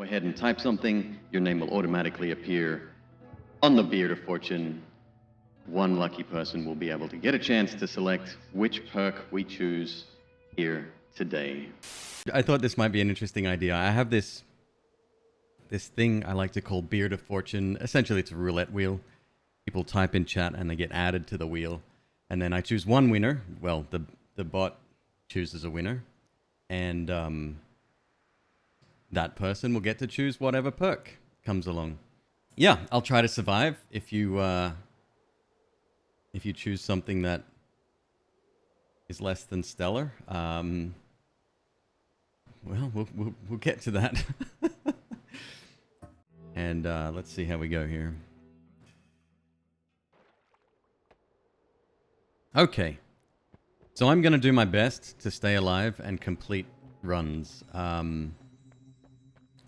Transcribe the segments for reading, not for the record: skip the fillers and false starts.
ahead and type something. Your name will automatically appear on the Beard of Fortune. One lucky person will be able to get a chance to select which perk we choose here today. I thought this might be an interesting idea. I have this thing I like to call Beard of Fortune. Essentially, it's a roulette wheel. People type in chat and they get added to the wheel. And then I choose one winner. Well, the bot chooses a winner. And that person will get to choose whatever perk comes along. Yeah, I'll try to survive if you choose something that is less than stellar. Well, we'll get to that. And let's see how we go here. Okay. So I'm going to do my best to stay alive and complete runs.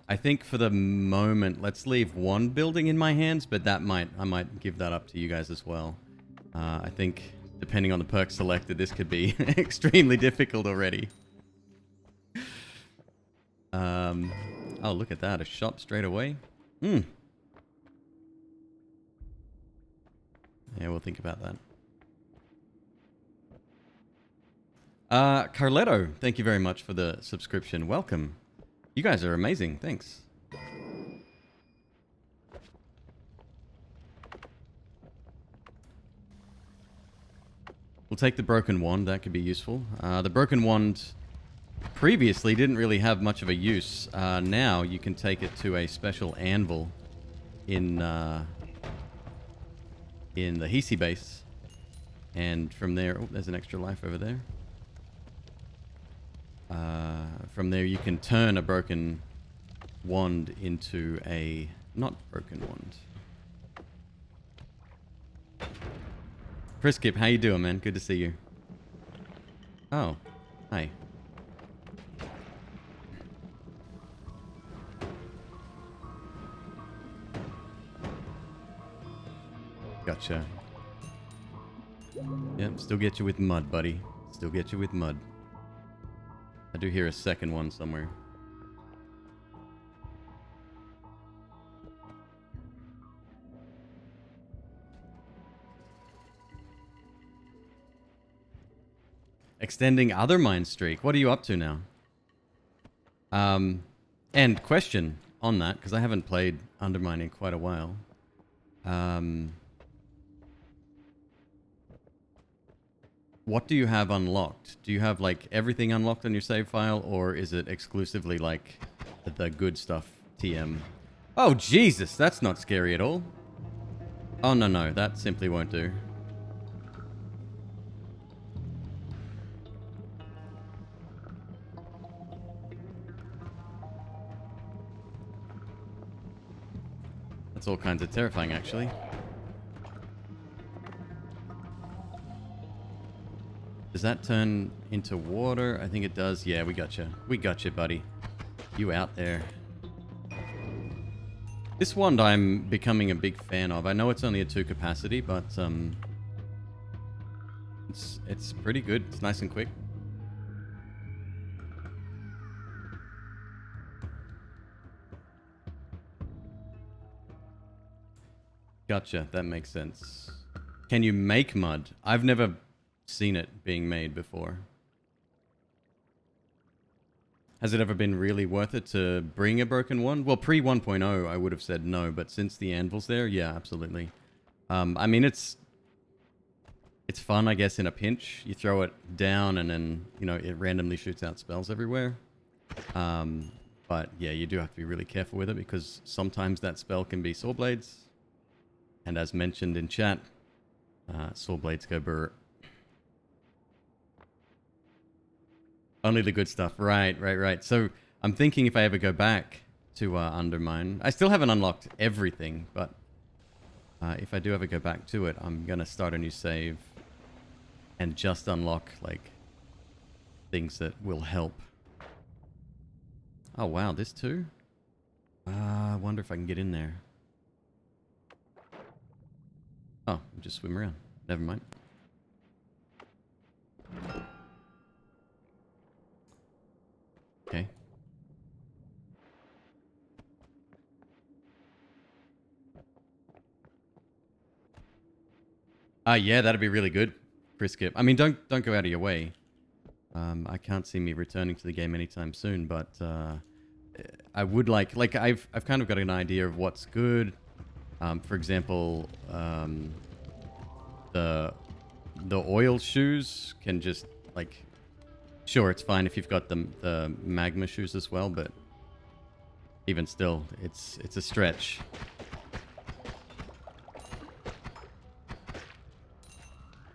I think for the moment, let's leave one building in my hands, but I might give that up to you guys as well. I think, depending on the perk selected, this could be extremely difficult already. Oh, look at that. A shop straight away. Yeah, we'll think about that. Carletto, thank you very much for the subscription. Welcome. You guys are amazing. Thanks. We'll take the broken wand. That could be useful. The broken wand previously didn't really have much of a use. Now you can take it to a special anvil in the Hisi base. And from there... Oh, there's an extra life over there. From there you can turn a broken wand into a not broken wand. Friskip, how you doing, man? Good to see you. Oh, hi. Gotcha. Yep, still get you with mud, buddy. Still get you with mud. I do hear a second one somewhere. Extending other mine streak. What are you up to now? And question on that, because I haven't played Undermine in quite a while. What do you have unlocked? Do you have, like, everything unlocked on your save file, or is it exclusively, like, the good stuff TM? Oh, Jesus! That's not scary at all. Oh, no, that simply won't do. That's all kinds of terrifying, actually. Does that turn into water? I think it does. Yeah, we gotcha. We gotcha, buddy. You out there. This wand I'm becoming a big fan of. I know it's only a 2 capacity, but it's pretty good. It's nice and quick. Gotcha. That makes sense. Can you make mud? I've never seen it being made before. Has it ever been really worth it to bring a broken one? Well, pre 1.0 I would have said no, but since the anvil's there, yeah, absolutely. I mean, it's fun, I guess, in a pinch. You throw it down and then, you know, it randomly shoots out spells everywhere. But yeah, you do have to be really careful with it because sometimes that spell can be saw blades. And as mentioned in chat, saw blades go burr. Only the good stuff. Right. So I'm thinking if I ever go back to Undermine, I still haven't unlocked everything, but if I do ever go back to it, I'm going to start a new save and just unlock, like, things that will help. Oh, wow, this too? I wonder if I can get in there. Oh, just swim around. Never mind. Okay. Yeah, that'd be really good. Friskip. I mean, don't go out of your way. I can't see me returning to the game anytime soon, but I would like I've kind of got an idea of what's good. For example, the oil shoes can just like, sure, it's fine if you've got the magma shoes as well, but even still, it's a stretch.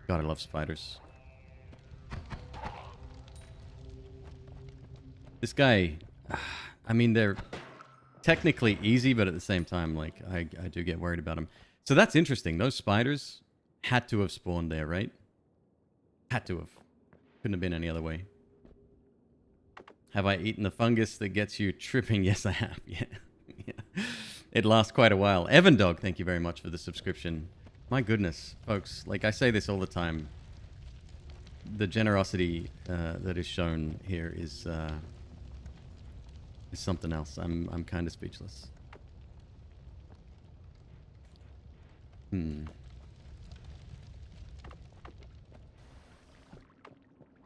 God, I love spiders. This guy, I mean, they're technically easy, but at the same time, like, I do get worried about them. So that's interesting. Those spiders had to have spawned there, right? Had to have. Couldn't have been any other way. Have I eaten the fungus that gets you tripping? Yes, I have. Yeah. Yeah. It lasts quite a while. Evan Dog, thank you very much for the subscription. My goodness, folks, like I say this all the time. The generosity that is shown here is something else. I'm kind of speechless. We're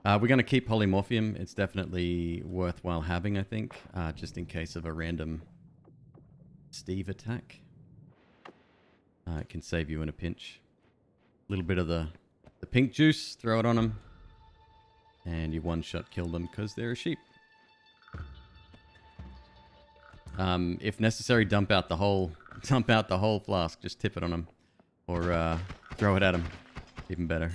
going to keep Polymorphium. It's definitely worthwhile having, I think, just in case of a random Steve attack. It can save you in a pinch. A little bit of the pink juice, throw it on them, and you one-shot kill them because they're a sheep. If necessary, dump out the whole flask. Just tip it on them, or throw it at them. Even better.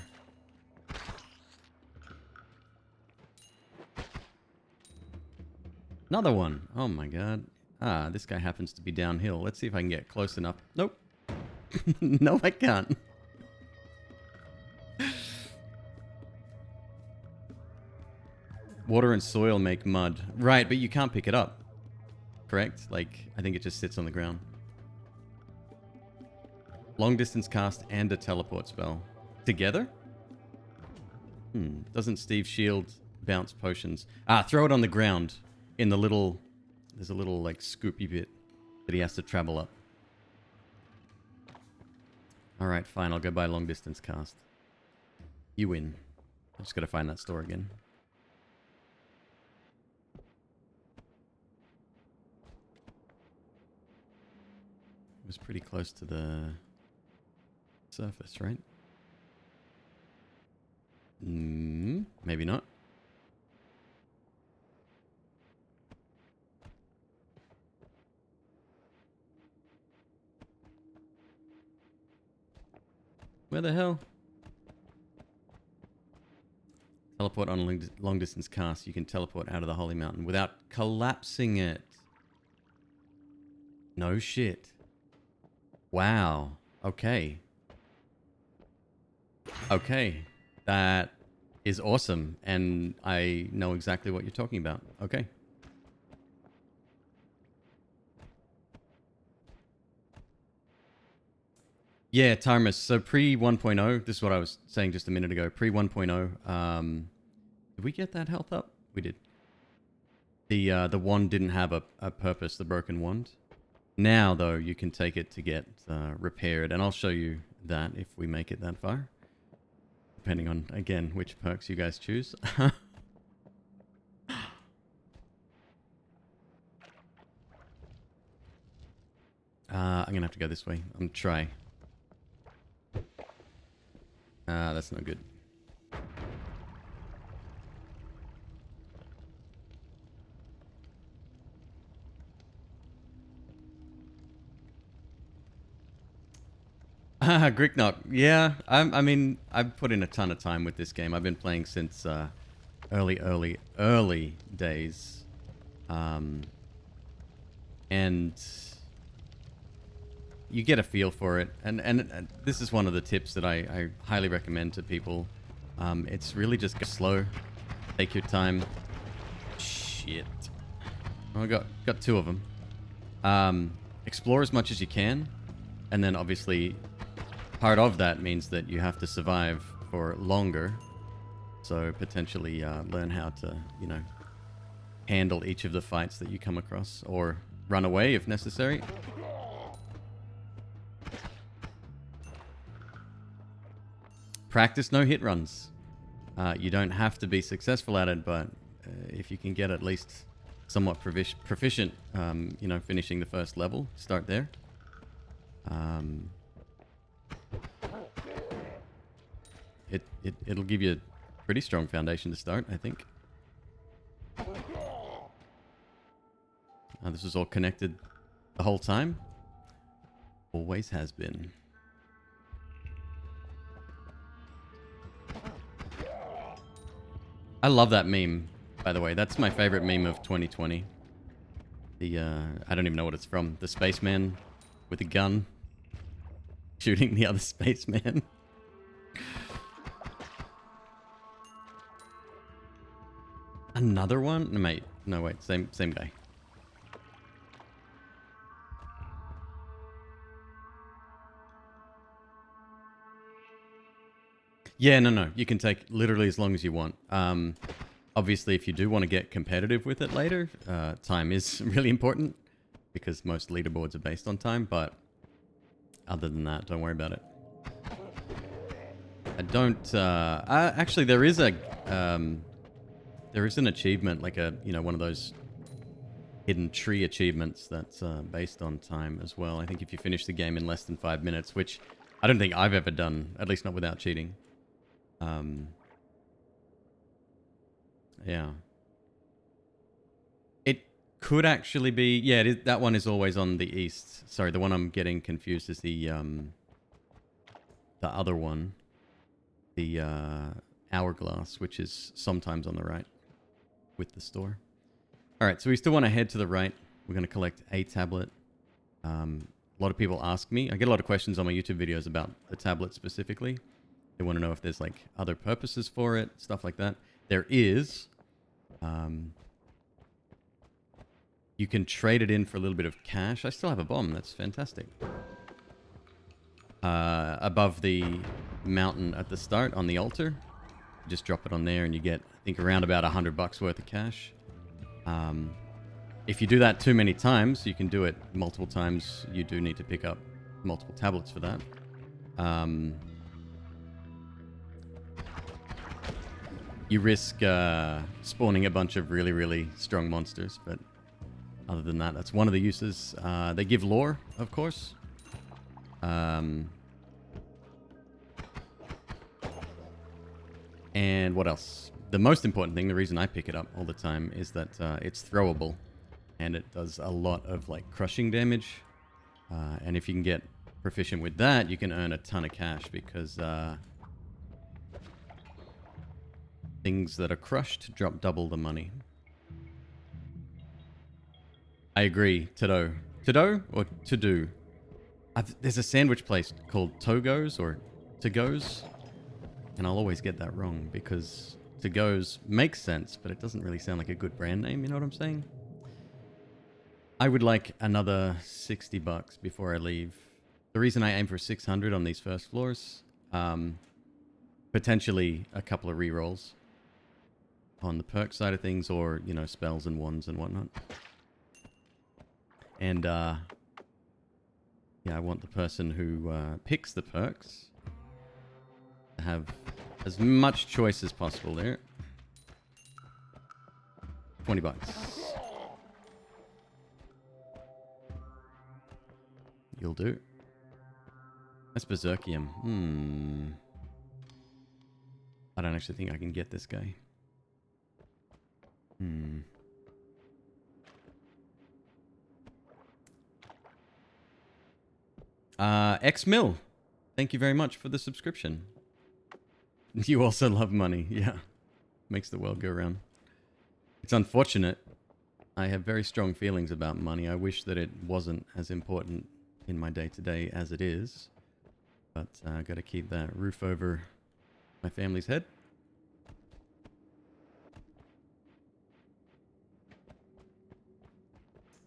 Another one. Oh my god. This guy happens to be downhill. Let's see if I can get close enough. Nope. No, I can't. Water and soil make mud. Right, but you can't pick it up. Correct? Like, I think it just sits on the ground. Long distance cast and a teleport spell. Together? Doesn't Steve's shield bounce potions? Throw it on the ground. In the little... There's a little, like, scoopy bit that he has to travel up. Alright, fine. I'll go buy long distance cast. You win. I just gotta find that store again. It was pretty close to the surface, right? Maybe not. Where the hell? Teleport on a long distance cast. You can teleport out of the holy mountain without collapsing it. No shit. Wow. Okay. Okay. That is awesome. And I know exactly what you're talking about. Okay. Yeah, Tarmus. So pre 1.0, this is what I was saying just a minute ago. Pre 1.0, did we get that health up? We did. The wand didn't have a purpose, the broken wand. Now, though, you can take it to get repaired, and I'll show you that if we make it that far. Depending on, again, which perks you guys choose. I'm going to have to go this way. I'm going to try. That's no good. Gricknock. Yeah, I mean, I've put in a ton of time with this game. I've been playing since early days. And you get a feel for it. And this is one of the tips that I highly recommend to people. It's really just go slow. Take your time. Shit. Oh, I got two of them. Explore as much as you can. And then obviously part of that means that you have to survive for longer. So potentially learn how to, you know, handle each of the fights that you come across. Or run away if necessary. practice no hit runs. You don't have to be successful at it, but if you can get at least somewhat proficient, you know, finishing the first level, start there. It'll give you a pretty strong foundation to start, I think. This is all connected the whole time. Always has been. I love that meme, by the way. That's my favorite meme of 2020. The, I don't even know what it's from. The spaceman with a gun shooting the other spaceman. Another one? No, mate. No, wait. Same guy. Yeah, no. You can take literally as long as you want. Obviously, if you do want to get competitive with it later, time is really important because most leaderboards are based on time, but other than that, don't worry about it. I don't... actually, there is a... there is an achievement, like a, you know, one of those hidden tree achievements that's based on time as well. I think if you finish the game in less than 5 minutes, which I don't think I've ever done, at least not without cheating. Yeah. It could actually be... Yeah, that one is always on the east. Sorry, the one I'm getting confused is the other one. The hourglass, which is sometimes on the right with the store. Alright, so we still want to head to the right. We're going to collect a tablet. A lot of people ask me... I get a lot of questions on my YouTube videos about the tablet specifically. They want to know if there's like other purposes for it, stuff like that. There is. You can trade it in for a little bit of cash. I still have a bomb. That's fantastic. Above the mountain at the start on the altar. You just drop it on there and you get, I think, around about $100 worth of cash. If you do that too many times, you can do it multiple times. You do need to pick up multiple tablets for that. You risk spawning a bunch of really, really strong monsters, but other than that, that's one of the uses. They give lore, of course. And what else? The most important thing, the reason I pick it up all the time, is that it's throwable. And it does a lot of like crushing damage. And if you can get proficient with that, you can earn a ton of cash because... things that are crushed drop double the money. I agree, Todo. Todo or to-do? There's a sandwich place called Togo's or To-Go's. And I'll always get that wrong because To-Go's makes sense, but it doesn't really sound like a good brand name, you know what I'm saying? I would like another $60 before I leave. The reason I aim for 600 on these first floors, potentially a couple of rerolls on the perk side of things, or, you know, spells and wands and whatnot. And, yeah, I want the person who picks the perks to have as much choice as possible there. $20. You'll do. That's Berserkium. I don't actually think I can get this guy. X-Mill, thank you very much for the subscription. You also love money. Yeah. Makes the world go round. It's unfortunate. I have very strong feelings about money. I wish that it wasn't as important in my day-to-day as it is. But I got to keep that roof over my family's head.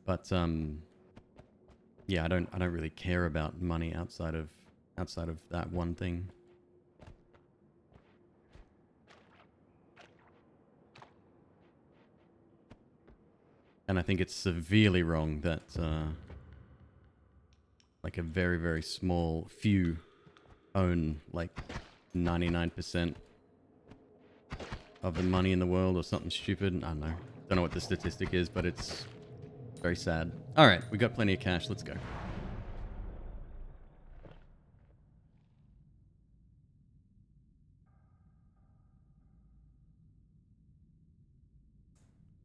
But yeah, I don't really care about money outside of that one thing. And I think it's severely wrong that like a very, very small few own like 99% of the money in the world or something stupid. I don't know. Don't know what the statistic is, but it's very sad. All right, we got plenty of cash. Let's go.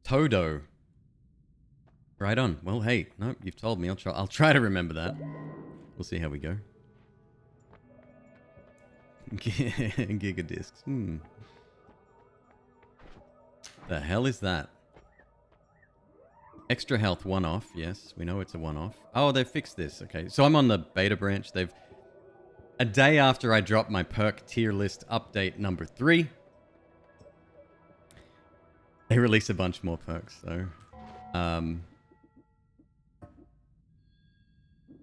Todo. Right on. Well, hey, no, you've told me. I'll try to remember that. We'll see how we go. Gigadiscs. The hell is that? Extra health one-off. Yes, we know it's a one-off. Oh, they've fixed this. Okay, so I'm on the beta branch. A day after I dropped my perk tier list update number 3, they release a bunch more perks. So,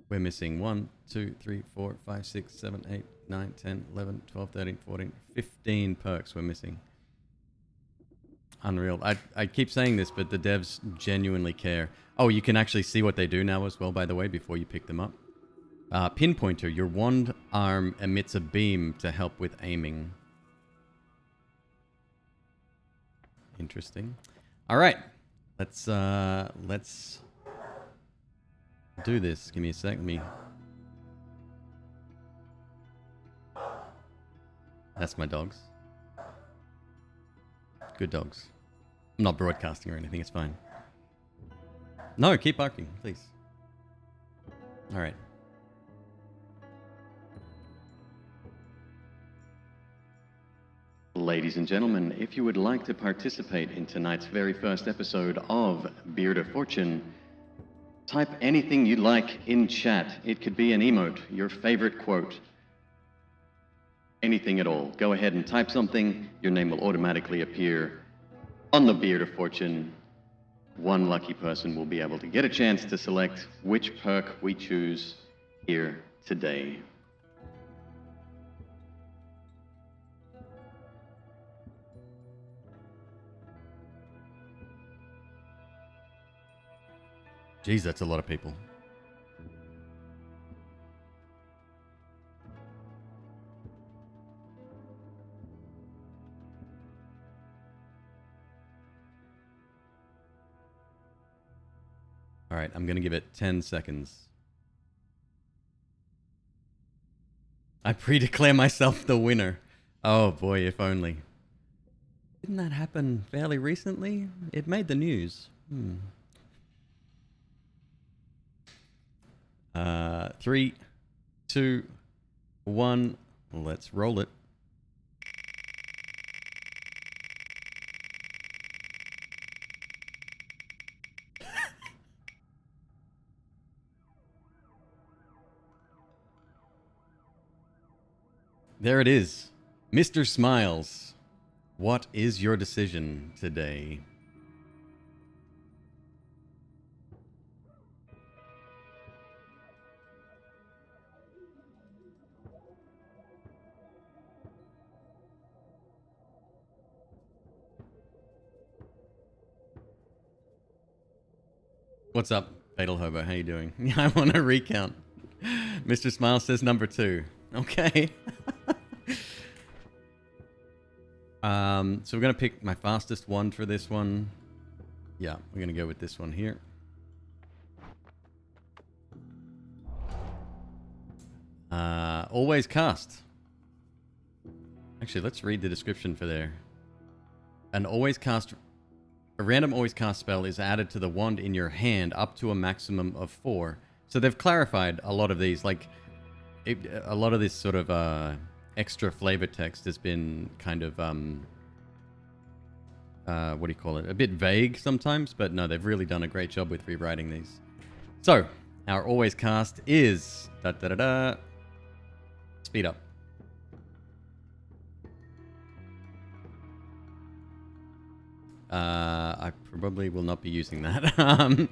we're missing 1, 2, 3, 4, 5, 6, 7, 8, 9, 10, 11, 12, 13, 14, 15 perks we're missing. Unreal. I keep saying this, but the devs genuinely care. Oh, you can actually see what they do now as well, by the way, before you pick them up. Pinpointer. Your wand arm emits a beam to help with aiming. Interesting. All right. Let's do this. Give me a sec. Let me... That's my dogs. Good dogs. I'm not broadcasting or anything. It's fine. No, keep barking, please. All right. Ladies and gentlemen, if you would like to participate in tonight's very first episode of Beard of Fortune, type anything you'd like in chat. It could be an emote, your favorite quote, anything at all. Go ahead and type something. Your name will automatically appear on the Beard of Fortune. One lucky person will be able to get a chance to select which perk we choose here today. Jeez, that's a lot of people. All right, I'm going to give it 10 seconds. I pre-declare myself the winner. Oh boy, if only. Didn't that happen fairly recently? It made the news. 3, 2, 1. Let's roll it. There it is. Mr. Smiles, what is your decision today? What's up, Fatal Hobo? How you doing? I want to recount. Mr. Smile says number 2. Okay. So we're going to pick my fastest one for this one. Yeah, we're going to go with this one here. Always cast. Actually, let's read the description for there. A random always cast spell is added to the wand in your hand up to a maximum of 4. So they've clarified a lot of these, like a lot of this sort of extra flavor text has been kind of what do you call it? A bit vague sometimes, but no, they've really done a great job with rewriting these. So our always cast is speed up. I probably will not be using that.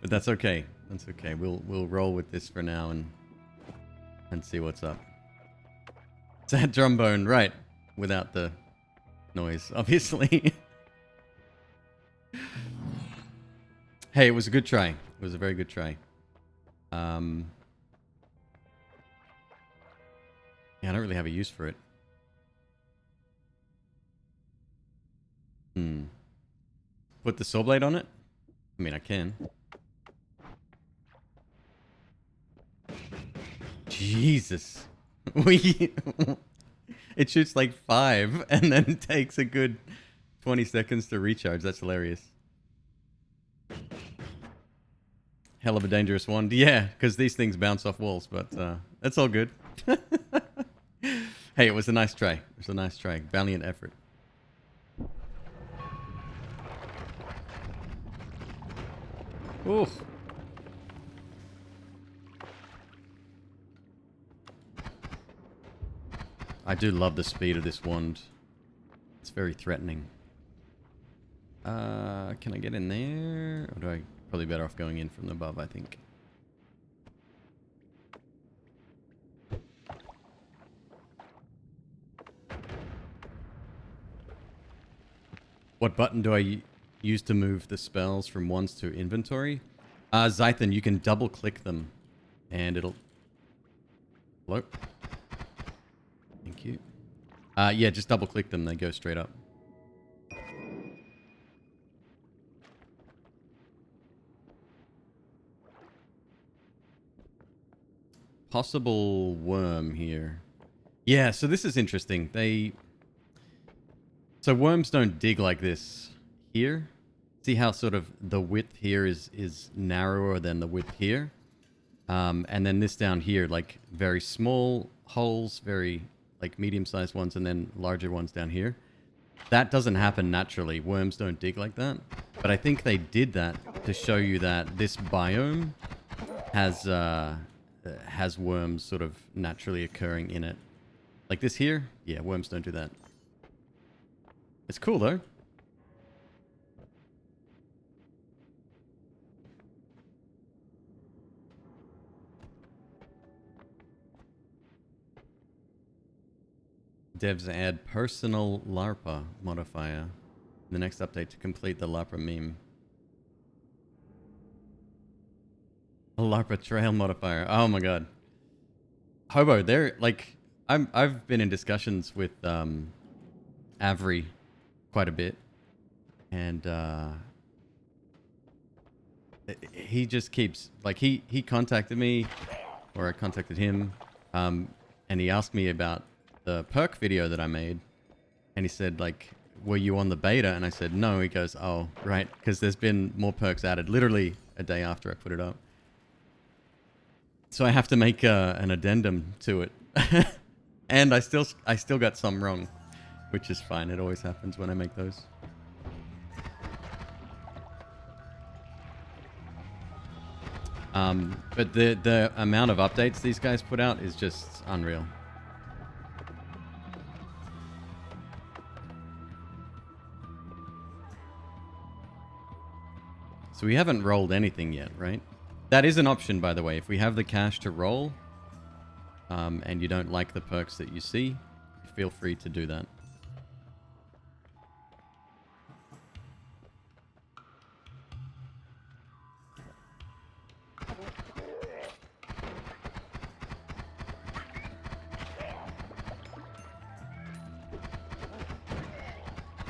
But that's okay. That's okay. We'll roll with this for now and see what's up. Sad trombone, right? Without the noise, obviously. Hey, it was a good try. It was a very good try. Yeah, I don't really have a use for it. Put the saw blade on it? I mean, I can. Jesus. It shoots like 5 and then takes a good 20 seconds to recharge. That's hilarious. Hell of a dangerous wand. Yeah, because these things bounce off walls, but that's all good. Hey, it was a nice try. It was a nice try. Valiant effort. Oof. I do love the speed of this wand. It's very threatening. Can I get in there? Or do I probably better off going in from above, I think. What button do I use to move the spells from wands to inventory? Zythan, you can double click them and it'll... Hello? Thank you. Yeah, just double click them, they go straight up. Possible worm here. Yeah, so this is interesting. So worms don't dig like this here. See how sort of the width here is narrower than the width here? And then this down here, like very small holes, very like medium-sized ones, and then larger ones down here. That doesn't happen naturally. Worms don't dig like that. But I think they did that to show you that this biome has worms sort of naturally occurring in it. Like this here? Yeah, worms don't do that. It's cool though. Devs add personal LARPA modifier in the next update to complete the LARPA meme. A LARPA trail modifier. Oh my god. Hobo, they're like I've been in discussions with Avery quite a bit, and he just keeps like he contacted me, or I contacted him, and he asked me about the Perk video that I made, and he said like, were you on the beta? And I said no. He goes, oh right, because there's been more perks added literally a day after I put it up. So I have to make an addendum to it. And I still got some wrong, which is fine. It always happens when I make those. But the amount of updates these guys put out is just unreal. So we haven't rolled anything yet, right? That is an option, by the way. If we have the cash to roll, and you don't like the perks that you see, feel free to do that.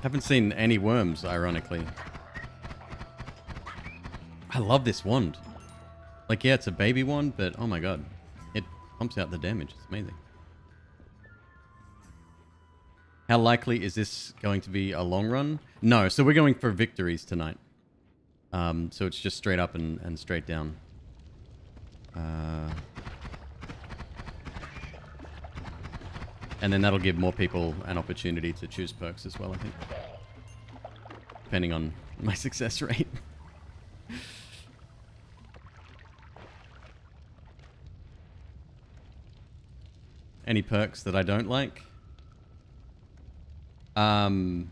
Haven't seen any worms, ironically. I love this wand. Like, yeah, it's a baby wand, but oh my god. It pumps out the damage. It's amazing. How likely is this going to be a long run? No, so we're going for victories tonight. So it's just straight up and straight down. And then that'll give more people an opportunity to choose perks as well, I think. Depending on my success rate. Any perks that I don't like? I mean,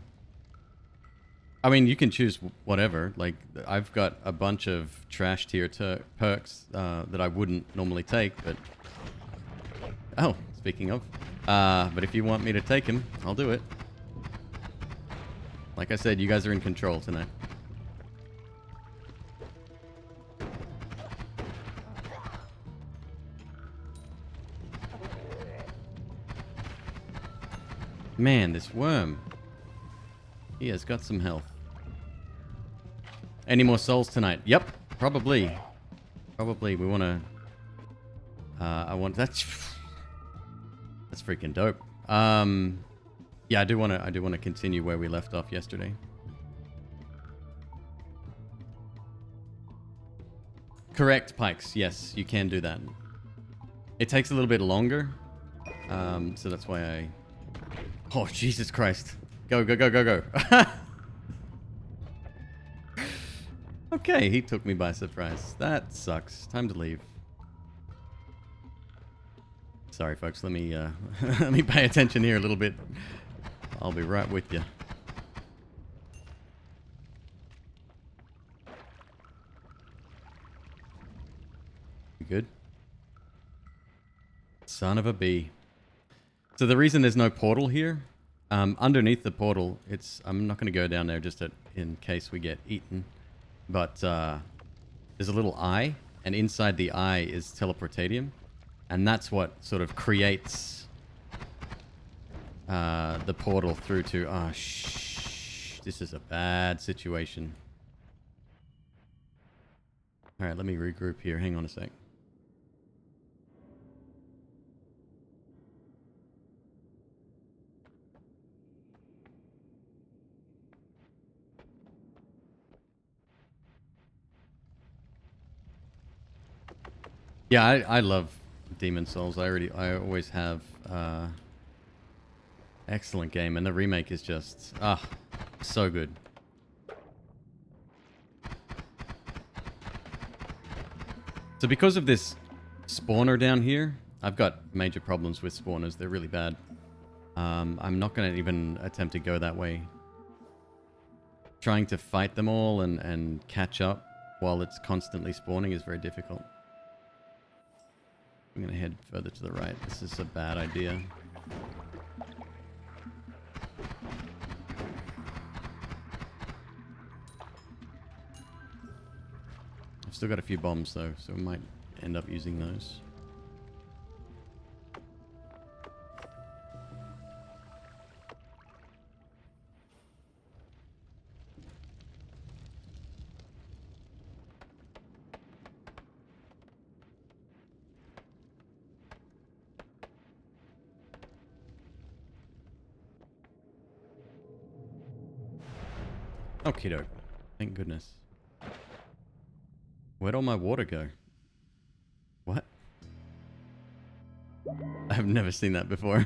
you can choose whatever. Like, I've got a bunch of trash tier perks that I wouldn't normally take, but... Oh, speaking of. But if you want me to take them, I'll do it. Like I said, you guys are in control tonight. Man, this worm. He has got some health. Any more souls tonight? Yep, probably. Probably. We want to... I want... That's freaking dope. Yeah, I do want to continue where we left off yesterday. Correct, Pikes. Yes, you can do that. It takes a little bit longer. So that's why I... Oh, Jesus Christ. Go, go, go, go, go. Okay, he took me by surprise. That sucks. Time to leave. Sorry, folks. Let me let me pay attention here a little bit. I'll be right with you. You good? Son of a bee. So the reason there's no portal here, underneath the portal, I'm not going to go down there just in case we get eaten. But there's a little eye, and inside the eye is teleportatium. And that's what sort of creates the portal through to... Oh, shh. This is a bad situation. Alright, let me regroup here. Hang on a sec. Yeah, I love Demon Souls. I always have. Excellent game, and the remake is just so good. So because of this spawner down here, I've got major problems with spawners. They're really bad. I'm not going to even attempt to go that way. Trying to fight them all and catch up while it's constantly spawning is very difficult. I'm going to head further to the right. This is a bad idea. I've still got a few bombs though, so we might end up using those. Okie doke. Thank goodness. Where'd all my water go? What? I've never seen that before.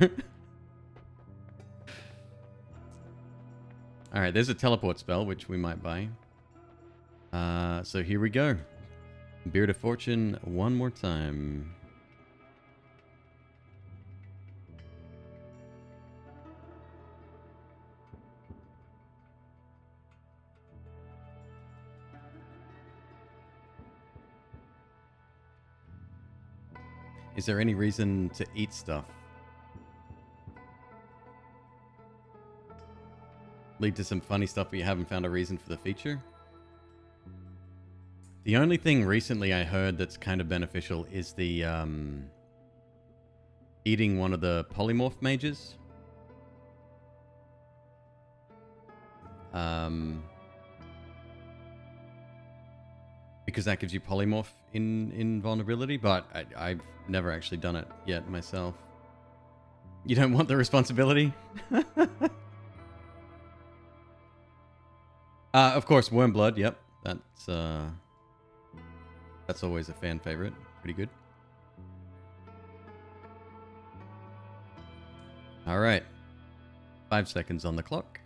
Alright, there's a teleport spell, which we might buy. So here we go. Beard of Fortune one more time. Is there any reason to eat stuff? Lead to some funny stuff, but you haven't found a reason for the feature? The only thing recently I heard that's kind of beneficial is the eating one of the polymorph mages. Because that gives you polymorph invulnerability, but I've never actually done it yet myself. You don't want the responsibility? Of course, Wormblood, yep. That's always a fan favorite. Pretty good. Alright. 5 seconds on the clock.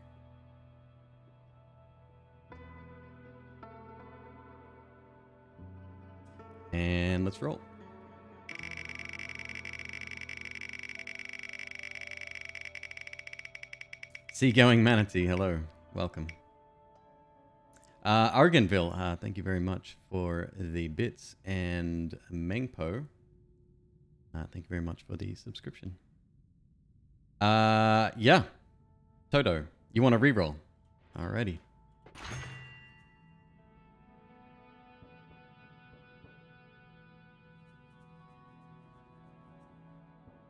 And let's roll. Seagoing Manatee, hello. Welcome. Arganville, thank you very much for the bits. And Mengpo, thank you very much for the subscription. Yeah. Toto, you want to reroll? Alrighty.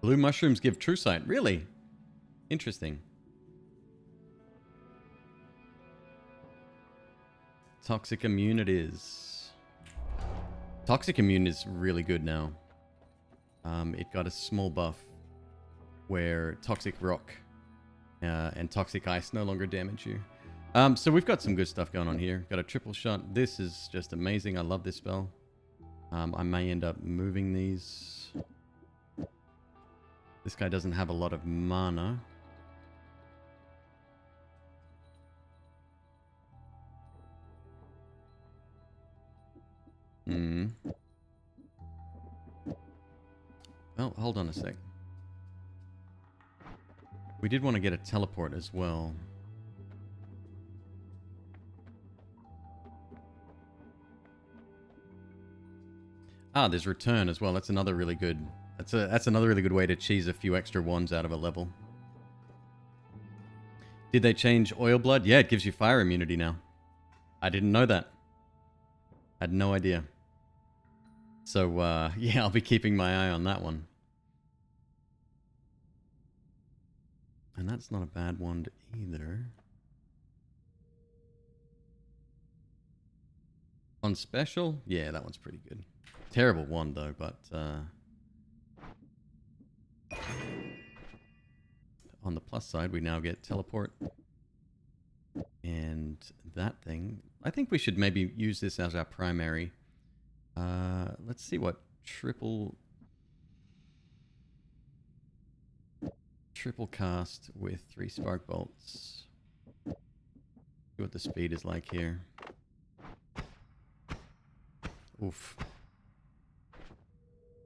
Blue mushrooms give true sight. Really? Interesting. Toxic immunities. Toxic immune is really good now. It got a small buff where toxic rock and toxic ice no longer damage you. So we've got some good stuff going on here. Got a triple shot. This is just amazing. I love this spell. I may end up moving these. This guy doesn't have a lot of mana. Oh, hold on a sec. We did want to get a teleport as well. Ah, there's return as well. That's another really good. That's another really good way to cheese a few extra ones out of a level. Did they change oil blood? Yeah, it gives you fire immunity now. I didn't know that. I had no idea. So yeah, I'll be keeping my eye on that one. And that's not a bad one either. On special? Yeah, that one's pretty good. Terrible one though, but on the plus side, we now get teleport. And that thing, I think we should maybe use this as our primary. Let's see what triple cast with 3 spark bolts. See what the speed is like here. Oof.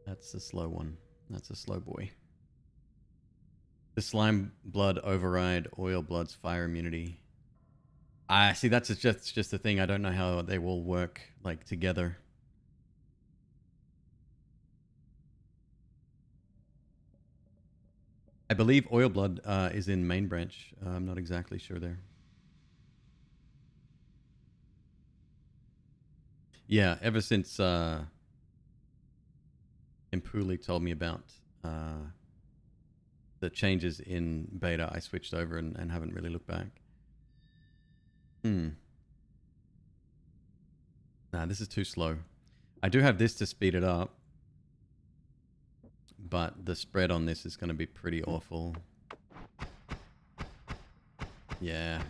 That's a slow one. That's a slow boy. The slime blood override oil blood's fire immunity. I see. That's just the thing. I don't know how they will work like together. I believe oil blood is in main branch. I'm not exactly sure there. Yeah, ever since Impuli told me about the changes in beta, I switched over and haven't really looked back. Nah, this is too slow. I do have this to speed it up, but the spread on this is going to be pretty awful. Yeah.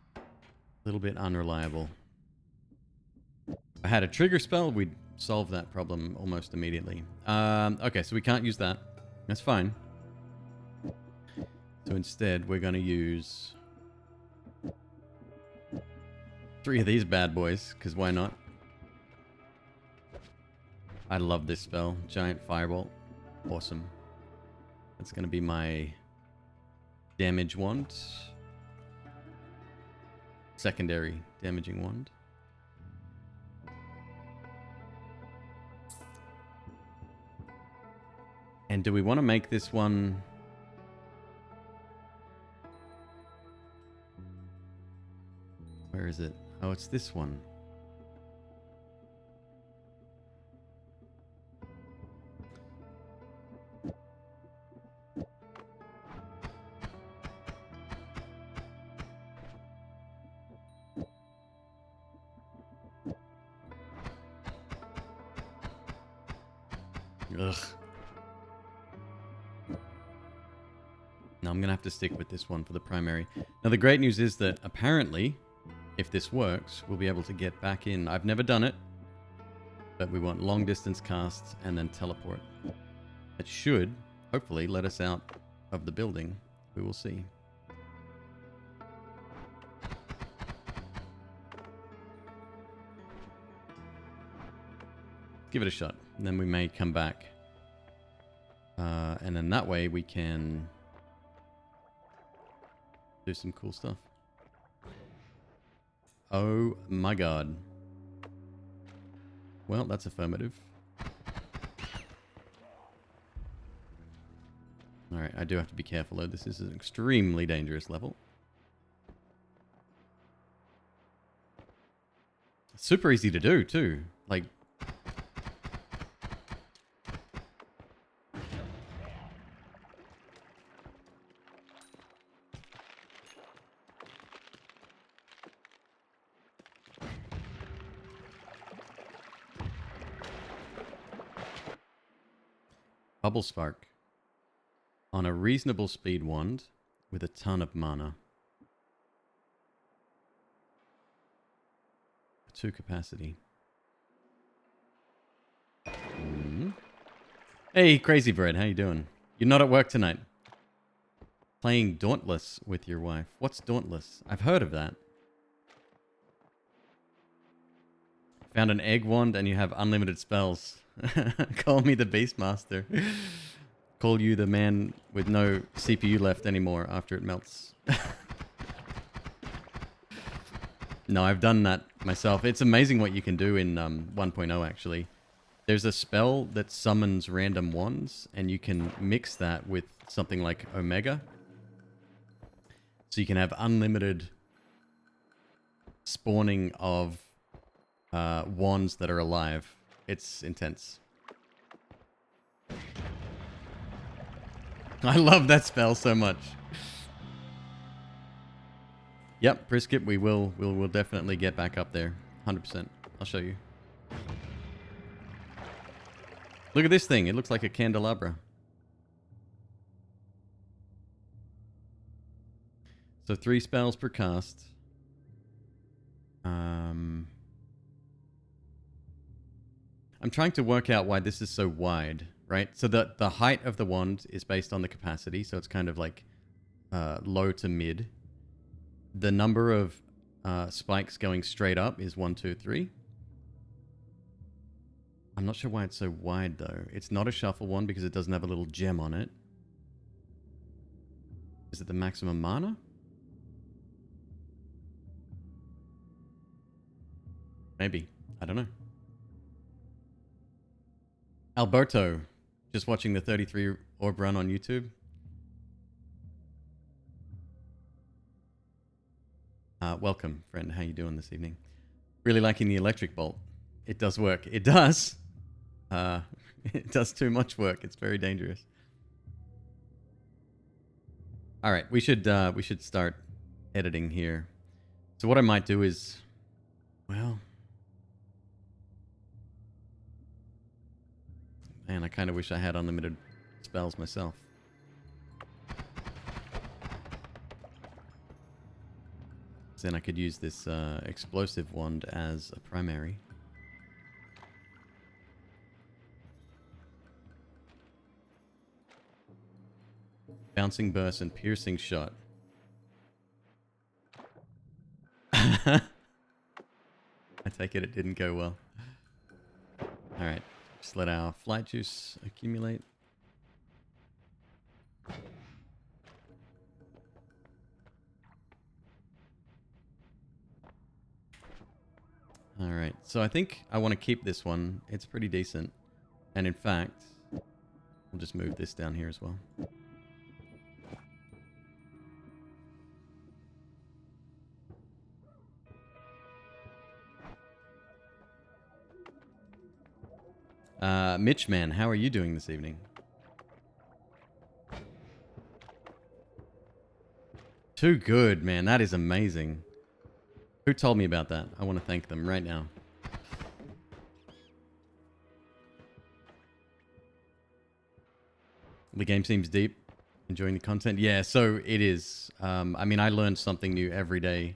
A little bit unreliable. If I had a trigger spell, we'd solve that problem almost immediately. Okay, so we can't use that. That's fine. So instead, we're going to use 3 of these bad boys, because why not? I love this spell. Giant Firebolt. Awesome. That's going to be my damage wand. Secondary damaging wand. And do we want to make this one... Where is it? Oh, it's this one. Ugh. No, I'm going to have to stick with this one for the primary. Now, the great news is that apparently, if this works, we'll be able to get back in. I've never done it, but we want long distance casts and then teleport. It should, hopefully, let us out of the building. We will see. Give it a shot, and then we may come back. And then that way we can do some cool stuff. Oh my god. Well, that's affirmative. Alright, I do have to be careful though. This is an extremely dangerous level. Super easy to do too. Like... Bubble Spark. On a reasonable speed wand with a ton of mana. 2 capacity. Hey, Crazy Bread, how you doing? You're not at work tonight. Playing Dauntless with your wife. What's Dauntless? I've heard of that. Found an egg wand and you have unlimited spells. Call me the Beastmaster. Call you the man with no CPU left anymore after it melts. No, I've done that myself. It's amazing what you can do in 1.0 actually. There's a spell that summons random wands, and you can mix that with something like Omega. So you can have unlimited spawning of wands that are alive. It's intense. I love that spell so much. Yep, Brisket, we'll definitely get back up there. 100%. I'll show you. Look at this thing. It looks like a candelabra. So 3 spells per cast. I'm trying to work out why this is so wide, right? So the height of the wand is based on the capacity, so it's kind of like low to mid. The number of spikes going straight up is 1, 2, 3. I'm not sure why it's so wide, though. It's not a shuffle one because it doesn't have a little gem on it. Is it the maximum mana? Maybe. I don't know. Alberto, just watching the 33 orb run on YouTube. Welcome, friend. How you doing this evening? Really liking the electric bolt. It does work. It does. It does too much work. It's very dangerous. All right, we should start editing here. So what I might do is, well, man, I kind of wish I had unlimited spells myself. Then I could use this explosive wand as a primary. Bouncing burst and piercing shot. I take it didn't go well. Alright, just let our flight juice accumulate. Alright, so I think I want to keep this one. It's pretty decent. And in fact, we'll just move this down here as well. Mitch man, how are you doing this evening? Too good, man. That is amazing. Who told me about that? I want to thank them right now. The game seems deep. Enjoying the content? Yeah, so it is. I mean, I learn something new every day.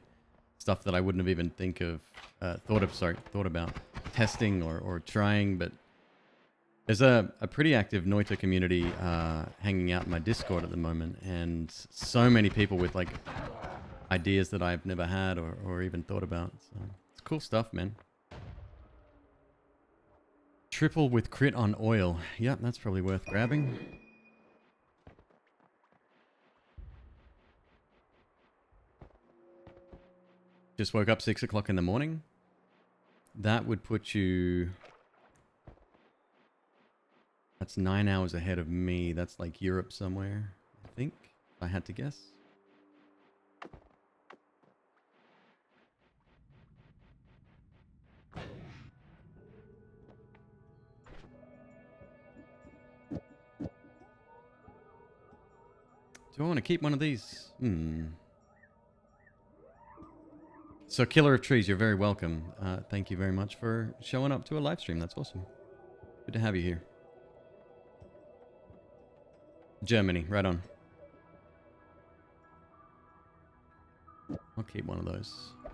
Stuff that I wouldn't have even thought about testing or trying, but there's a pretty active Noita community hanging out in my Discord at the moment, and so many people with like ideas that I've never had or even thought about. So it's cool stuff, man. Triple with crit on oil. Yep, that's probably worth grabbing. Just woke up 6 o'clock in the morning. That would put you... That's 9 hours ahead of me. That's like Europe somewhere, I think, if I had to guess. Do I want to keep one of these? So Killer of Trees, you're very welcome. Thank you very much for showing up to a live stream. That's awesome. Good to have you here. Germany, right on. I'll keep one of those. Do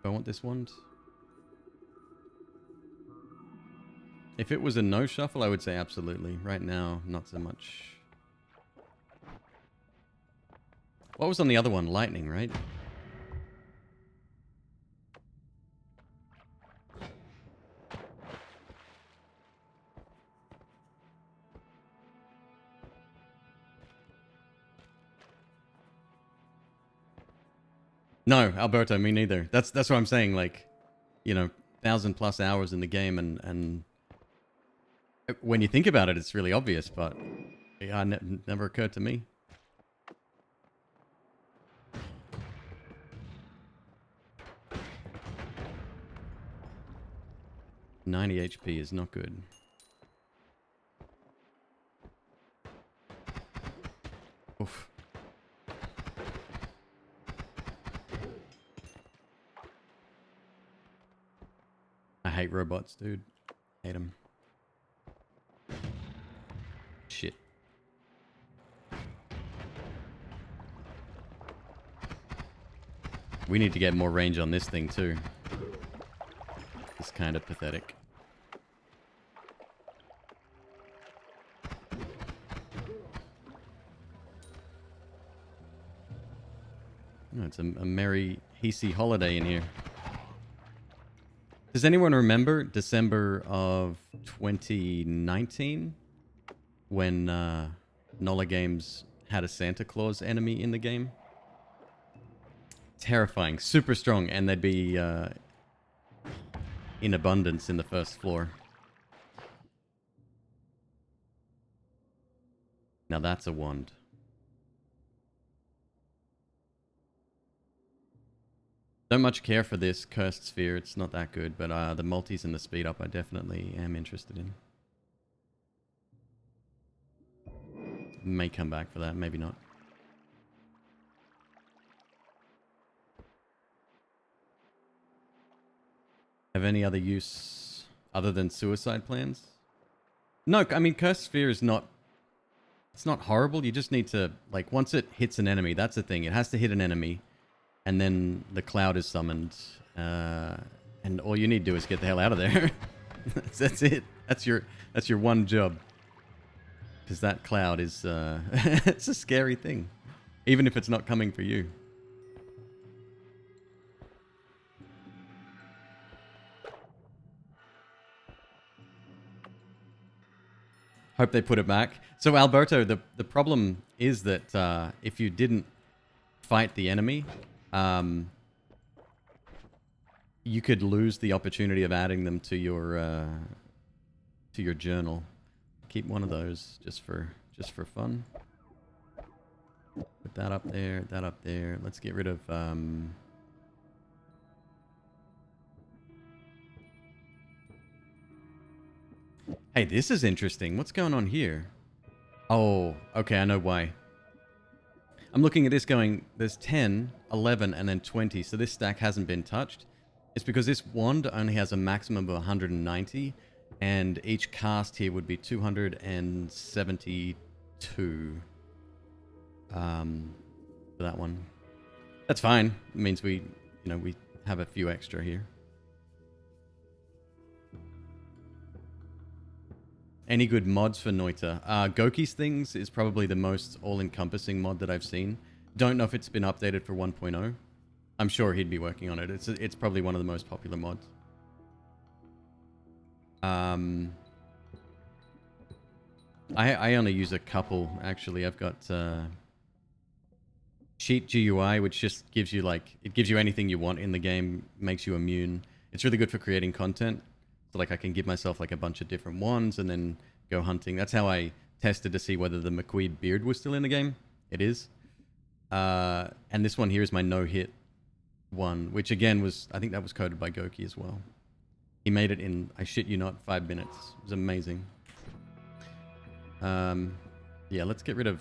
I want this wand? If it was a no shuffle, I would say absolutely. Right now, not so much. What was on the other one? Lightning, right? No, Alberto, me neither. That's what I'm saying. Like, you know, 1,000+ hours in the game, and when you think about it, it's really obvious, but yeah, never occurred to me. $90 HP is not good. Oof. I hate robots, dude. Hate them. Shit. We need to get more range on this thing, too. It's kind of pathetic. Oh, it's a merry, heasy holiday in here. Does anyone remember December of 2019 when Nola Games had a Santa Claus enemy in the game? Terrifying, super strong, and they'd be in abundance in the first floor. Now that's a wand. Don't much care for this cursed sphere. It's not that good, but the multis and the speed up I definitely am interested in. May come back for that, maybe not. Have any other use other than suicide plans? No, I mean, cursed sphere is not... It's not horrible. You just need to, like, once it hits an enemy, that's the thing. It has to hit an enemy, and then the cloud is summoned. And all you need to do is get the hell out of there. That's it. That's your one job. Because that cloud is... it's a scary thing. Even if it's not coming for you. Hope they put it back. So Alberto, the problem is that if you didn't fight the enemy, you could lose the opportunity of adding them to your journal. Keep one of those just for fun. Put that up there. That up there. Let's get rid of. Hey, this is interesting. What's going on here? Oh, okay, I know why. I'm looking at this going, there's 10, 11, and then 20, so this stack hasn't been touched. It's because this wand only has a maximum of 190, and each cast here would be 272 for that one. That's fine. It means we have a few extra here. Any good mods for Noita? Goki's Things is probably the most all-encompassing mod that I've seen. Don't know if it's been updated for 1.0. I'm sure he'd be working on it. It's probably one of the most popular mods. I only use a couple, actually. I've got Cheat GUI, which just gives you, like, it gives you anything you want in the game, makes you immune. It's really good for creating content. So, like, I can give myself, like, a bunch of different ones and then go hunting. That's how I tested to see whether the McQueeb beard was still in the game. It is. And this one here is my no-hit one, which, again, was... I think that was coded by Goki as well. He made it in, I shit you not, 5 minutes. It was amazing. Yeah, let's get rid of...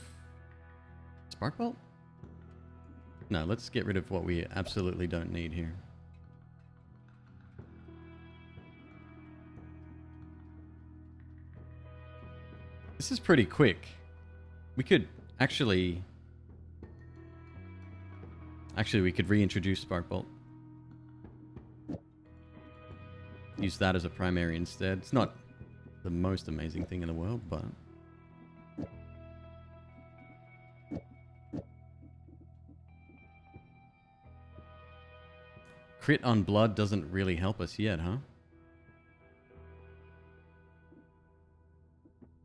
Spark Bolt? No, let's get rid of what we absolutely don't need here. This is pretty quick. We could actually... Actually, we could reintroduce Spark Bolt. Use that as a primary instead. It's not the most amazing thing in the world, but... Crit on blood doesn't really help us yet, huh?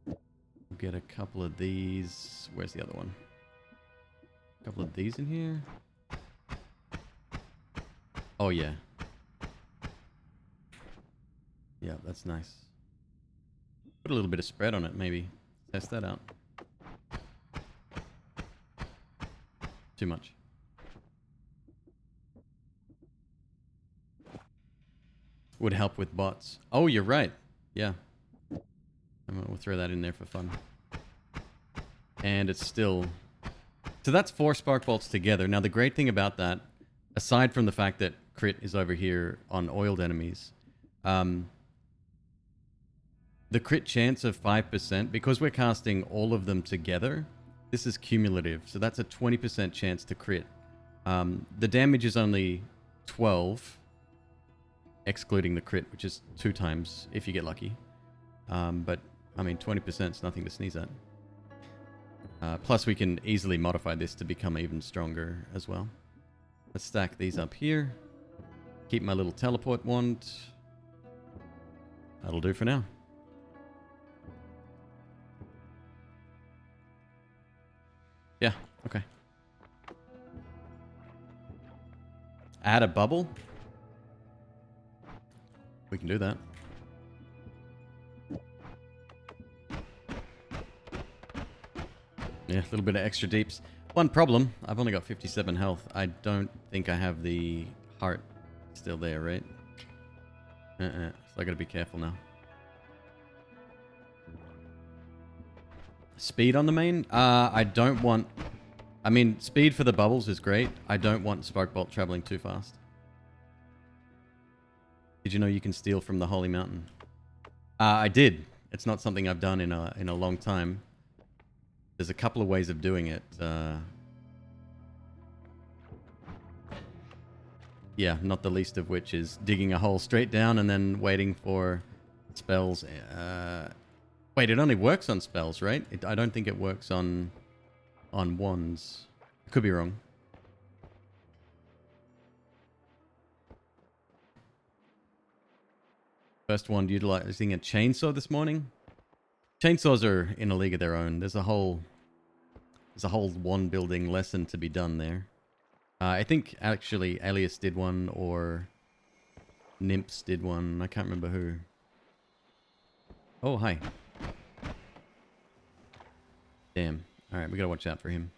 We'll get a couple of these. Where's the other one? A couple of these in here. Oh, yeah. Yeah, that's nice. Put a little bit of spread on it, maybe. Test that out. Too much. Would help with bots. Oh, you're right. Yeah. We'll throw that in there for fun. And it's still... So that's 4 Spark Bolts together. Now, the great thing about that, aside from the fact that crit is over here on oiled enemies, the crit chance of 5%, because we're casting all of them together, this is cumulative. So that's a 20% chance to crit. The damage is only 12, excluding the crit, which is 2 times if you get lucky. But, I mean, 20% is nothing to sneeze at. Plus, we can easily modify this to become even stronger as well. Let's stack these up here. Keep my little teleport wand. That'll do for now. Yeah, okay. Add a bubble? We can do that. Yeah, a little bit of extra deeps. One problem, I've only got 57 health. I don't think I have the heart still there, right? So I gotta be careful now. Speed on the main? I don't want... I mean, speed for the bubbles is great. I don't want Spark Bolt traveling too fast. Did you know you can steal from the Holy Mountain? I did. It's not something I've done in a long time. There's a couple of ways of doing it. Yeah, not the least of which is digging a hole straight down and then waiting for spells. Wait, it only works on spells, right? I don't think it works on wands. Could be wrong. First wand utilizing a chainsaw this morning. Chainsaws are in a league of their own. There's a whole wand building lesson to be done there. I think actually Alias did one or Nymphs did one. I can't remember who. Oh, hi. Damn. Alright, we gotta watch out for him.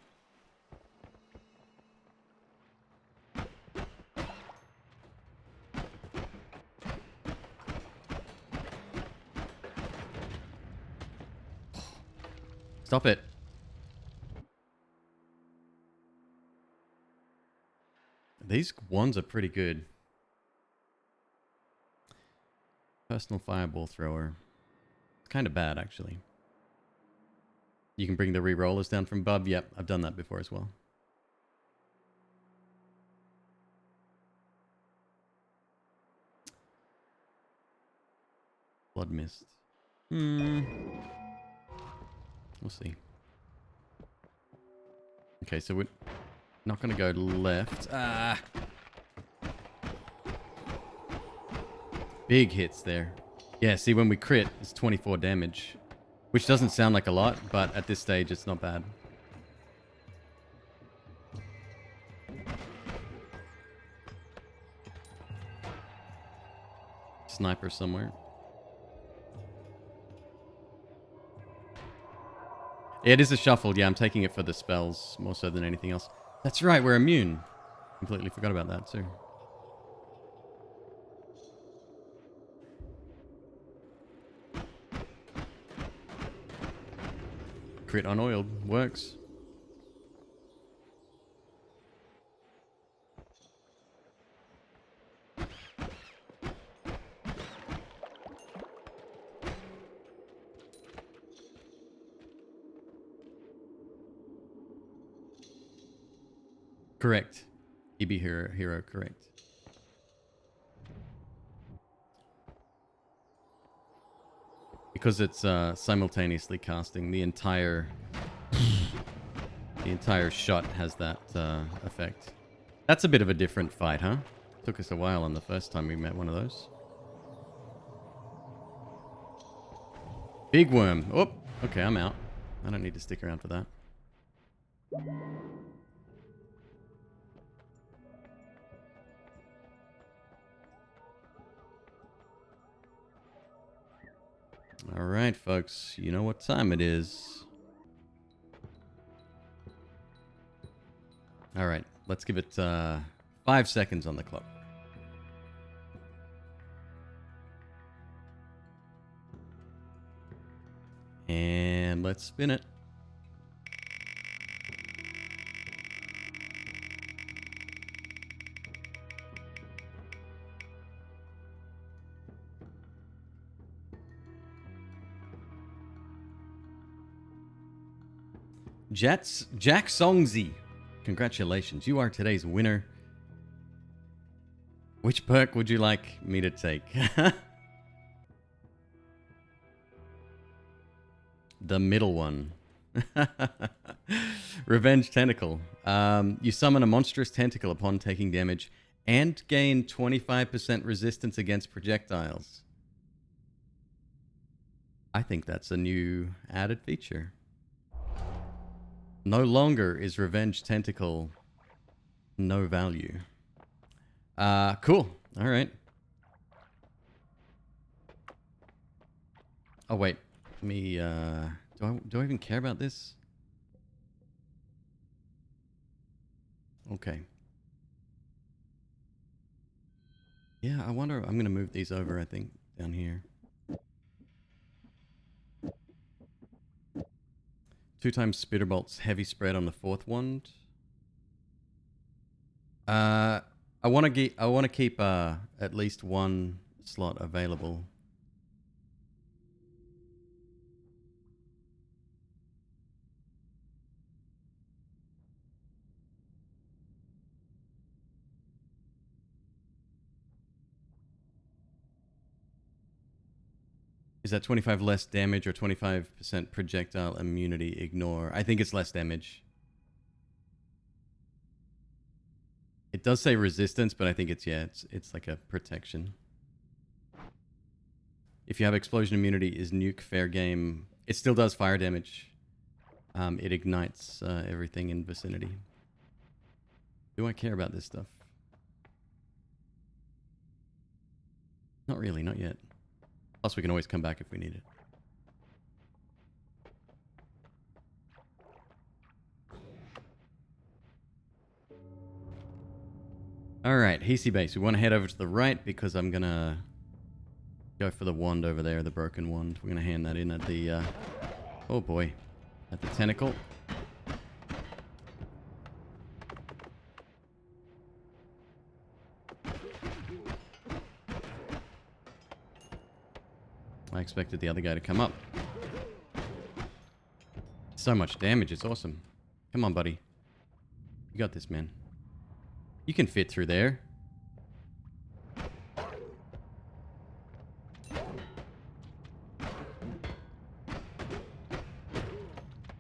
Stop it. These ones are pretty good. Personal fireball thrower. It's kind of bad, actually. You can bring the re-rollers down from above. Yep, I've done that before as well. Blood mist. We'll see. Okay, so we're not going to go left. Ah! Big hits there. Yeah, see, when we crit, it's 24 damage. Which doesn't sound like a lot, but at this stage, it's not bad. Sniper somewhere. Yeah, it is a shuffle. Yeah, I'm taking it for the spells more so than anything else. That's right, we're immune. Completely forgot about that too. Crit on oiled. Works. Correct. EB hero, correct. Because it's simultaneously casting, the entire shot has that effect. That's a bit of a different fight, huh? Took us a while on the first time we met one of those. Big worm. Oh, okay, I'm out. I don't need to stick around for that. All right, folks. You know what time it is. All right, let's give it 5 seconds on the clock. And let's spin it. Jack Songzi, congratulations. You are today's winner. Which perk would you like me to take? The middle one. Revenge Tentacle. You summon a monstrous tentacle upon taking damage and gain 25% resistance against projectiles. I think that's a new added feature. No longer is Revenge Tentacle no value. Cool. All right. Oh, wait. Let me, do I even care about this? Okay. Yeah, I wonder, I'm going to move these over, I think, down here. 2 times Spitterbolt's heavy spread on the 4th wand. I want to keep at least 1 slot available. Is that 25 less damage or 25% projectile immunity? Ignore. I think it's less damage. It does say resistance, but I think it's, yeah, it's like a protection. If you have explosion immunity, is nuke fair game? It still does fire damage. It ignites everything in vicinity. Do I care about this stuff? Not really, not yet. Plus, we can always come back if we need it. Alright, Hisi base. We want to head over to the right because I'm going to go for the wand over there, the broken wand. We're going to hand that in at the... oh boy. At the tentacle. I expected the other guy to come up. So much damage, it's awesome. Come on, buddy. You got this, man. You can fit through there.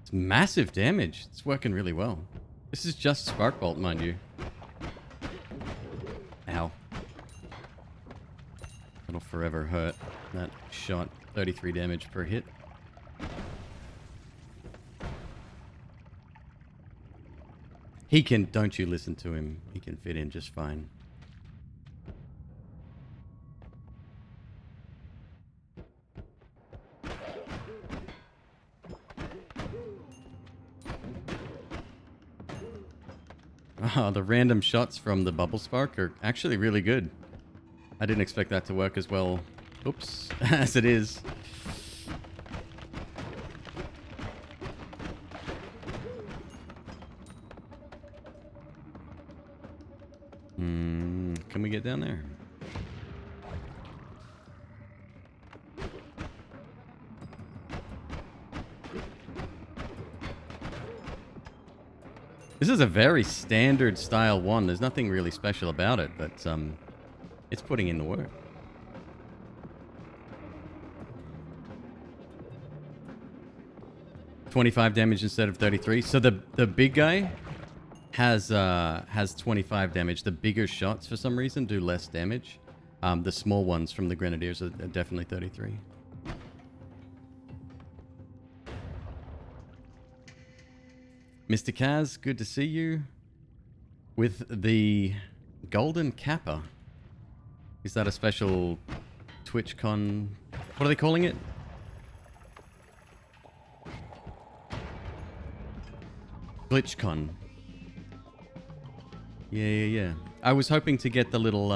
It's massive damage. It's working really well. This is just Spark Bolt, mind you. Ow. That'll forever hurt. That shot, 33 damage per hit. He can, don't you listen to him. He can fit in just fine. Oh, the random shots from the bubble spark are actually really good. I didn't expect that to work as well, oops, as it is. Can we get down there? This is a very standard style one. There's nothing really special about it, but it's putting in the work. $25 damage instead of 33. So the big guy has 25 damage. The bigger shots for some reason do less damage. The small ones from the Grenadiers are definitely 33. Mr. Kaz, good to see you. With the Golden Kappa. Is that a special TwitchCon? What are they calling it? GlitchCon. Yeah. I was hoping to get the little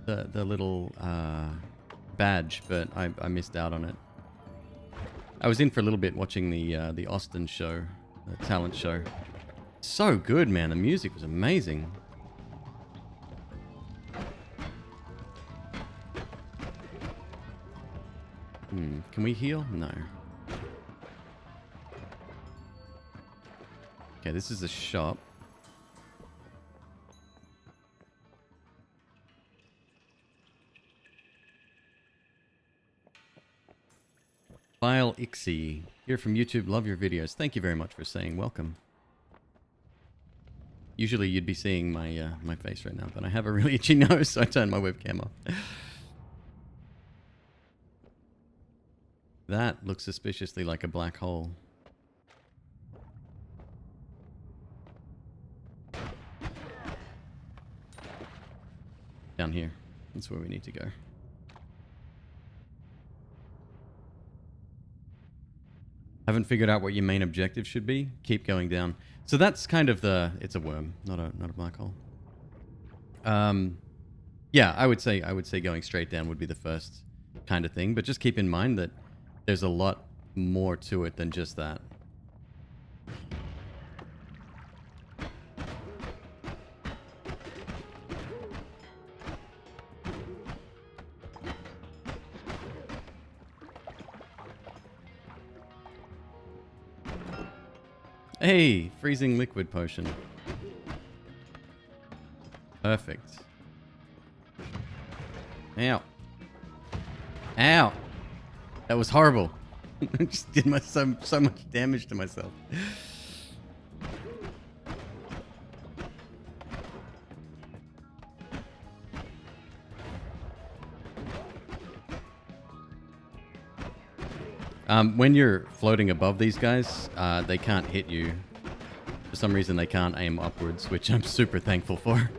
the little badge, but I missed out on it. I was in for a little bit watching the Austin show, the talent show. So good, man. The music was amazing. Can we heal? No. Okay, this is a shop. File Ixie. Here from YouTube. Love your videos. Thank you very much for saying welcome. Usually you'd be seeing my my face right now, but I have a really itchy nose, so I turned my webcam off. That looks suspiciously like a black hole. Down here. That's where we need to go. Haven't figured out what your main objective should be? Keep going down. So that's kind of the... It's a worm, not a black hole. Yeah, I would say going straight down would be the first kind of thing, but just keep in mind that there's a lot more to it than just that. Hey, freezing liquid potion. Perfect. Ow. Ow. That was horrible. I just did so much damage to myself. When you're floating above these guys, they can't hit you. For some reason, they can't aim upwards, which I'm super thankful for.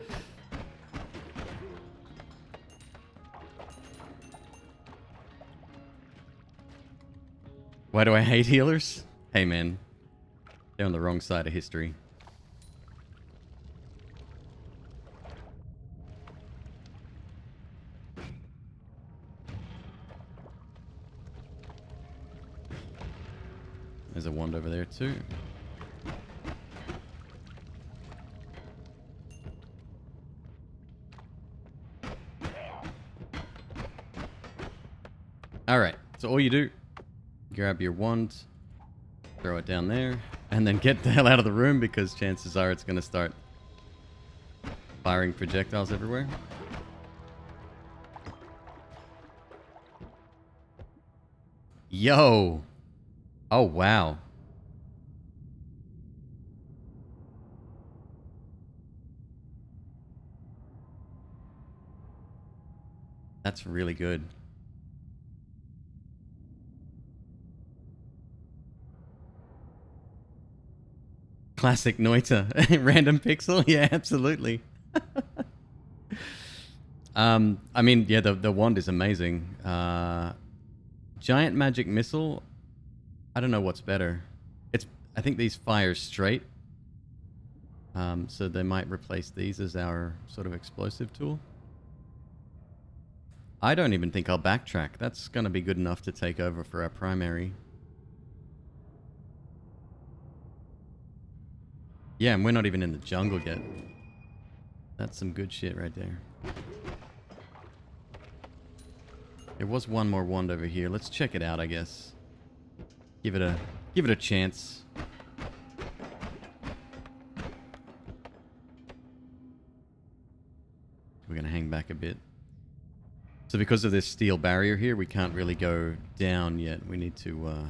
Why do I hate healers? Hey, man. They're on the wrong side of history. There's a wand over there too. Alright, so all you do, grab your wand, throw it down there, and then get the hell out of the room because chances are it's going to start firing projectiles everywhere. Yo! Oh, wow. That's really good. Classic Noita. Random pixel? Yeah, absolutely. I mean, yeah, the wand is amazing. Giant magic missile. I don't know what's better. I think these fire straight. So they might replace these as our sort of explosive tool. I don't even think I'll backtrack. That's going to be good enough to take over for our primary. Yeah, and we're not even in the jungle yet. That's some good shit right there. There was one more wand over here. Let's check it out, I guess. Give it a chance. we're going to hang back a bit. So because of this steel barrier here, we can't really go down yet. We need to...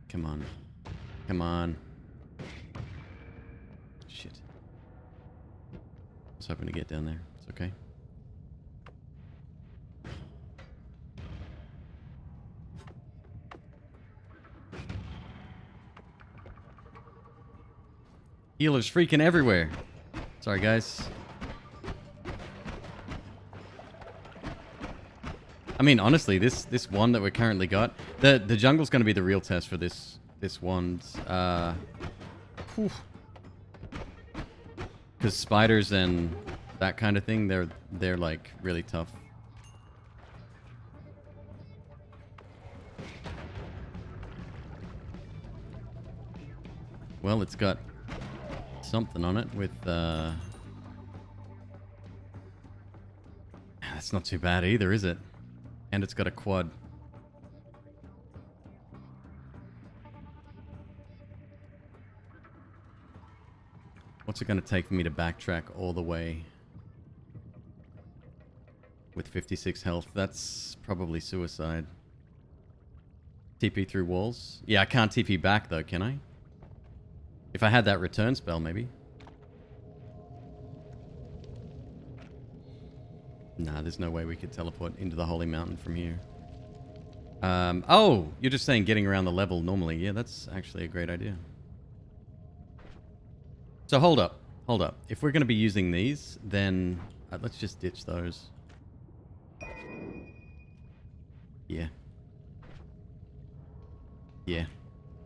Come on. Come on. Shit. I was hoping to get down there. It's okay. Healers freaking everywhere. Sorry, guys. I mean, honestly, this wand that we currently got, the jungle's going to be the real test for this wand. Because spiders and that kind of thing, they're like really tough. Well, it's got something on it with that's not too bad either, is it? And it's got a quad. What's it going to take for me to backtrack all the way with 56 health? That's probably suicide. TP through walls? Yeah, I can't TP back though, can I? If I had that return spell, maybe. Nah, there's no way we could teleport into the Holy Mountain from here. Oh, you're just saying getting around the level normally. Yeah, that's actually a great idea. So hold up. Hold up. If we're going to be using these, then let's just ditch those. Yeah. Yeah.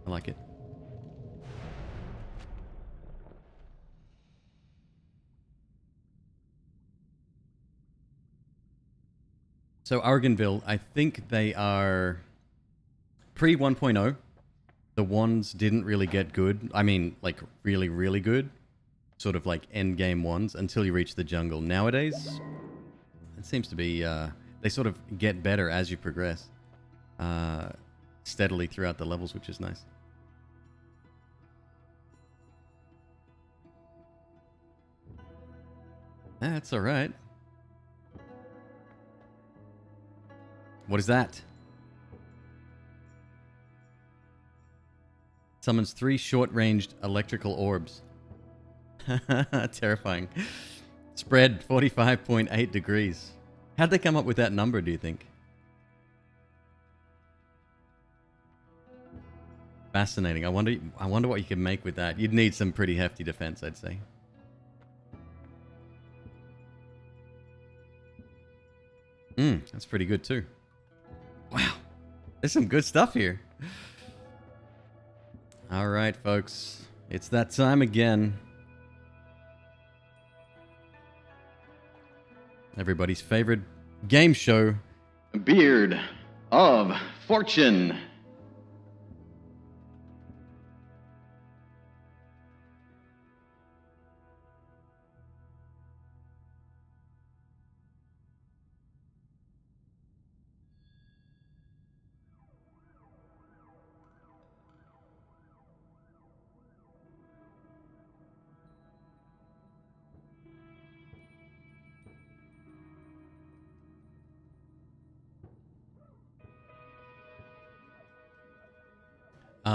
I like it. So Argonville, I think they are pre 1.0. The wands didn't really get good. I mean, like really, really good. Sort of like endgame wands until you reach the jungle. Nowadays, it seems to be, they sort of get better as you progress. Steadily throughout the levels, which is nice. That's alright. What is that? Summons 3 short-ranged electrical orbs. Terrifying. Spread 45.8 degrees. How'd they come up with that number, do you think? Fascinating. I wonder what you can make with that. You'd need some pretty hefty defense, I'd say. That's pretty good too. Wow. There's some good stuff here. All right, folks. It's that time again. Everybody's favorite game show. Beard of Fortune.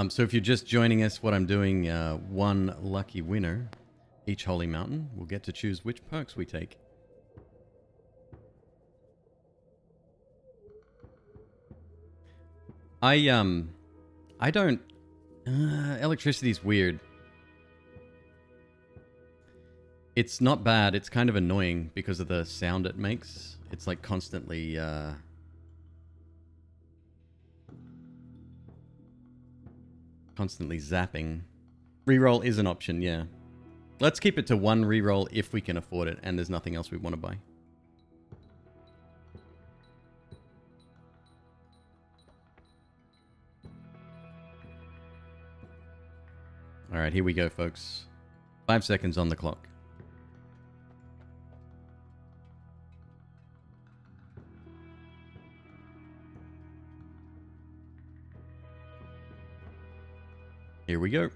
So if you're just joining us, what I'm doing, one lucky winner, each Holy Mountain, will get to choose which perks we take. I don't... electricity's weird. It's not bad, it's kind of annoying because of the sound it makes. It's like constantly, constantly zapping. Reroll is an option, yeah. Let's keep it to 1 reroll if we can afford it and there's nothing else we want to buy. Alright, here we go, folks. 5 seconds on the clock. Here we go.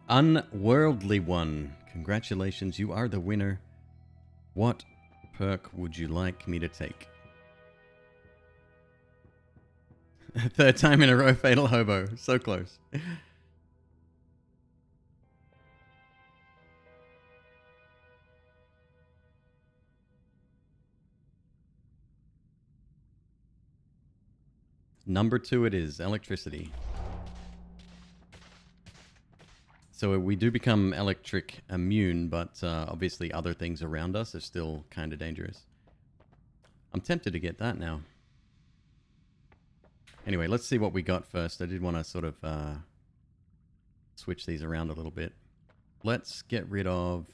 Unworldly one. Congratulations, you are the winner. What perk would you like me to take? Third time in a row, Fatal Hobo. So close. Number 2 it is, electricity. So we do become electric immune, but obviously other things around us are still kind of dangerous. I'm tempted to get that now. Anyway, let's see what we got first. I did want to sort of switch these around a little bit. Let's get rid of...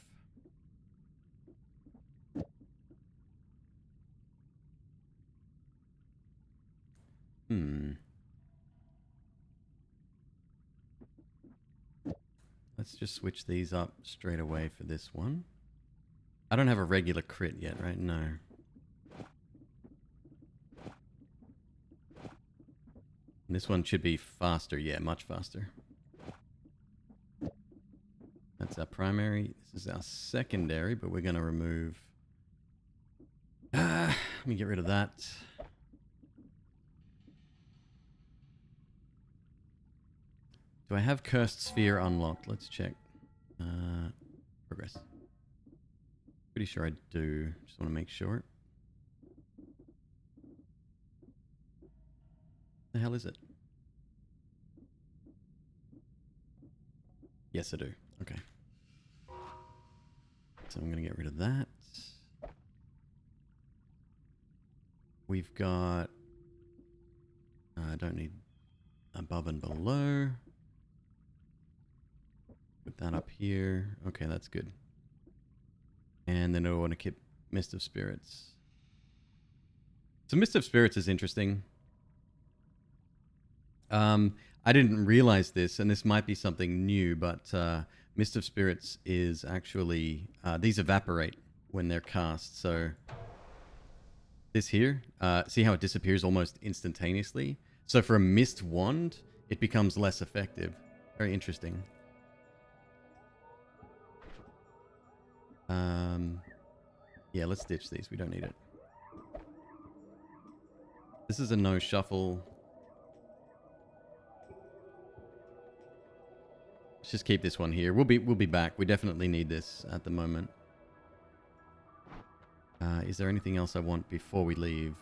Let's just switch these up straight away for this one. I don't have a regular crit yet, right? No. And this one should be faster. Yeah, much faster. That's our primary. This is our secondary, but we're going to remove... let me get rid of that. Do I have Cursed Sphere unlocked? Let's check. Progress. Pretty sure I do. Just want to make sure. The hell is it? Yes, I do. Okay. So I'm going to get rid of that. We've got... I don't need above and below. Put that up here. Okay, that's good. And then I want to keep Mist of Spirits. So Mist of Spirits is interesting. I didn't realize this, and this might be something new, but Mist of Spirits is actually... these evaporate when they're cast, so... This here, see how it disappears almost instantaneously? So for a Mist Wand, it becomes less effective. Very interesting. Yeah, let's ditch these. We don't need it. This is a no shuffle. Let's just keep this one here. We'll be back. We definitely need this at the moment. Is there anything else I want before we leave?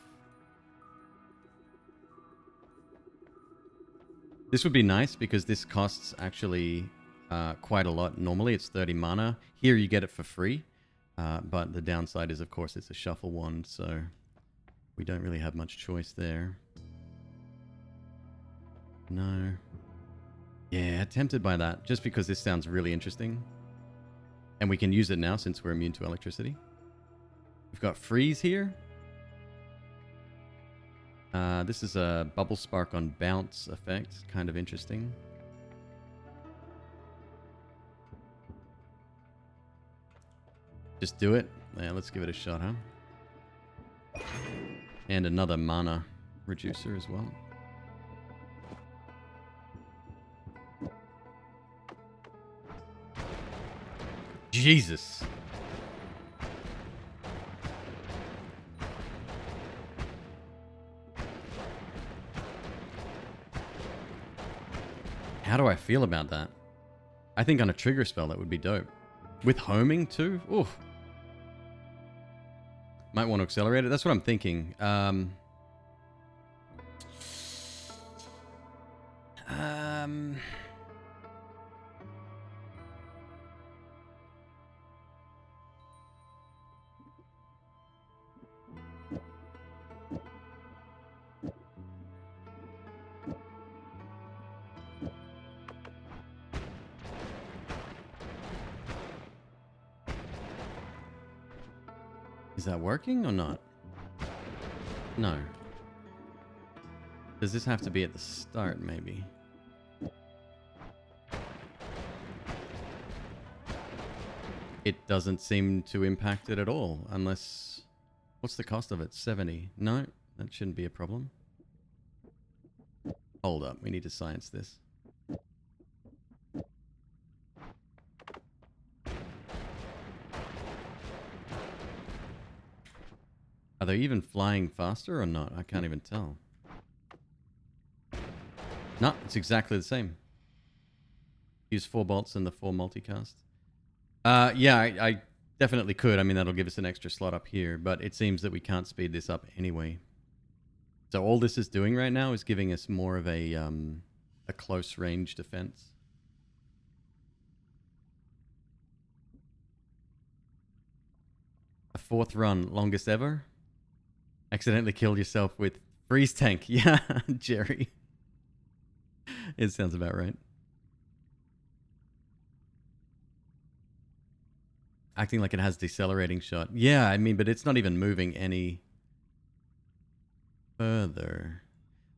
This would be nice because this costs actually quite a lot. Normally it's 30 mana. Here you get it for free. But the downside is, of course, it's a shuffle wand, so we don't really have much choice there. No. Yeah, tempted by that, just because this sounds really interesting. And we can use it now since we're immune to electricity. We've got freeze here. This is a bubble spark on bounce effect. Kind of interesting. Just do it. Yeah, let's give it a shot, huh? And another mana reducer as well. Jesus. How do I feel about that? I think on a trigger spell that would be dope. With homing too? Oof. Might want to accelerate it. That's what I'm thinking. Is that working or not? No. Does this have to be at the start, maybe? it doesn't seem to impact it at all, unless... What's the cost of it? 70. No, that shouldn't be a problem. Hold up, we need to science this. Are they even flying faster or not? I can't even tell. No, it's exactly the same. Use 4 bolts and the 4 multicast. Yeah, I definitely could. I mean, that'll give us an extra slot up here, but it seems that we can't speed this up anyway. So all this is doing right now is giving us more of a close range defense. A 4th run, longest ever. Accidentally killed yourself with freeze tank. Yeah, Jerry. It sounds about right. Acting like it has decelerating shot. Yeah, I mean, but it's not even moving any further.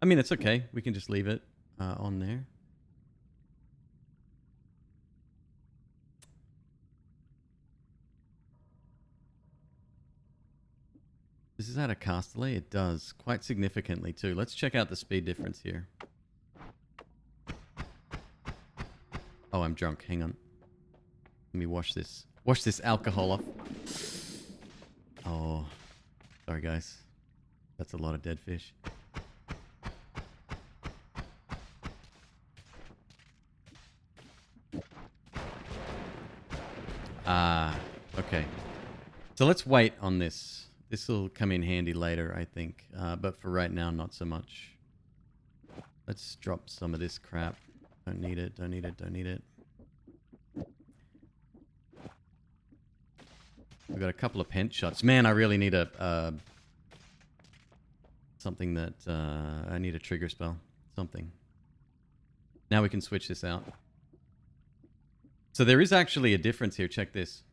I mean, it's okay. We can just leave it on there. Does this add a cast delay? It does, quite significantly too. Let's check out the speed difference here. Oh, I'm drunk. Hang on. Let me wash this. Wash this alcohol off. Oh, sorry guys. That's a lot of dead fish. Ah, okay. So let's wait on this. This will come in handy later, I think. But for right now, not so much. Let's drop some of this crap. Don't need it, don't need it, don't need it. We've got a couple of pent shots. Man, I really need a... something that... I need a trigger spell. Something. Now we can switch this out. So there is actually a difference here. Check this.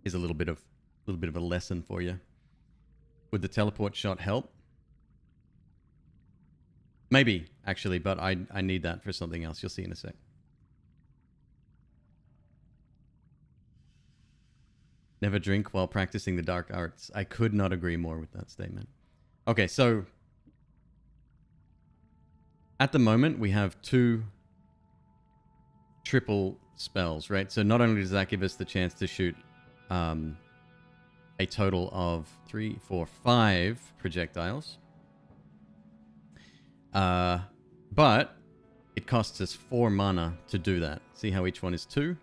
Here's a little bit of a lesson for you. Would the teleport shot help? Maybe, actually, but I need that for something else. You'll see in a sec. Never drink while practicing the dark arts. I could not agree more with that statement. Okay, so at the moment we have 2 triple spells, right? So not only does that give us the chance to shoot a total of 3, 4, 5 projectiles, but it costs us 4 mana to do that. See how each one is 2?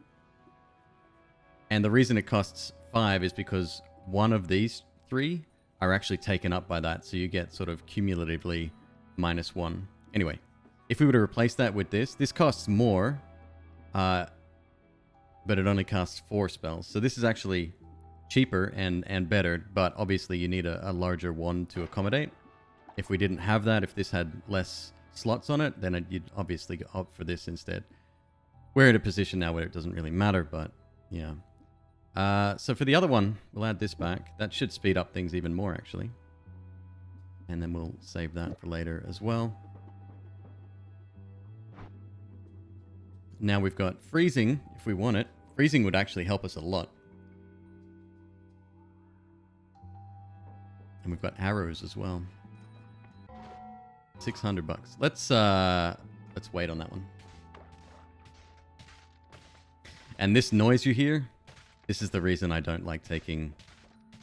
And the reason it costs 5 is because one of these 3 are actually taken up by that, so you get sort of cumulatively -1. Anyway, if we were to replace that with this costs more, but it only costs 4 spells. So this is actually cheaper and better, but obviously you need a larger one to accommodate. If we didn't have that, if this had less slots on it, then you'd obviously opt for this instead. We're in a position now where it doesn't really matter, but yeah. So for the other one, we'll add this back. That should speed up things even more, actually. And then we'll save that for later as well. Now we've got freezing, if we want it. Freezing would actually help us a lot. And we've got arrows as well. $600. Let's wait on that one. And this noise you hear, this is the reason I don't like taking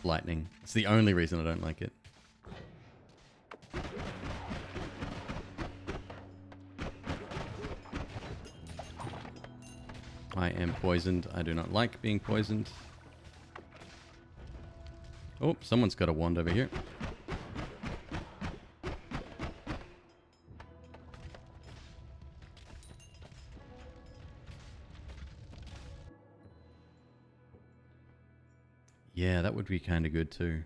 lightning. It's the only reason I don't like it. I am poisoned. I do not like being poisoned. Oh, someone's got a wand over here. Yeah, that would be kind of good too.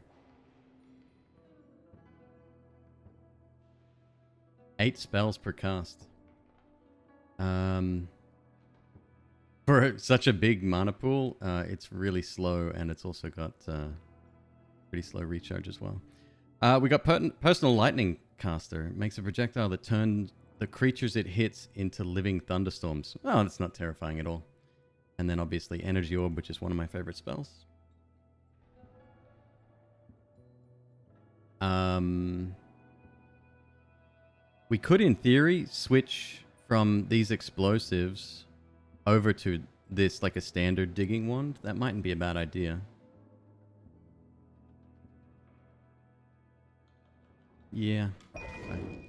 8 spells per cast. For such a big mana pool, it's really slow, and it's also got pretty slow recharge as well. We got Personal Lightning Caster. It makes a projectile that turns the creatures it hits into living thunderstorms. Oh, that's not terrifying at all. And then obviously Energy Orb, which is one of my favorite spells. We could, in theory, switch from these explosives over to this, like a standard digging wand. That mightn't be a bad idea. Yeah. Okay.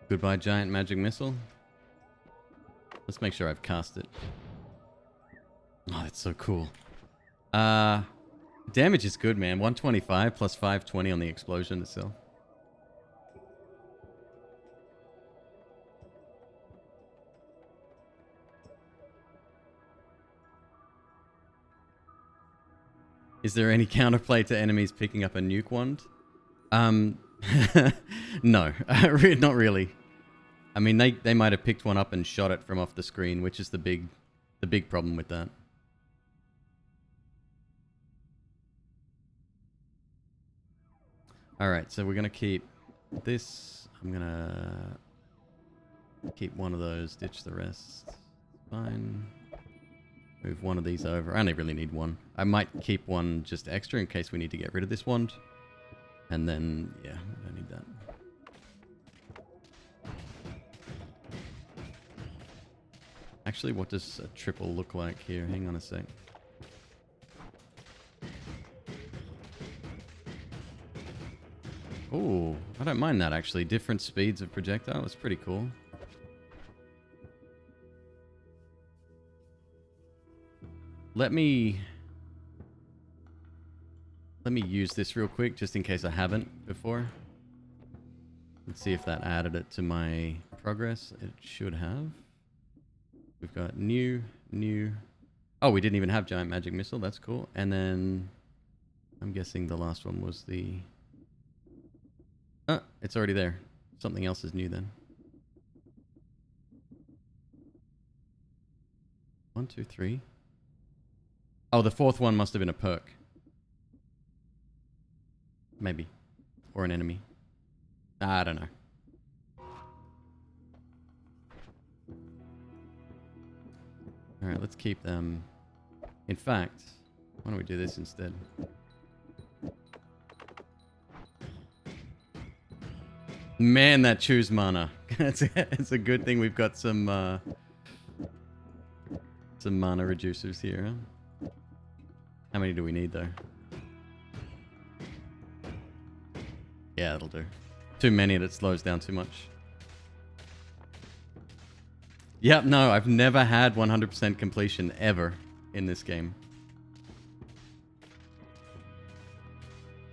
Goodbye, giant magic missile. Let's make sure I've cast it. Oh, that's so cool. Damage is good, man. 125 plus 520 on the explosion itself. Is there any counterplay to enemies picking up a nuke wand? No, not really. I mean, they might have picked one up and shot it from off the screen, which is the big problem with that. All right, so we're gonna keep this. I'm gonna keep one of those, ditch the rest. Fine. Move one of these over. I only really need one. I might keep one just extra in case we need to get rid of this wand. And then, yeah, I don't need that. Actually, what does a triple look like here? Hang on a sec. Oh, I don't mind that actually. Different speeds of projectile. That's pretty cool. Let me use this real quick, just in case I haven't before. Let's see if that added it to my progress. It should have. We've got new. Oh, we didn't even have giant magic missile. That's cool. And then I'm guessing the last one was the... Oh, it's already there. Something else is new then. 1, 2, 3. Oh, the fourth one must have been a perk. Maybe. Or an enemy. I don't know. Alright, let's keep them. In fact, why don't we do this instead? Man, that chews mana. It's a good thing we've got some mana reducers here, huh? How many do we need, though? Yeah, that'll do. Too many and it slows down too much. Yep, no, I've never had 100% completion ever in this game.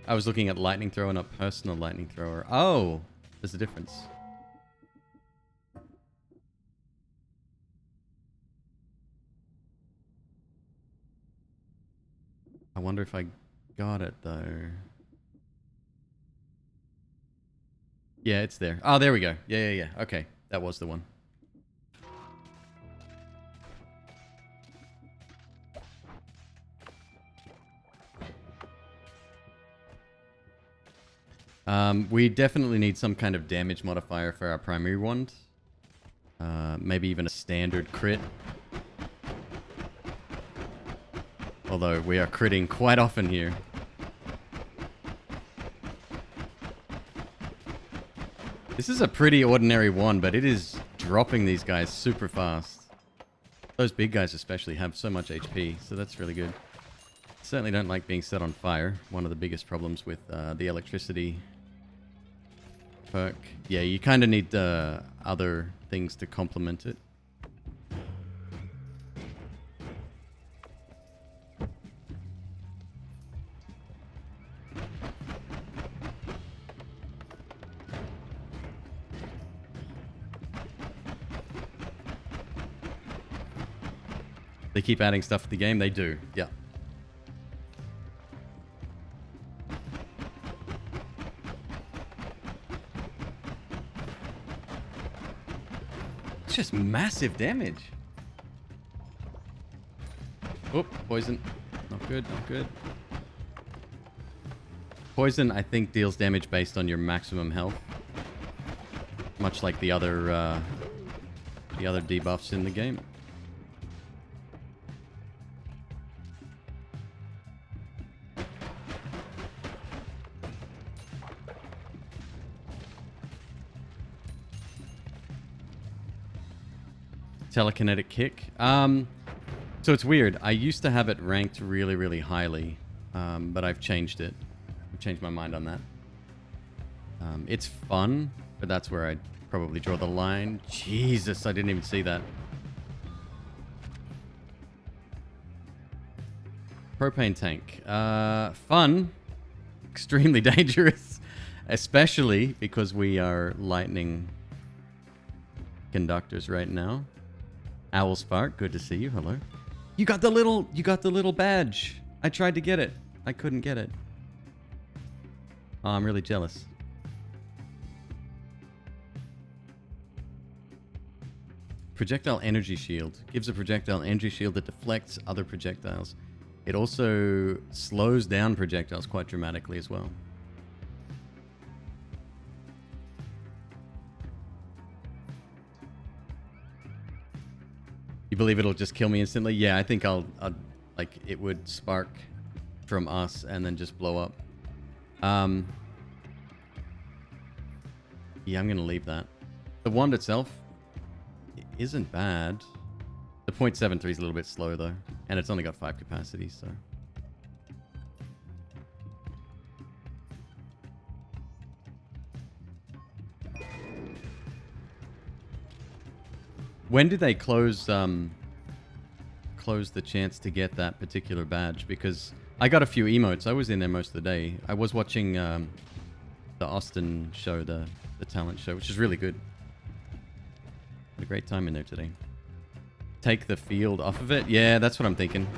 I was looking at lightning thrower, not personal lightning thrower. Oh, there's a difference. I wonder if I got it, though. Yeah, it's there. Oh, there we go. Yeah. Okay, that was the one. We definitely need some kind of damage modifier for our primary wand. Maybe even a standard crit. Although we are critting quite often here. This is a pretty ordinary wand, but it is dropping these guys super fast. Those big guys especially have so much HP, so that's really good. Certainly don't like being set on fire. One of the biggest problems with the electricity perk. Yeah, you kind of need other things to complement it. They keep adding stuff to the game. They do, yeah. It's just massive damage. Oh, poison. Not good, not good. Poison, I think, deals damage based on your maximum health. Much like the other debuffs in the game. Telekinetic kick. So it's weird. I used to have it ranked really, really highly, but I've changed it. I've changed my mind on that. It's fun, but that's where I'd probably draw the line. Jesus, I didn't even see that. Propane tank. Fun. Extremely dangerous. Especially because we are lightning conductors right now. Owl Spark, good to see you. Hello. You got the little badge. I tried to get it. I couldn't get it. Oh, I'm really jealous. Projectile energy shield. Gives a projectile energy shield that deflects other projectiles. It also slows down projectiles quite dramatically as well. You believe it'll just kill me instantly? Yeah, I think I'll like it would spark from us and then just blow up. Yeah, I'm gonna leave that. The wand itself isn't bad. The .73 is a little bit slow though, and it's only got 5 capacities, so. When did they close the chance to get that particular badge? Because I got a few emotes. I was in there most of the day. I was watching the Austin show, the talent show, which is really good. Had a great time in there today. Take the field off of it? Yeah, that's what I'm thinking.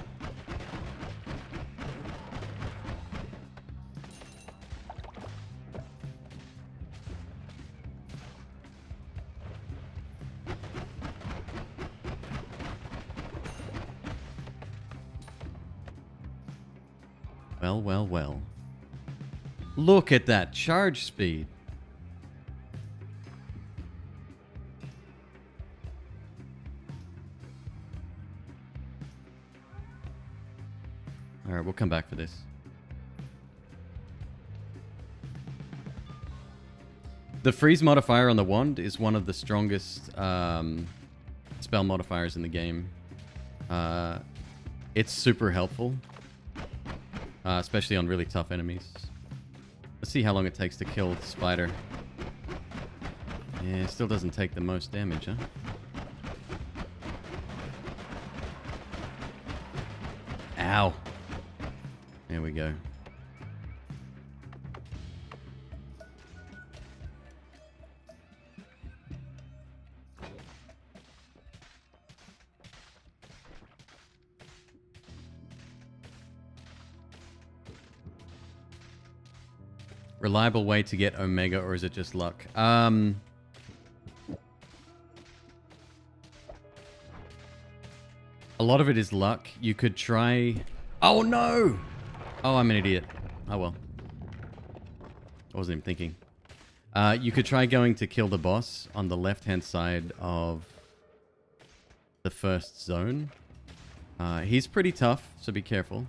Well, well, well. Look at that charge speed. All right, we'll come back for this. The freeze modifier on the wand is one of the strongest spell modifiers in the game. It's super helpful. Especially on really tough enemies. Let's see how long it takes to kill the spider. Yeah, it still doesn't take the most damage, huh? Ow. There we go. Reliable way to get Omega, or is it just luck? A lot of it is luck. You could try... Oh, no! Oh, I'm an idiot. Oh, well. I wasn't even thinking. You could try going to kill the boss on the left-hand side of the first zone. He's pretty tough, so be careful.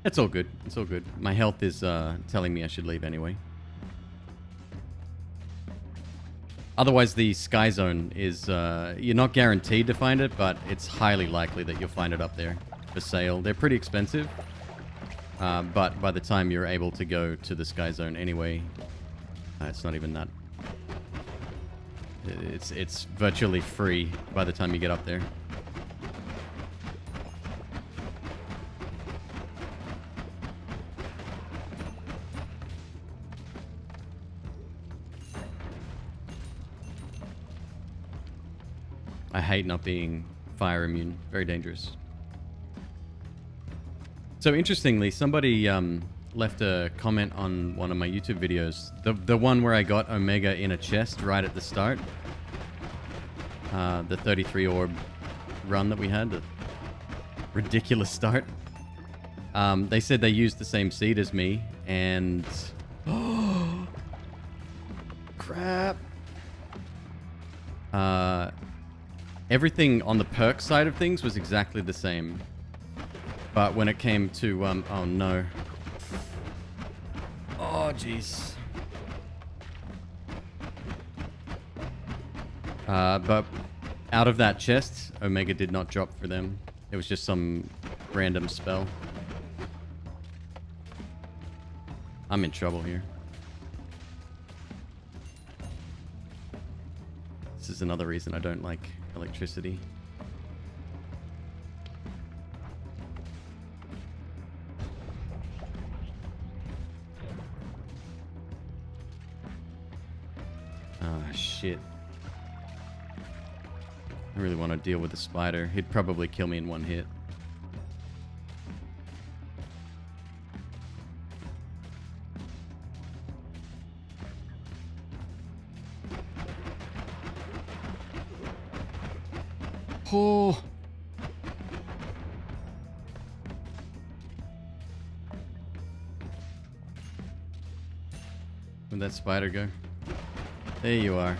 It's all good. It's all good. My health is telling me I should leave anyway. Otherwise, the Sky Zone is... you're not guaranteed to find it, but it's highly likely that you'll find it up there for sale. They're pretty expensive. But by the time you're able to go to the Sky Zone anyway, it's not even that... It's virtually free by the time you get up there. I hate not being fire immune. Very dangerous. So interestingly, somebody left a comment on one of my YouTube videos. The one where I got Omega in a chest right at the start. The 33 orb run that we had, the ridiculous start. They said they used the same seed as me, and crap. Everything on the perk side of things was exactly the same, but when it came to oh no, oh jeez. But out of that chest, Omega did not drop for them. It was just some random spell. I'm in trouble here. This is another reason I don't like electricity. Ah, shit. I really want to deal with the spider. He'd probably kill me in one hit. Oh. Where'd that spider go? There you are.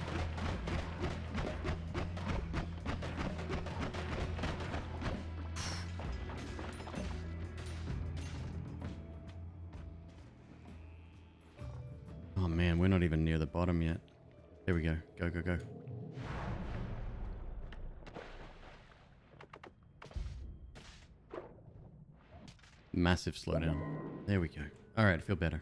Oh man, we're not even near the bottom yet. There we go. Go, go, go. Massive slowdown. There we go. Alright, I feel better.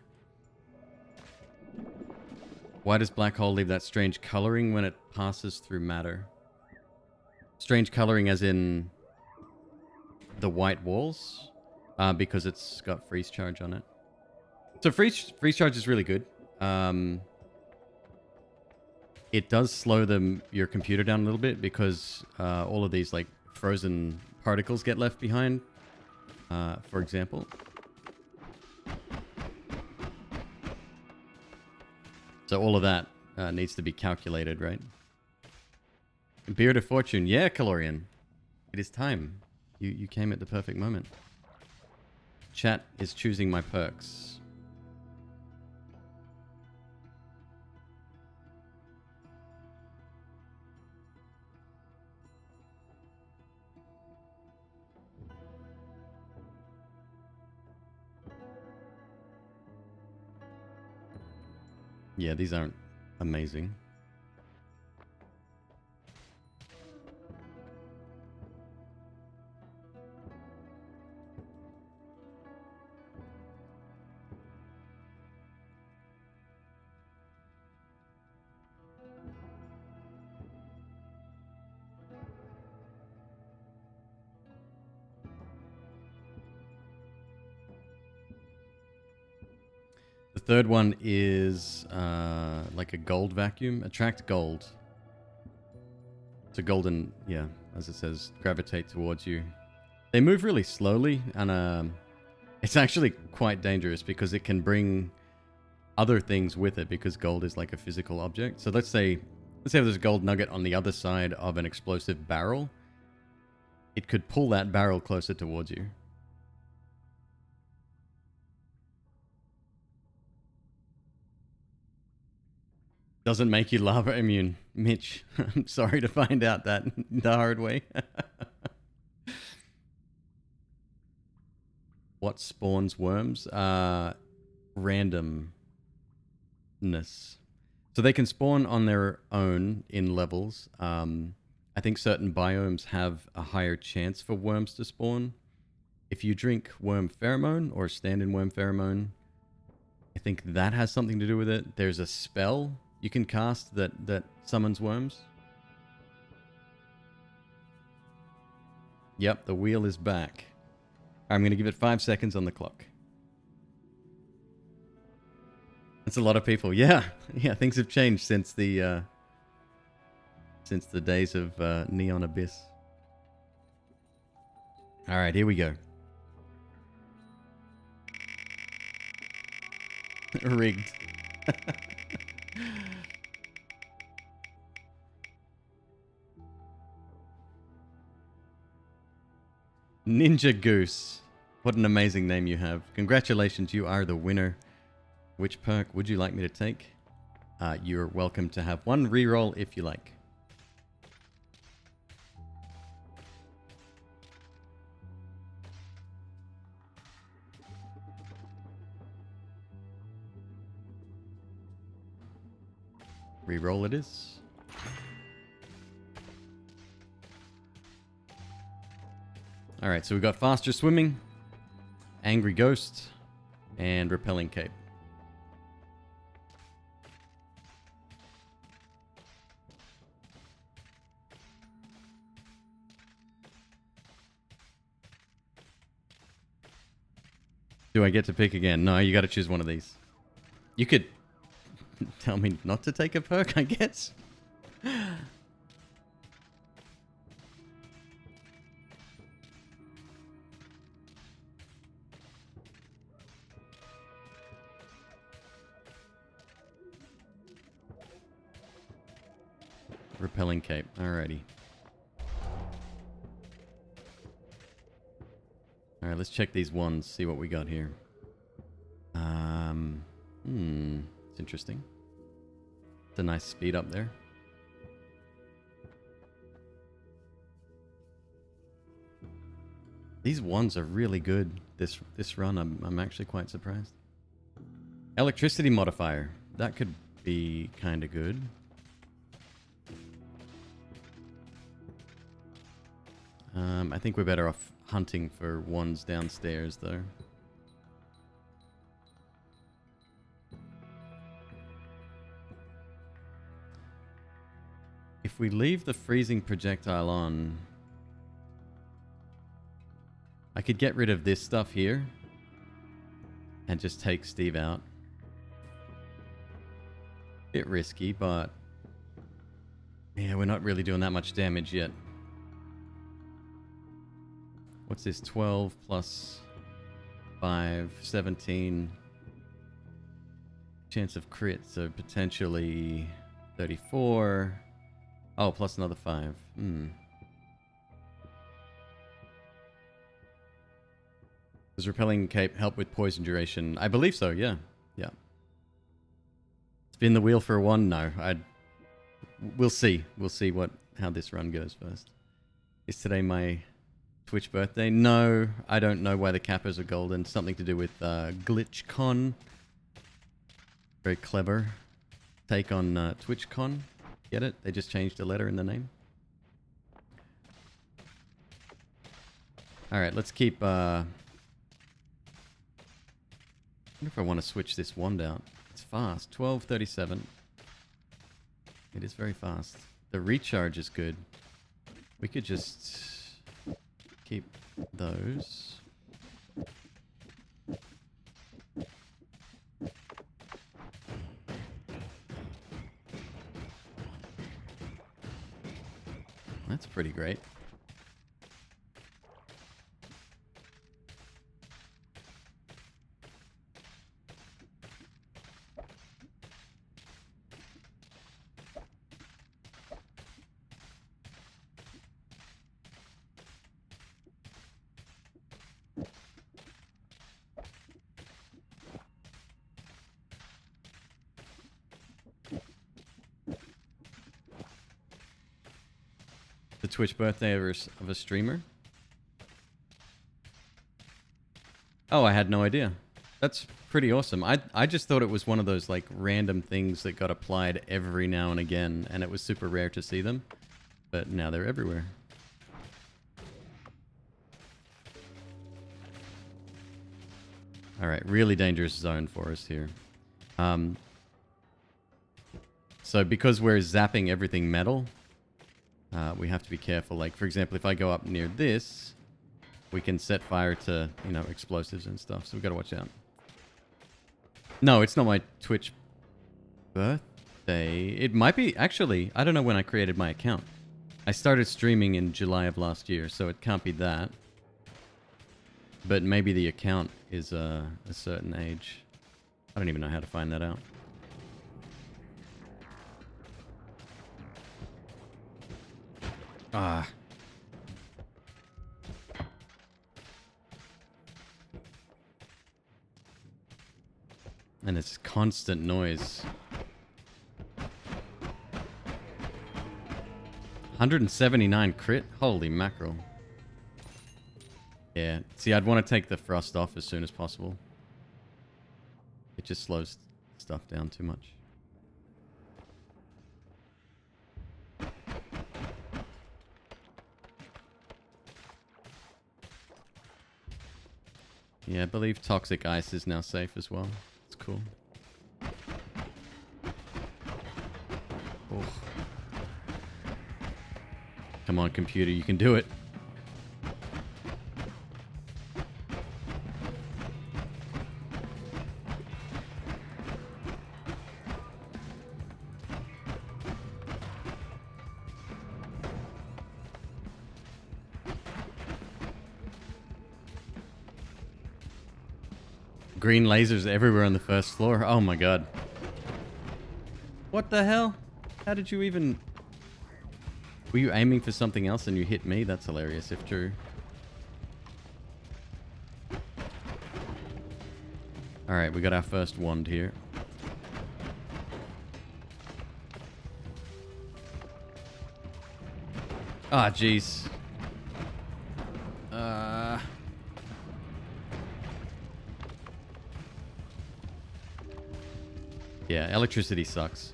Why does black hole leave that strange coloring when it passes through matter? Strange coloring as in the white walls? Because it's got freeze charge on it. So freeze charge is really good. It does slow your computer down a little bit because all of these like frozen particles get left behind. For example. So all of that needs to be calculated, right? Beard of Fortune. Yeah, Calorian. It is time. You came at the perfect moment. Chat is choosing my perks. Yeah, these aren't amazing. The third one is like a gold vacuum. Attract gold. It's a golden, yeah, as it says, gravitate towards you. They move really slowly, and it's actually quite dangerous because it can bring other things with it because gold is like a physical object. So let's say there's a gold nugget on the other side of an explosive barrel. It could pull that barrel closer towards you. Doesn't make you lava immune, Mitch. I'm sorry to find out that the hard way. What spawns worms? Randomness. So they can spawn on their own in levels. I think certain biomes have a higher chance for worms to spawn. If you drink worm pheromone or stand in worm pheromone, I think that has something to do with it. There's a spell you can cast that summons worms. Yep, the wheel is back. I'm going to give it 5 seconds on the clock. That's a lot of people. Yeah, things have changed since the days of Neon Abyss. All right, here we go. Rigged. Ninja Goose. What an amazing name you have. Congratulations, you are the winner. Which perk would you like me to take? You're welcome to have one reroll if you like. Reroll it is. Alright, so we got faster swimming, angry ghost, and repelling cape. Do I get to pick again? No, you got to choose one of these. You could tell me not to take a perk, I guess. Repelling cape. Alrighty. Alright, let's check these ones, see what we got here. It's interesting. It's a nice speed up there. These ones are really good this run. I'm actually quite surprised. Electricity modifier. That could be kind of good. I think we're better off hunting for ones downstairs, though. If we leave the freezing projectile on, I could get rid of this stuff here and just take Steve out. Bit risky, but yeah, we're not really doing that much damage yet. What's this? 12 plus 5, 17. Chance of crit, so potentially 34. Oh, plus another 5. Does repelling cape help with poison duration? I believe so, yeah. Yeah. Spin the wheel for a 1? No. We'll see. We'll see how this run goes first. Is today my Twitch birthday? No, I don't know why the Kappas are golden. Something to do with GlitchCon. Very clever take on TwitchCon. Get it? They just changed a letter in the name. Alright, let's keep... I wonder if I want to switch this wand out. It's fast. 12:37. It is very fast. The recharge is good. We could just keep those. That's pretty great. The Twitch birthday of a streamer? Oh, I had no idea. That's pretty awesome. I just thought it was one of those like random things that got applied every now and again, and it was super rare to see them. But now they're everywhere. Alright, really dangerous zone for us here. So because we're zapping everything metal, we have to be careful. Like, for example, if I go up near this, we can set fire to, you know, explosives and stuff. So we've got to watch out. No, it's not my Twitch birthday. It might be, actually, I don't know when I created my account. I started streaming in July of last year, so it can't be that. But maybe the account is a certain age. I don't even know how to find that out. Ah. And it's constant noise. 179 crit? Holy mackerel. Yeah. See, I'd want to take the thrust off as soon as possible. It just slows stuff down too much. Yeah, I believe toxic ice is now safe as well. It's cool. Oh. Come on, computer, you can do it. Green lasers everywhere on the first floor. Oh my god. What the hell? How did you even... Were you aiming for something else and you hit me? That's hilarious if true. Alright, we got our first wand here. Ah, jeez. Yeah, electricity sucks.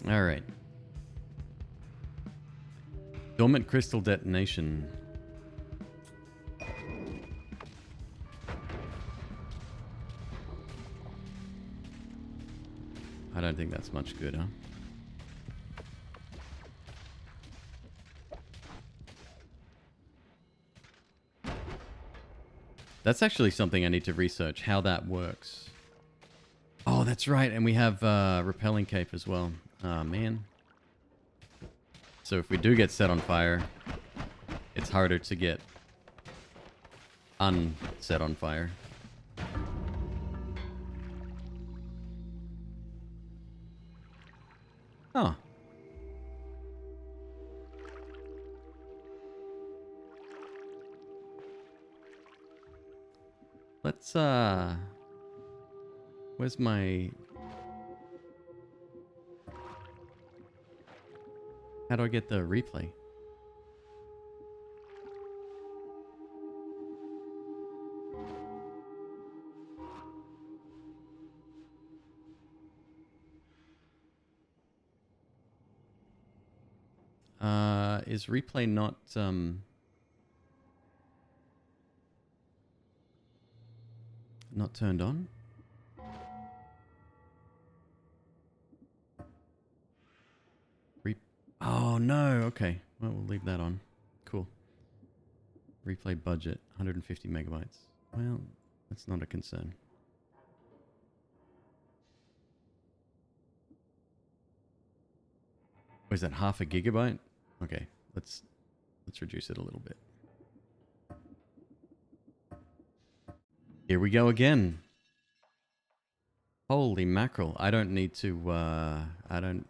Alright. Dormant crystal detonation. I don't think that's much good, huh? That's actually something I need to research, how that works. Oh, that's right, and we have repelling cape as well. Oh, man. So if we do get set on fire, it's harder to get unset on fire. Oh. Let's, where's my... How do I get the replay? Is replay not, not turned on? Oh no, okay. Well, we'll leave that on. Cool. Replay budget, 150 megabytes. Well, that's not a concern. Was that half a gigabyte? Okay, let's reduce it a little bit. Here we go again. Holy mackerel. I don't need to,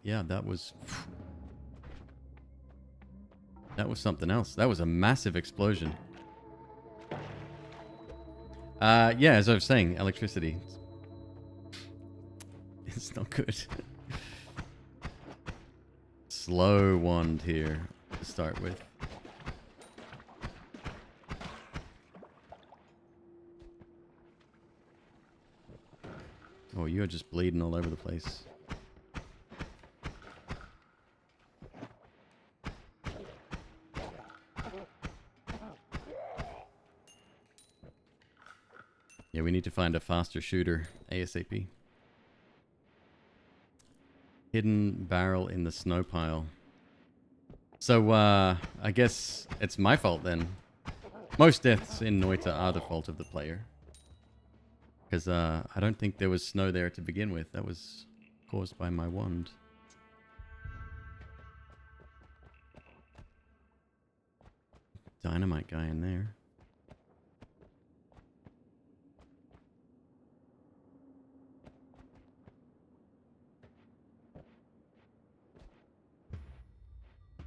yeah, that was something else. That was a massive explosion. Yeah, as I was saying, electricity. It's not good. Slow wand here to start with. Oh, you're just bleeding all over the place. Yeah, we need to find a faster shooter ASAP. Hidden barrel in the snow pile. So, I guess it's my fault then. Most deaths in Noita are the fault of the player. Because I don't think there was snow there to begin with. That was caused by my wand. Dynamite guy in there.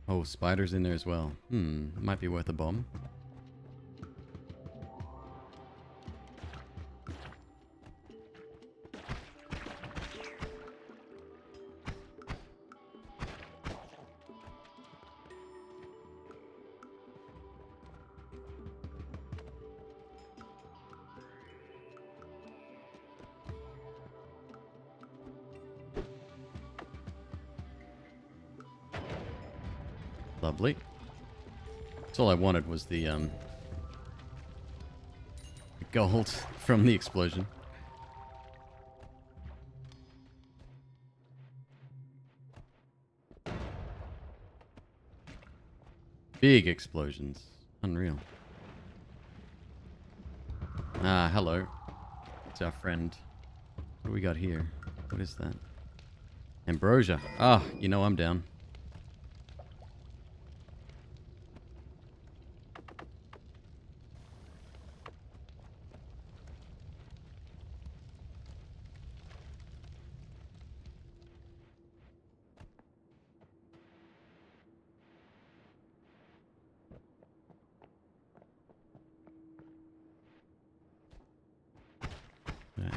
Oh, spiders in there as well. Might be worth a bomb. Lovely. That's all I wanted was the gold from the explosion. Big explosions. Unreal. Ah, hello. It's our friend. What do we got here? What is that? Ambrosia. Ah, you know I'm down.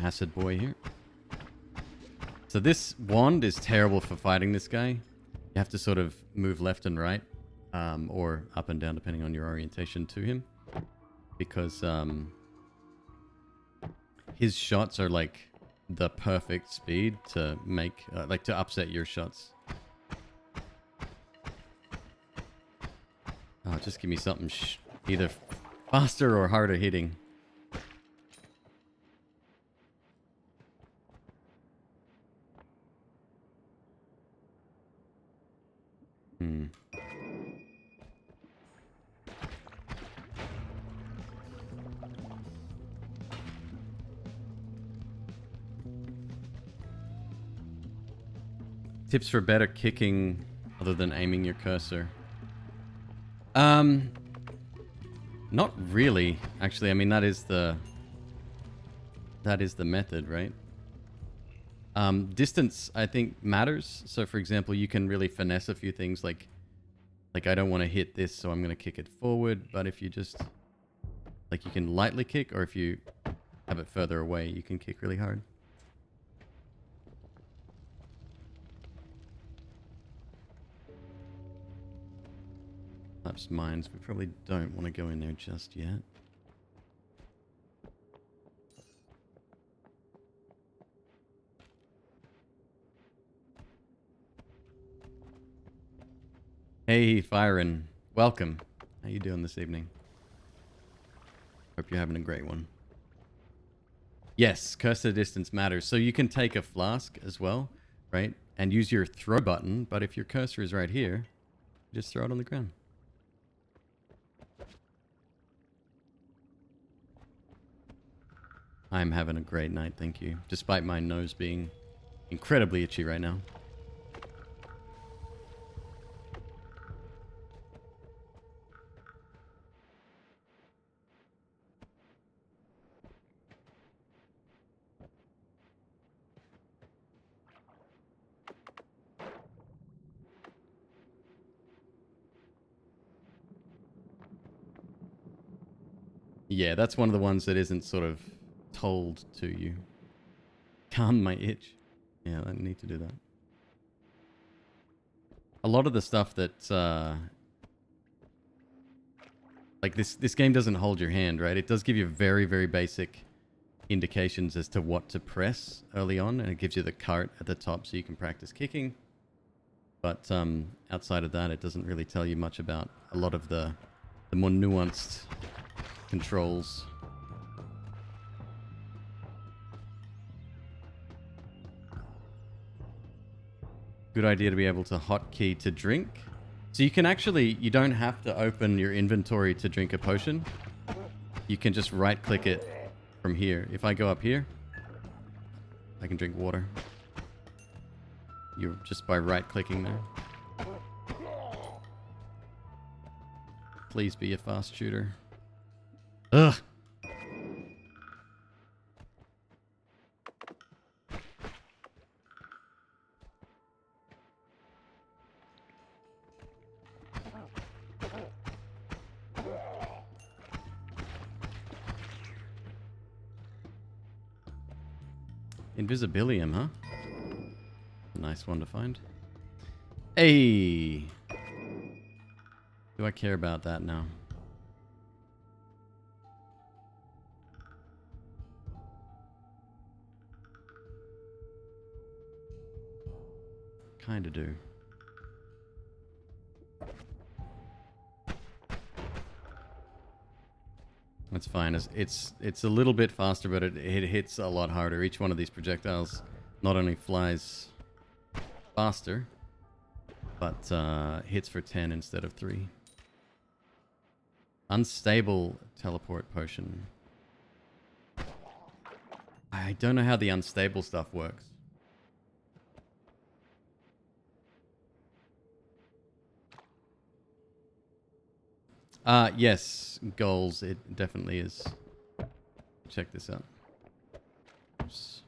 Acid boy here. So this wand is terrible for fighting this guy. You have to sort of move left and right, or up and down depending on your orientation to him, because his shots are like the perfect speed to make, like to upset your shots. Oh, just give me something either faster or harder hitting. Tips for better kicking other than aiming your cursor. Not really, actually. I mean, that is the method, right? Distance, I think, matters. So, for example, you can really finesse a few things like I don't want to hit this, so I'm going to kick it forward. But if you just, like, you can lightly kick, or if you have it further away, you can kick really hard. Collapsed mines. We probably don't want to go in there just yet. Hey, Fyron. Welcome. How you doing this evening? Hope you're having a great one. Yes, cursor distance matters. So you can take a flask as well, right? And use your throw button, but if your cursor is right here, just throw it on the ground. I'm having a great night, thank you. Despite my nose being incredibly itchy right now. Yeah, that's one of the ones that isn't sort of told to you. Calm my itch. Yeah, I need to do that. A lot of the stuff that, like this game doesn't hold your hand, right? It does give you very, very basic indications as to what to press early on, and it gives you the cart at the top so you can practice kicking. But outside of that, it doesn't really tell you much about a lot of the more nuanced controls. Good idea to be able to hotkey to drink. So you can actually, you don't have to open your inventory to drink a potion. You can just right click it from here. If I go up here, I can drink water. You're just by right clicking there. Please be a fast shooter. Ugh. Invisibilium, huh? A nice one to find. Hey! Do I care about that now? Kinda do. It's fine. It's a little bit faster, but it hits a lot harder. Each one of these projectiles not only flies faster, but hits for 10 instead of 3. Unstable teleport potion. I don't know how the unstable stuff works. Yes, goals, it definitely is. Check this out. Oops.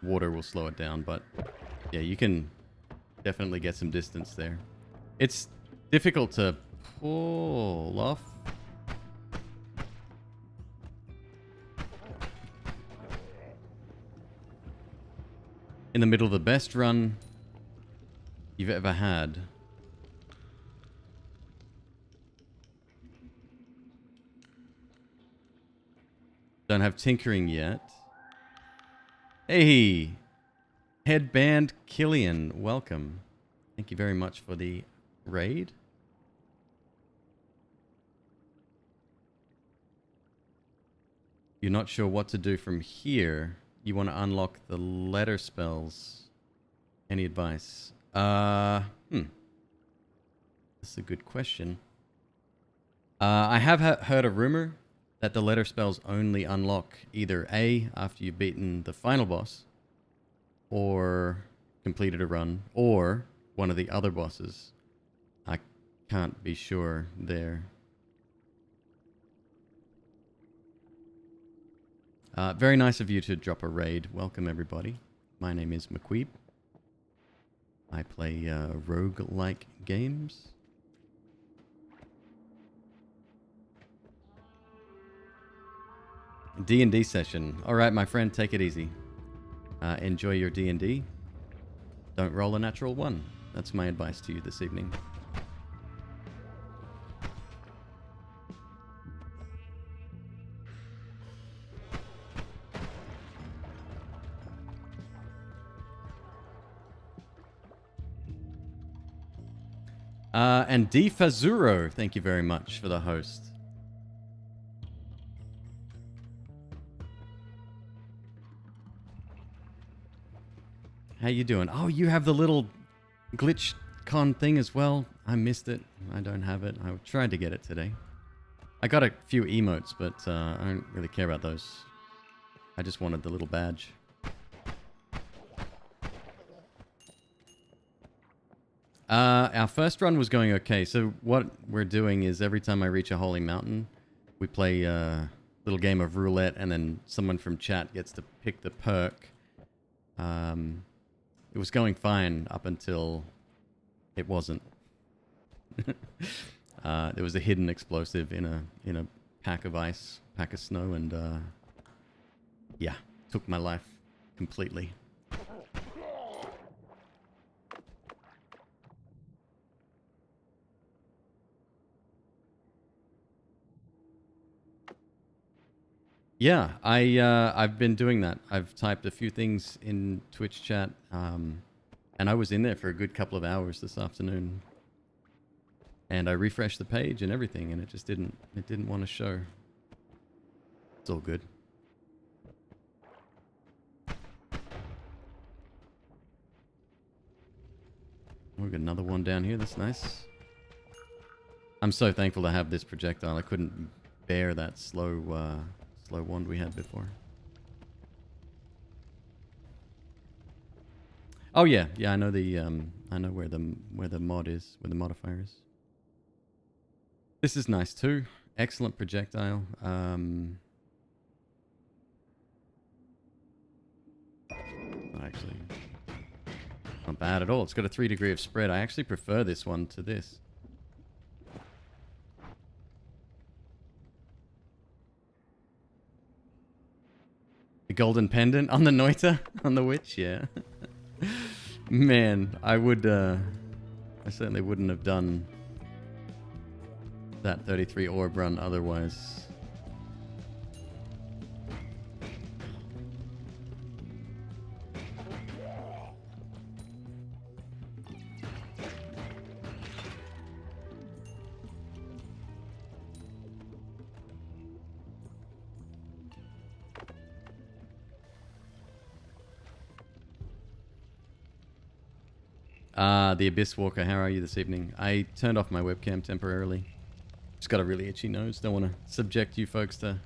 Water will slow it down, but yeah, you can definitely get some distance there. It's difficult to pull off. In the middle of the best run you've ever had. Don't have tinkering yet. Hey! Headband Killian, welcome. Thank you very much for the raid. You're not sure what to do from here. You want to unlock the letter spells. Any advice? That's a good question. I have heard a rumor that the letter spells only unlock either A, after you've beaten the final boss, or completed a run, or one of the other bosses. I can't be sure there. Very nice of you to drop a raid. Welcome, everybody. My name is McQueeb. I play roguelike games. D&D session. All right, my friend, take it easy. Enjoy your D&D. Don't roll a natural 1. That's my advice to you this evening. And D Fazuro, thank you very much for the host. How you doing? Oh, you have the little glitch con thing as well. I missed it. I don't have it. I tried to get it today. I got a few emotes, but I don't really care about those. I just wanted the little badge. Our first run was going okay. So what we're doing is every time I reach a holy mountain, we play a little game of roulette, and then someone from chat gets to pick the perk. It was going fine up until it wasn't. There was a hidden explosive in a pack of ice, pack of snow, and yeah, took my life completely. Yeah, I've been doing that. I've typed a few things in Twitch chat, and I was in there for a good couple of hours this afternoon. And I refreshed the page and everything, and it just didn't want to show. It's all good. We've got another one down here. That's nice. I'm so thankful to have this projectile. I couldn't bear that slow wand we had before. Oh yeah, I know the I know where the mod is, where the modifier is. This is nice too. Excellent projectile. Actually, not bad at all. It's got a 3 degree of spread. I actually prefer this one to this. The golden pendant on the Noita? On the witch? Yeah. Man, I certainly wouldn't have done that 33 orb run otherwise. The Abyss Walker, how are you this evening? I turned off my webcam temporarily. Just got a really itchy nose. Don't want to subject you folks to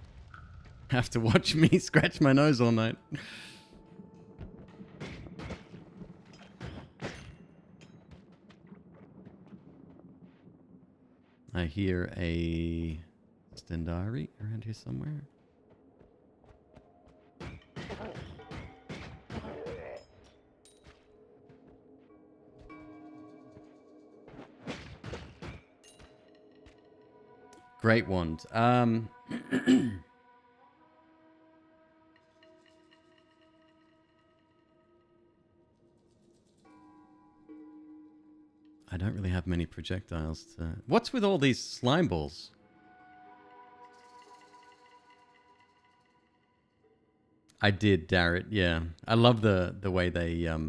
have to watch me scratch my nose all night. I hear a Stendari around here somewhere. Great wand. I don't really have many projectiles to... What's with all these slime balls? I did, Darrett, yeah. I love the way they I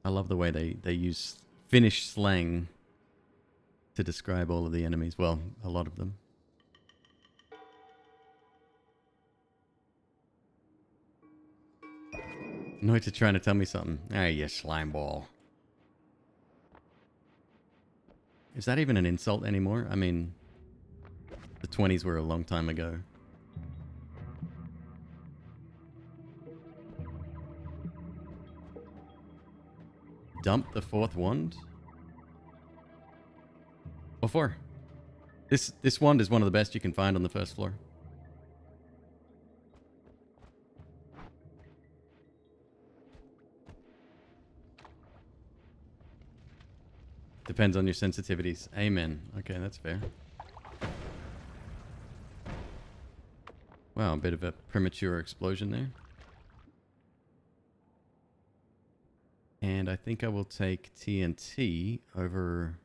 love the way they use Finnish slang to describe all of the enemies. Well, a lot of them. Noita trying to tell me something. Ah, you slime ball. Is that even an insult anymore? I mean, the 20s were a long time ago. Dump the fourth wand? What for? This wand is one of the best you can find on the first floor. Depends on your sensitivities. Amen. Okay, that's fair. Wow, a bit of a premature explosion there. And I think I will take TNT over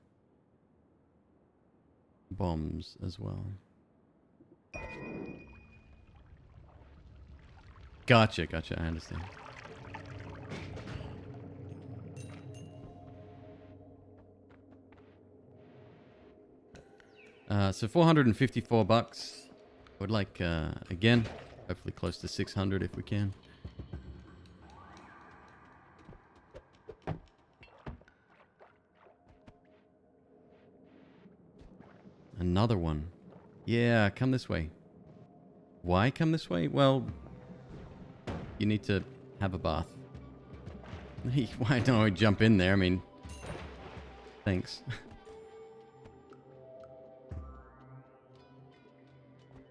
bombs as well. Gotcha, gotcha, I understand. So 454 bucks. Would like, again, hopefully close to 600 if we can. Another one. Yeah, come this way. Why come this way? Well, you need to have a bath. Why don't I jump in there? I mean, thanks.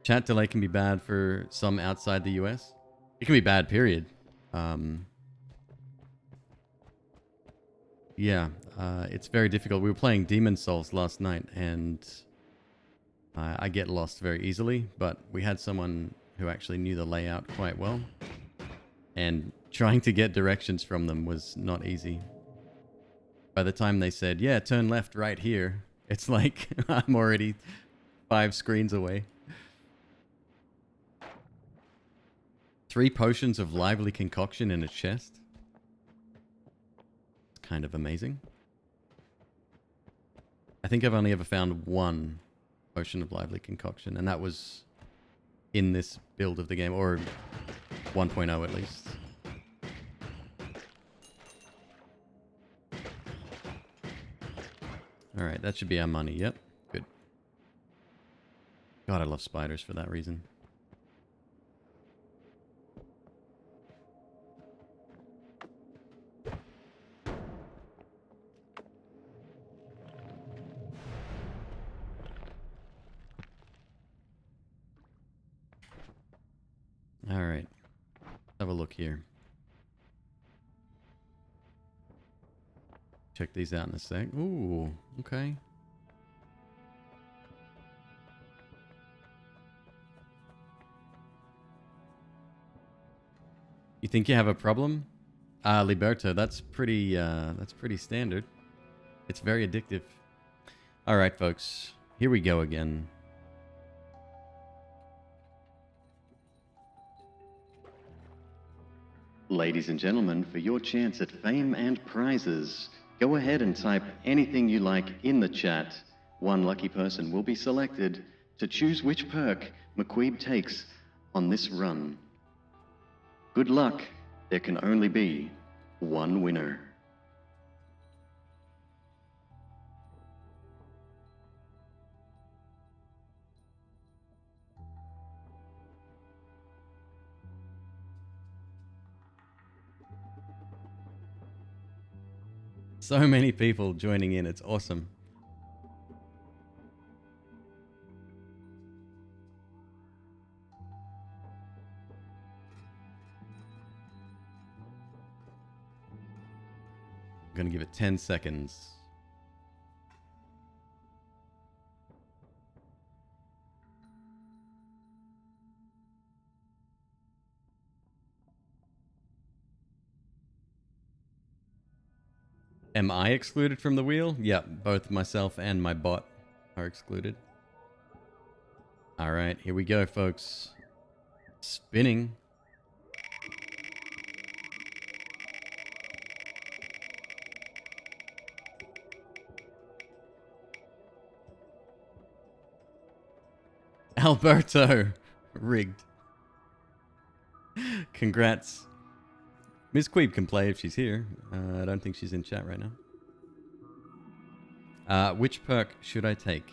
Chat delay can be bad for some outside the US. It can be bad, period. Yeah, it's very difficult. We were playing Demon Souls last night, and I get lost very easily, but we had someone who actually knew the layout quite well, and trying to get directions from them was not easy. By the time they said, yeah, turn left right here, it's like I'm already 5 screens away. 3 potions of lively concoction in a chest. It's kind of amazing. I think I've only ever found 1 potion of lively concoction, and that was in this build of the game, or 1.0 at least. Alright, that should be our money. Yep, good. God, I love spiders for that reason. Alright, have a look here. Check these out in a sec. Ooh, okay. You think you have a problem? Liberto, that's pretty standard. It's very addictive. Alright, folks. Here we go again. Ladies and gentlemen, for your chance at fame and prizes, go ahead and type anything you like in the chat. One lucky person will be selected to choose which perk McQueeb takes on this run. Good luck. There can only be one winner. So many people joining in. It's awesome. I'm going to give it 10 seconds. Am I excluded from the wheel? Yep, both myself and my bot are excluded. All right, here we go, folks. Spinning. Alberto. Rigged. Congrats. Ms. Queeb can play if she's here. I don't think she's in chat right now. Which perk should I take?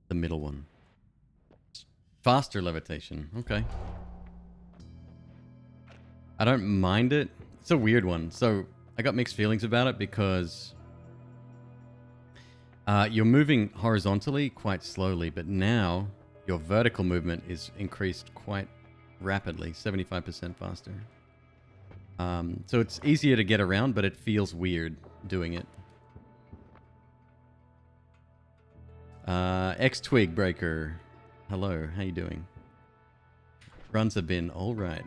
The middle one. Faster levitation. Okay. I don't mind it. It's a weird one. So I got mixed feelings about it because you're moving horizontally quite slowly, but now your vertical movement is increased quite rapidly, 75% faster. So it's easier to get around, but it feels weird doing it. X-Twig Breaker. Hello, how you doing? Runs have been all right.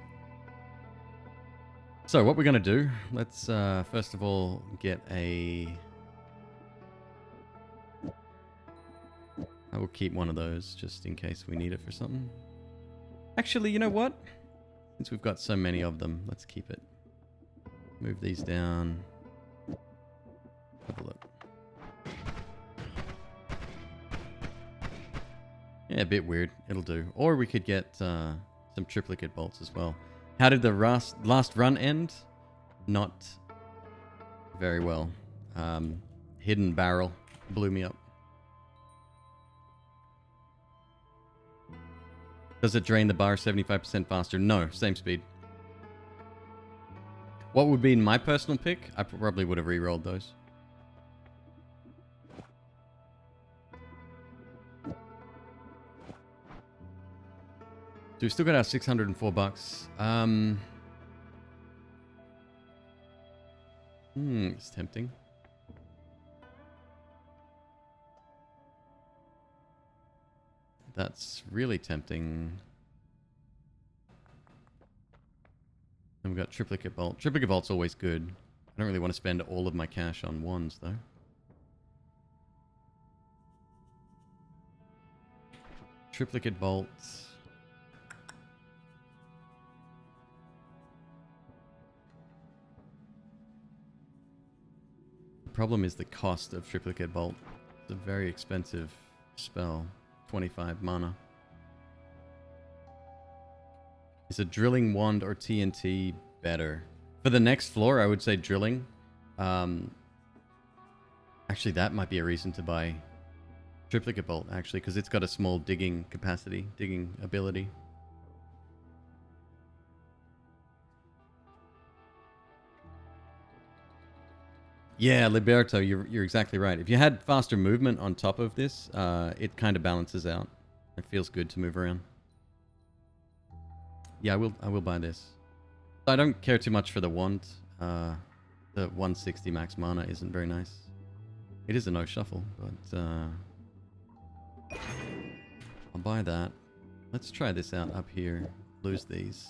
So what we're going to do, let's first of all get a... I will keep one of those just in case we need it for something. Actually, you know what? Since we've got so many of them, let's keep it. Move these down. Have a look. Yeah, a bit weird. It'll do. Or we could get some triplicate bolts as well. How did the last run end? Not very well. Hidden barrel blew me up. Does it drain the bar 75% faster? No, same speed. What would be my personal pick? I probably would have re-rolled those. So we've still got our 604 bucks. It's tempting. That's really tempting. And we've got triplicate bolt. Triplicate bolt's always good. I don't really want to spend all of my cash on ones though. Triplicate bolts. Problem is the cost of triplicate bolt. It's a very expensive spell. 25 mana. Is a drilling wand or TNT better? For the next floor, I would say drilling. Actually, that might be a reason to buy triplicate bolt, actually, because it's got a small digging capacity, digging ability. Yeah, Liberto, you're exactly right. If you had faster movement on top of this, it kind of balances out. It feels good to move around. Yeah, I will buy this. I don't care too much for the wand. The 160 max mana isn't very nice. It is a no shuffle, but I'll buy that. Let's try this out up here. Lose these.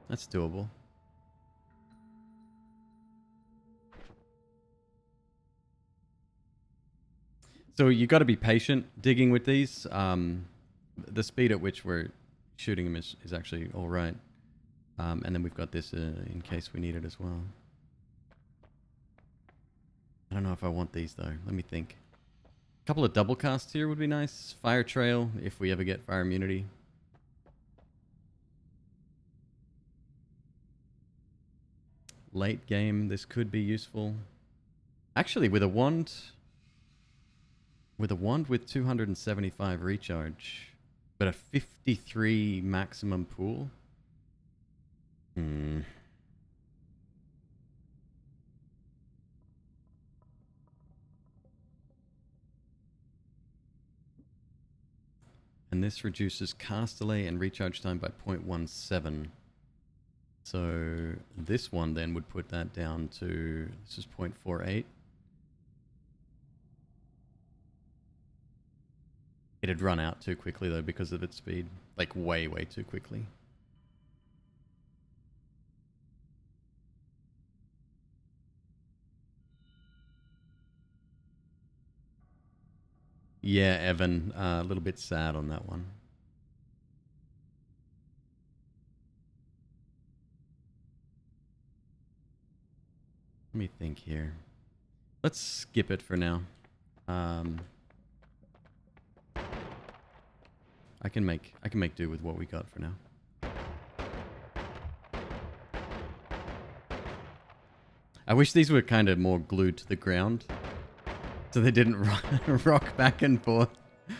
That's doable. So you got to be patient digging with these. The speed at which we're shooting them is actually all right. And then we've got this in case we need it as well. I don't know if I want these though. Let me think. A couple of double casts here would be nice. Fire Trail, if we ever get fire immunity. Late game, this could be useful. Actually, with a wand with 275 recharge, but a 53 maximum pool. And this reduces cast delay and recharge time by 0.17. So this one then would put that down to, this is 0.48. It'd run out too quickly though because of its speed. Like way, way too quickly. Yeah, Evan, a little bit sad on that one. Let me think here. Let's skip it for now. I can make do with what we got for now. I wish these were kind of more glued to the ground, so they didn't rock back and forth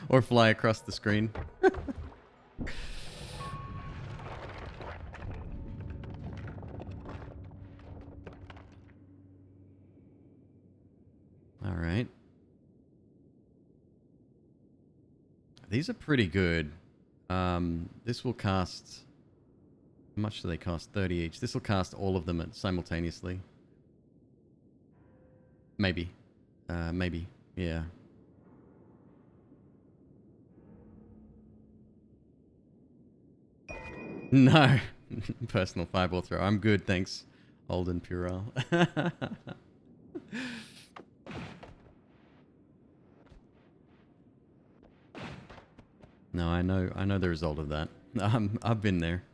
or fly across the screen. All right. These are pretty good. This will cast... How much do they cost? 30 each. This will cast all of them simultaneously. Maybe. Maybe. Yeah. No. Personal fireball throw. I'm good, thanks, Alden Purell. No, I know the result of that. I've been there.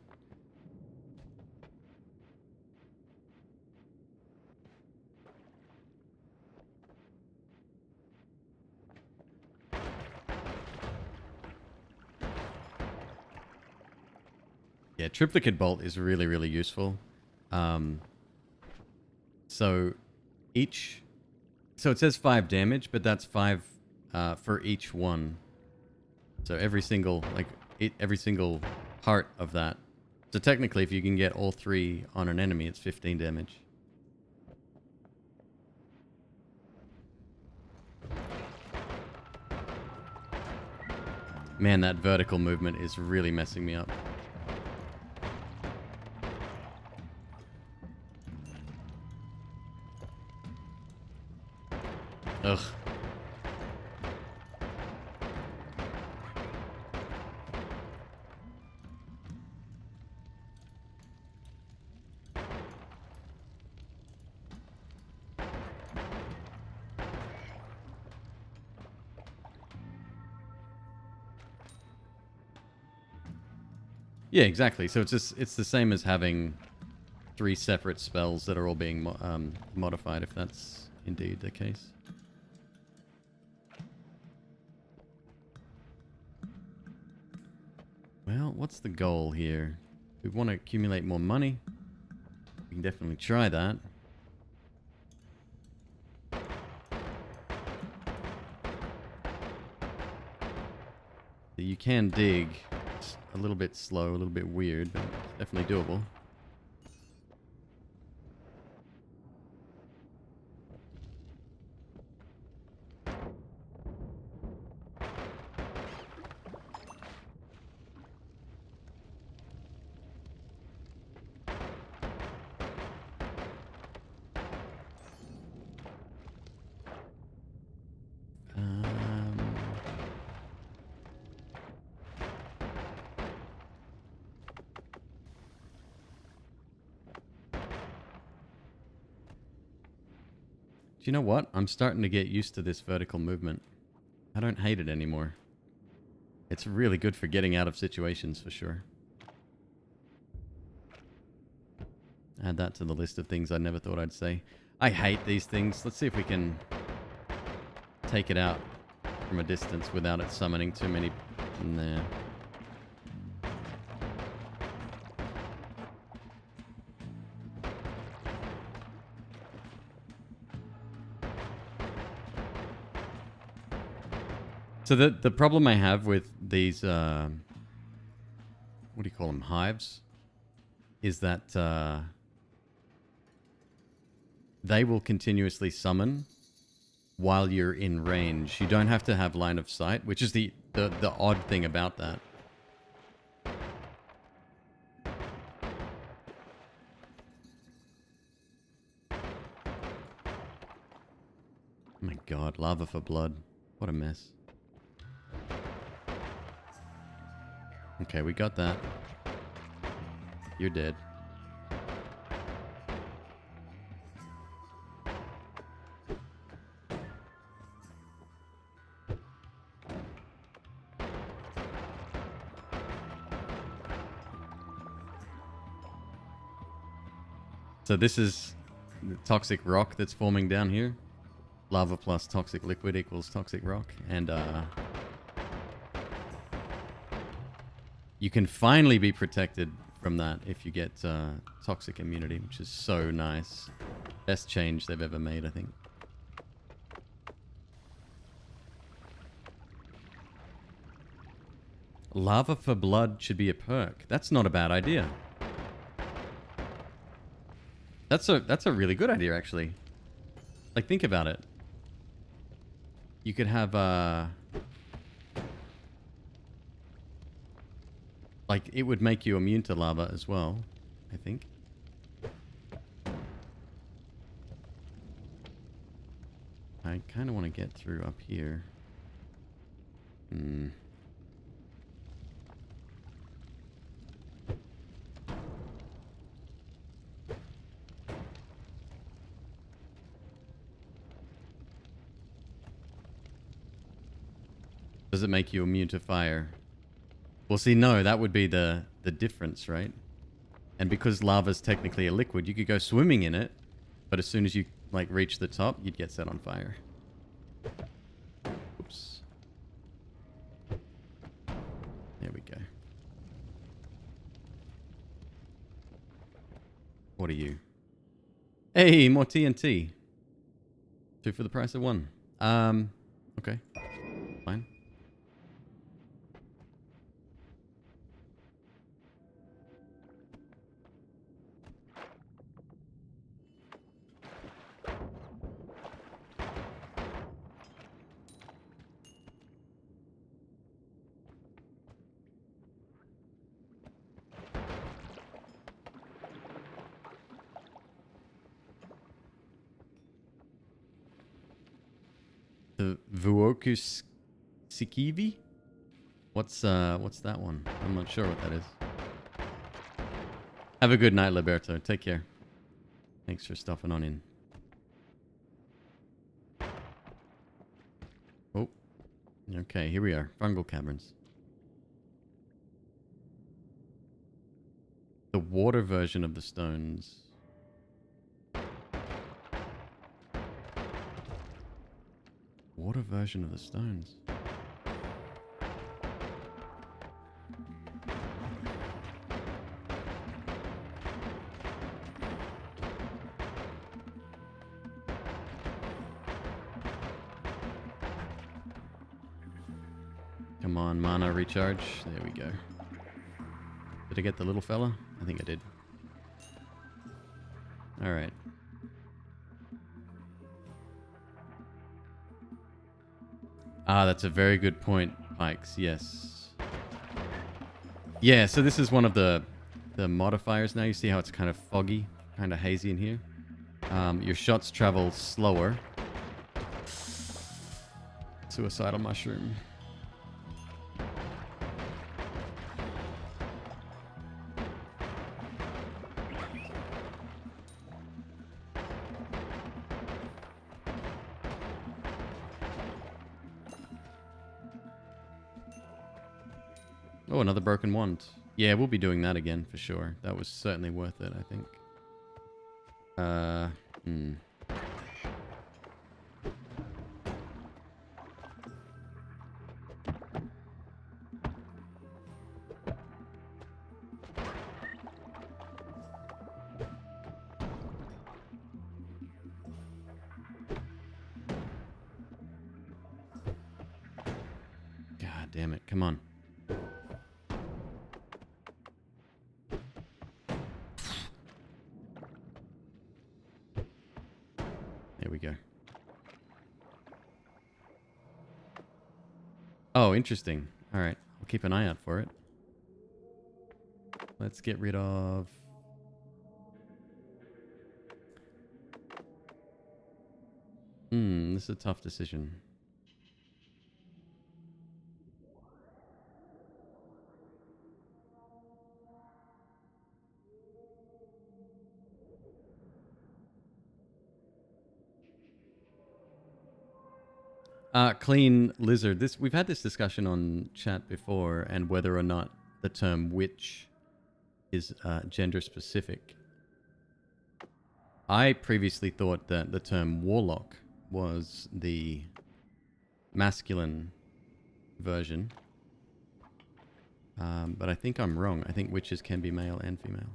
Yeah, triplicate bolt is really, really useful. So it says 5 damage, but that's 5 for each one. So every single part of that. So technically, if you can get all 3 on an enemy, it's 15 damage. Man, that vertical movement is really messing me up. Ugh. Yeah, exactly. So it's the same as having 3 separate spells that are all being modified, if that's indeed the case. Well, what's the goal here? We want to accumulate more money. We can definitely try that. You can dig. It's a little bit slow, a little bit weird, but it's definitely doable. You know what? I'm starting to get used to this vertical movement. I don't hate it anymore. It's really good for getting out of situations, for sure. Add that to the list of things I never thought I'd say. I hate these things. Let's see if we can take it out from a distance without it summoning too many in there. So the problem I have with these, what do you call them, hives, is that they will continuously summon while you're in range. You don't have to have line of sight, which is the odd thing about that. Oh my god, lava for blood. What a mess. Okay, we got that. You're dead. So this is the toxic rock that's forming down here. Lava plus toxic liquid equals toxic rock. And you can finally be protected from that if you get toxic immunity, which is so nice. Best change they've ever made, I think. Lava for blood should be a perk. That's not a bad idea. That's a really good idea, actually. Like, think about it. You could have like, it would make you immune to lava as well, I think. I kind of want to get through up here. Does it make you immune to fire? Well, see, no, that would be the difference, right? And because lava's technically a liquid, you could go swimming in it, but as soon as you, like, reach the top, you'd get set on fire. Oops. There we go. What are you? Hey, more TNT. 2 for the price of 1. Okay. Fine. The Vuokus Sikivi? What's that one? I'm not sure what that is. Have a good night, Liberto. Take care. Thanks for stopping on in. Oh. Okay, here we are. Fungal caverns. The water version of the stones. Water version of the stones. Come on, mana recharge. There we go. Did I get the little fella? I think I did. Alright. Ah, that's a very good point, Pikes. Yes. Yeah, so this is one of the modifiers now. You see how it's kind of foggy, kind of hazy in here? Your shots travel slower. Suicidal mushroom. Oh, another broken wand. Yeah, we'll be doing that again for sure. That was certainly worth it, I think. Come on. There we go. Oh, interesting. All right. I'll keep an eye out for it. Let's get rid of... this is a tough decision. Clean lizard. We've had this discussion on chat before, and whether or not the term witch is gender specific. I previously thought that the term warlock was the masculine version, but I think I'm wrong. I think witches can be male and female.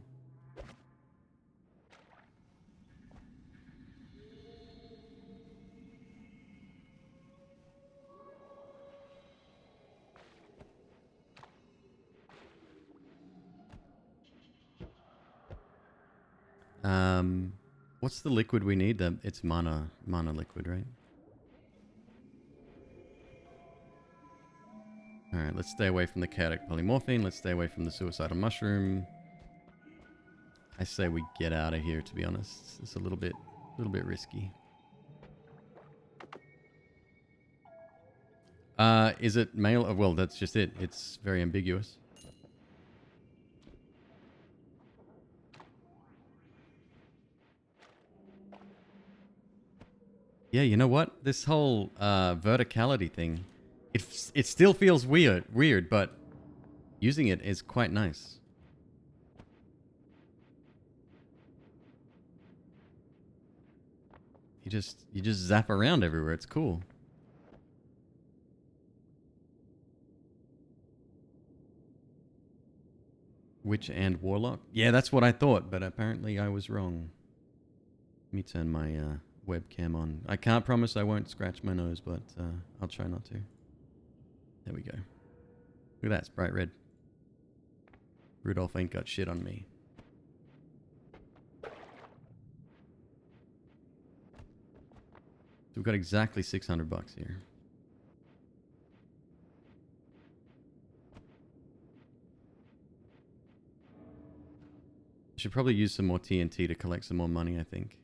What's the liquid we need? It's mana liquid, right? Alright, let's stay away from the chaotic polymorphine. Let's stay away from the suicidal mushroom. I say we get out of here, to be honest. It's a little bit risky. Is it male? Well, that's just it. It's very ambiguous. Yeah, you know what? This whole verticality thing, it still feels weird, but using it is quite nice. You just zap around everywhere. It's cool. Witch and warlock? Yeah, that's what I thought, but apparently I was wrong. Let me turn my webcam on. I can't promise I won't scratch my nose, but I'll try not to. There we go. Look at that, it's bright red. Rudolph ain't got shit on me. So we've got exactly 600 bucks here. Should probably use some more TNT to collect some more money, I think.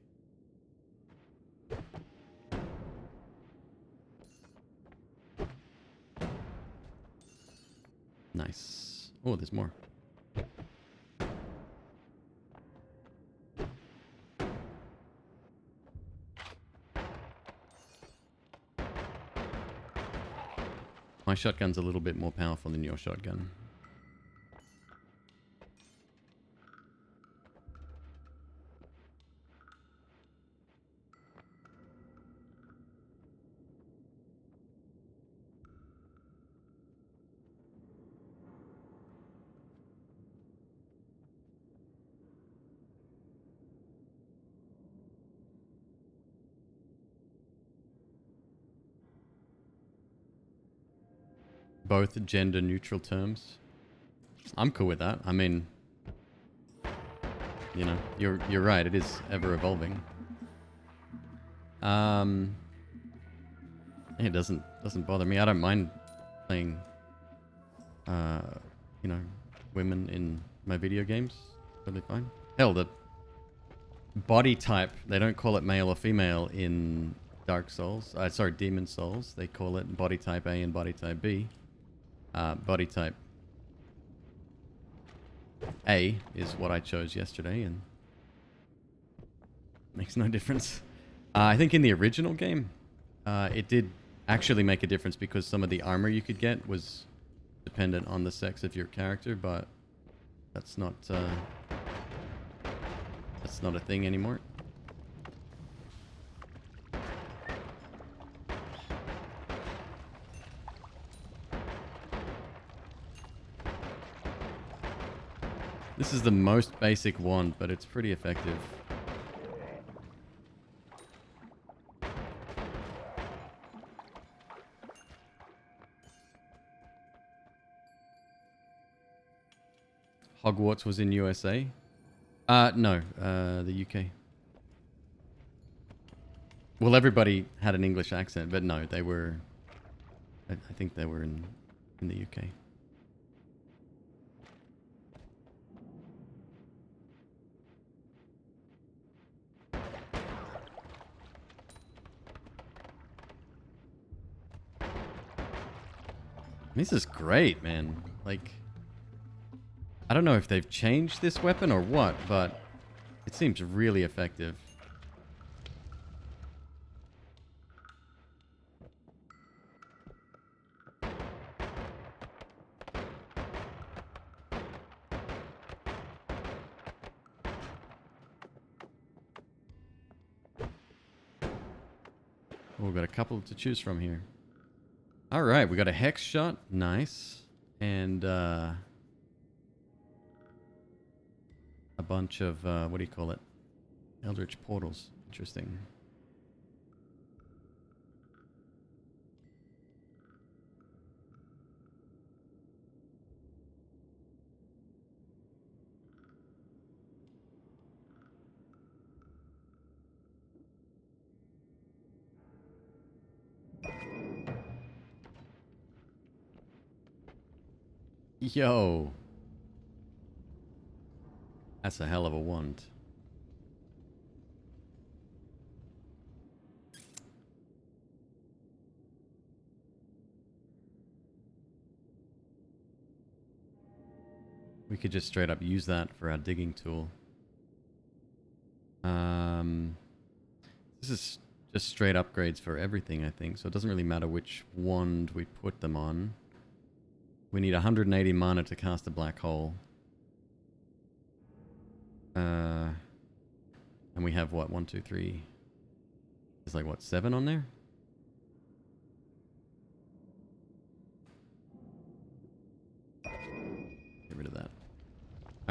Nice. Oh, there's more. My shotgun's a little bit more powerful than your shotgun. Both gender neutral terms. I'm cool with that. I mean, you know, you're right. It is ever evolving. It doesn't bother me. I don't mind playing, you know, women in my video games. Totally fine. Hell, the body type, they don't call it male or female in Dark Souls. Sorry, Demon Souls. They call it body type A and body type B. Body type A is what I chose yesterday, and makes no difference. I think in the original game, it did actually make a difference because some of the armor you could get was dependent on the sex of your character, but that's not a thing anymore. This is the most basic wand, but it's pretty effective. Hogwarts was in USA? No, the UK. Well, everybody had an English accent, but no, they were... I think they were in the UK. This is great, man. Like, I don't know if they've changed this weapon or what, but it seems really effective. Oh, we've got a couple to choose from here. All right, we got a hex shot. Nice. And a bunch of, what do you call it? Eldritch portals. Interesting. Yo. That's a hell of a wand. We could just straight up use that for our digging tool. This is just straight upgrades for everything, I think. So it doesn't really matter which wand we put them on. We need 180 mana to cast a black hole. And we have what? 1, 2, 3. There's like what, 7 on there? Get rid of that.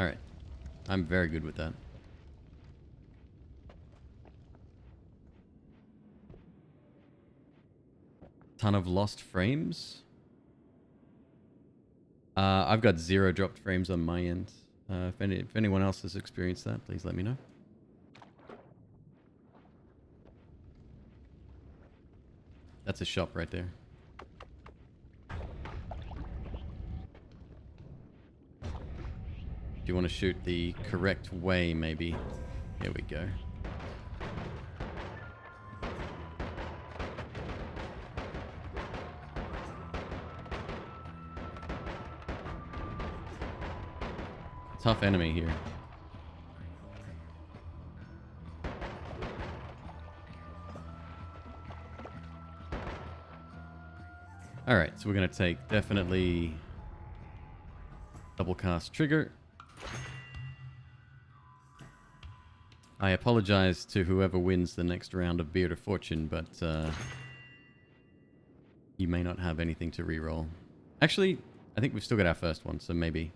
Alright. I'm very good with that. Ton of lost frames. I've got 0 dropped frames on my end. If anyone else has experienced that, please let me know. That's a shop right there. Do you want to shoot the correct way, maybe? Here we go. Tough enemy here. Alright, so we're going to take definitely double cast trigger. I apologize to whoever wins the next round of Beard of Fortune, but you may not have anything to reroll. Actually, I think we've still got our first one, so maybe.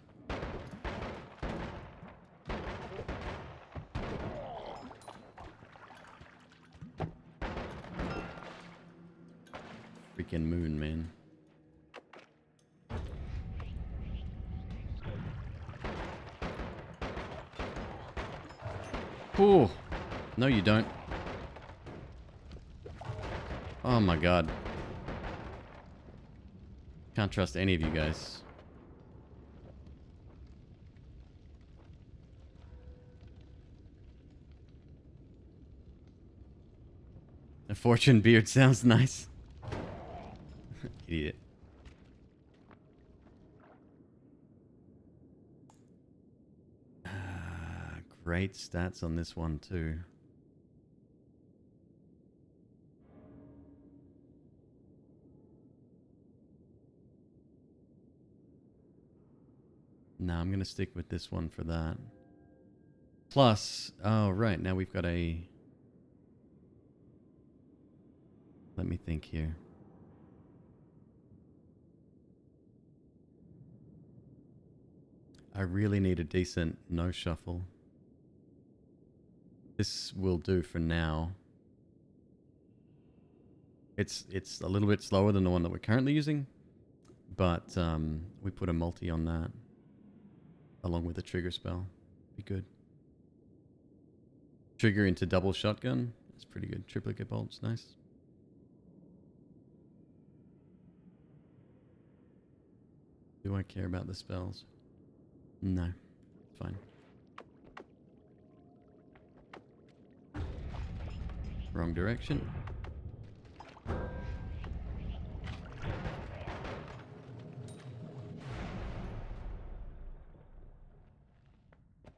Freaking moon, man. Oh, no you don't. Oh my god. Can't trust any of you guys. A fortune beard sounds nice. Idiot. Great stats on this one too. No, I'm going to stick with this one for that. Plus, oh right, now we've got a... Let me think here. I really need a decent no shuffle. This will do for now. It's a little bit slower than the one that we're currently using, but we put a multi on that. along with a trigger spell. Be good. Trigger into double shotgun. That's pretty good. Triplicate bolts. Nice. Do I care about the spells? No. Fine. Wrong direction.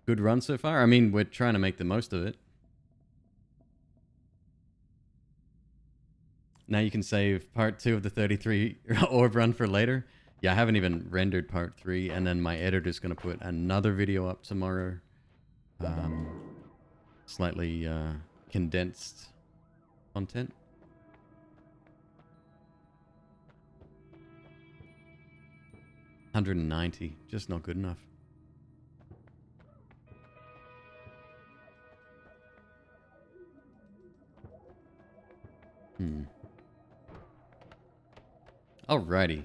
Good run so far. I mean, we're trying to make the most of it. Now you can save part 2 of the 33 orb run for later. Yeah, I haven't even rendered part 3, and then my editor's going to put another video up tomorrow. Slightly condensed content. $190, just not good enough. Alrighty.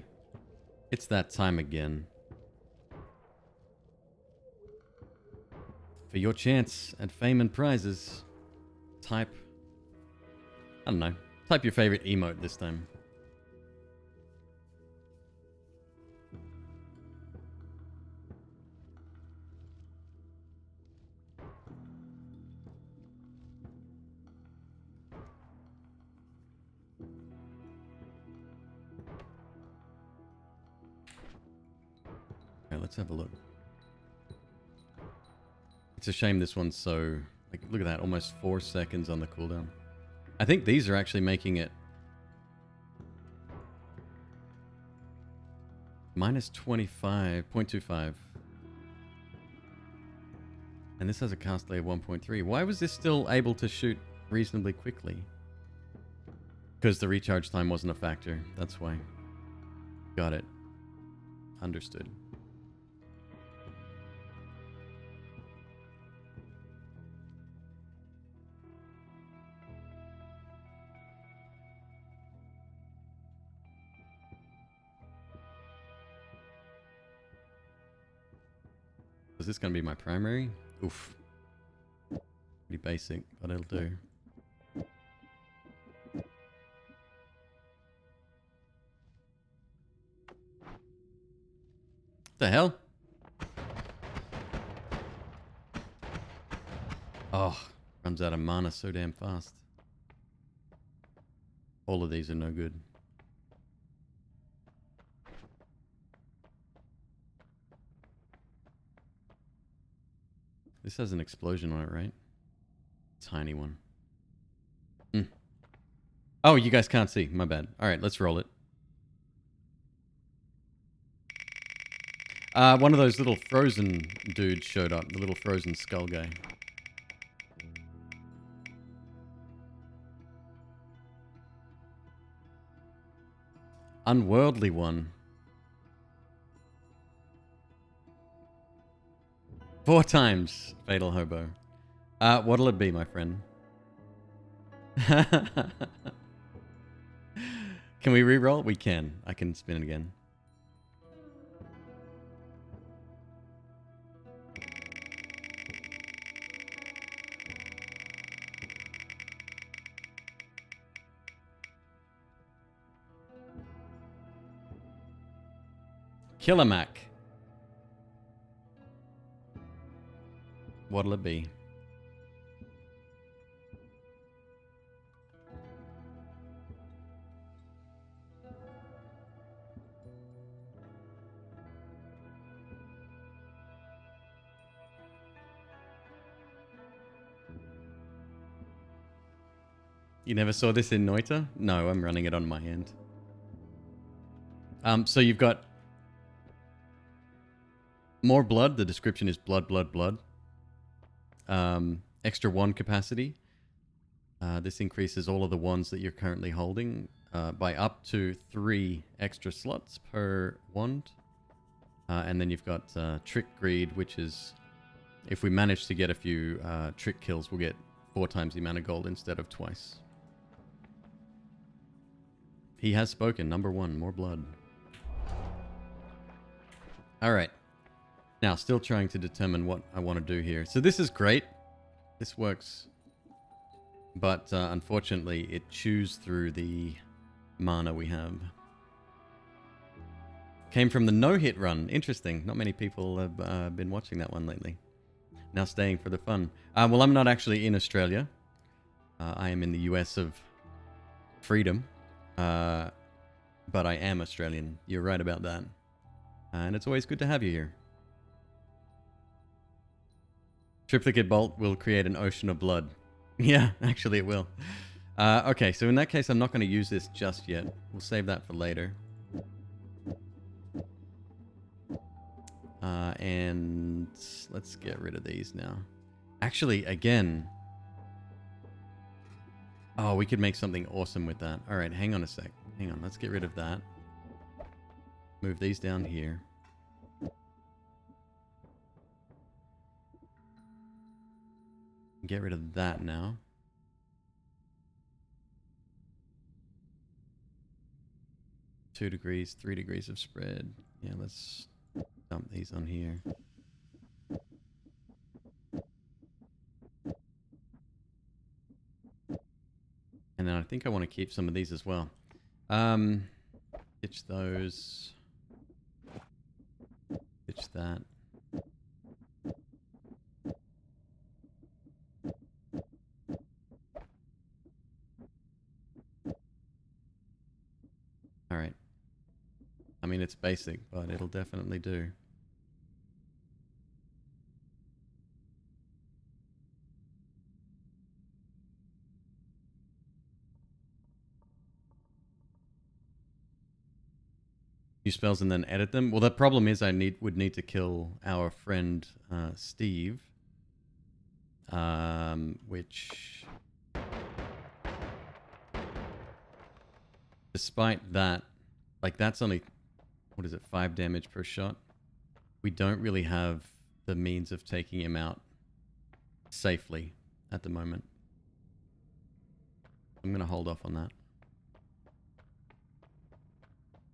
It's that time again. For your chance at fame and prizes, type... I don't know. Type your favorite emote this time. Okay, let's have a look. It's a shame this one's so... Like, look at that, almost 4 seconds on the cooldown. I think these are actually making it... minus 25.25. And this has a cast delay of 1.3. Why was this still able to shoot reasonably quickly? Because the recharge time wasn't a factor. That's why. Got it. Understood. Is this going to be my primary? Oof. Pretty basic, but it'll do. The hell? Oh, runs out of mana so damn fast. All of these are no good. This has an explosion on it, right? Tiny one. Oh, you guys can't see. My bad. All right, let's roll it. One of those little frozen dudes showed up. The little frozen skull guy. Unworldly one. 4 times, Fatal Hobo. What'll it be, my friend? Can we re-roll? We can. I can spin it again. Killer Mac. What'll it be? You never saw this in Noita? No, I'm running it on my end. So you've got more blood. The description is blood, blood, blood. Extra 1 capacity. This increases all of the ones that you're currently holding by up to 3 extra slots per wand. And then you've got Trick Greed, which is, if we manage to get a few trick kills, we'll get 4 times the amount of gold instead of twice. He has spoken. Number 1, more blood. All right. Now, still trying to determine what I want to do here. So this is great. This works. But unfortunately, it chews through the mana we have. Came from the no-hit run. Interesting. Not many people have been watching that one lately. Now staying for the fun. Well, I'm not actually in Australia. I am in the US of freedom. But I am Australian. You're right about that. And it's always good to have you here. Triplicate bolt will create an ocean of blood. Yeah, actually it will. Okay, so in that case, I'm not going to use this just yet. We'll save that for later. And let's get rid of these now. Actually, again... Oh, we could make something awesome with that. All right, hang on a sec. Hang on, let's get rid of that. Move these down here. Get rid of that now. Two degrees, 3 degrees of spread. Yeah, let's dump these on here. And then I think I want to keep some of these as well. Pitch those. Pitch that. All right. I mean, it's basic, but it'll definitely do. Use spells and then edit them. Well, the problem is I would need to kill our friend Steve, which, despite that, like that's only, what is it, 5 damage per shot. We don't really have the means of taking him out safely at the moment. I'm gonna hold off on that.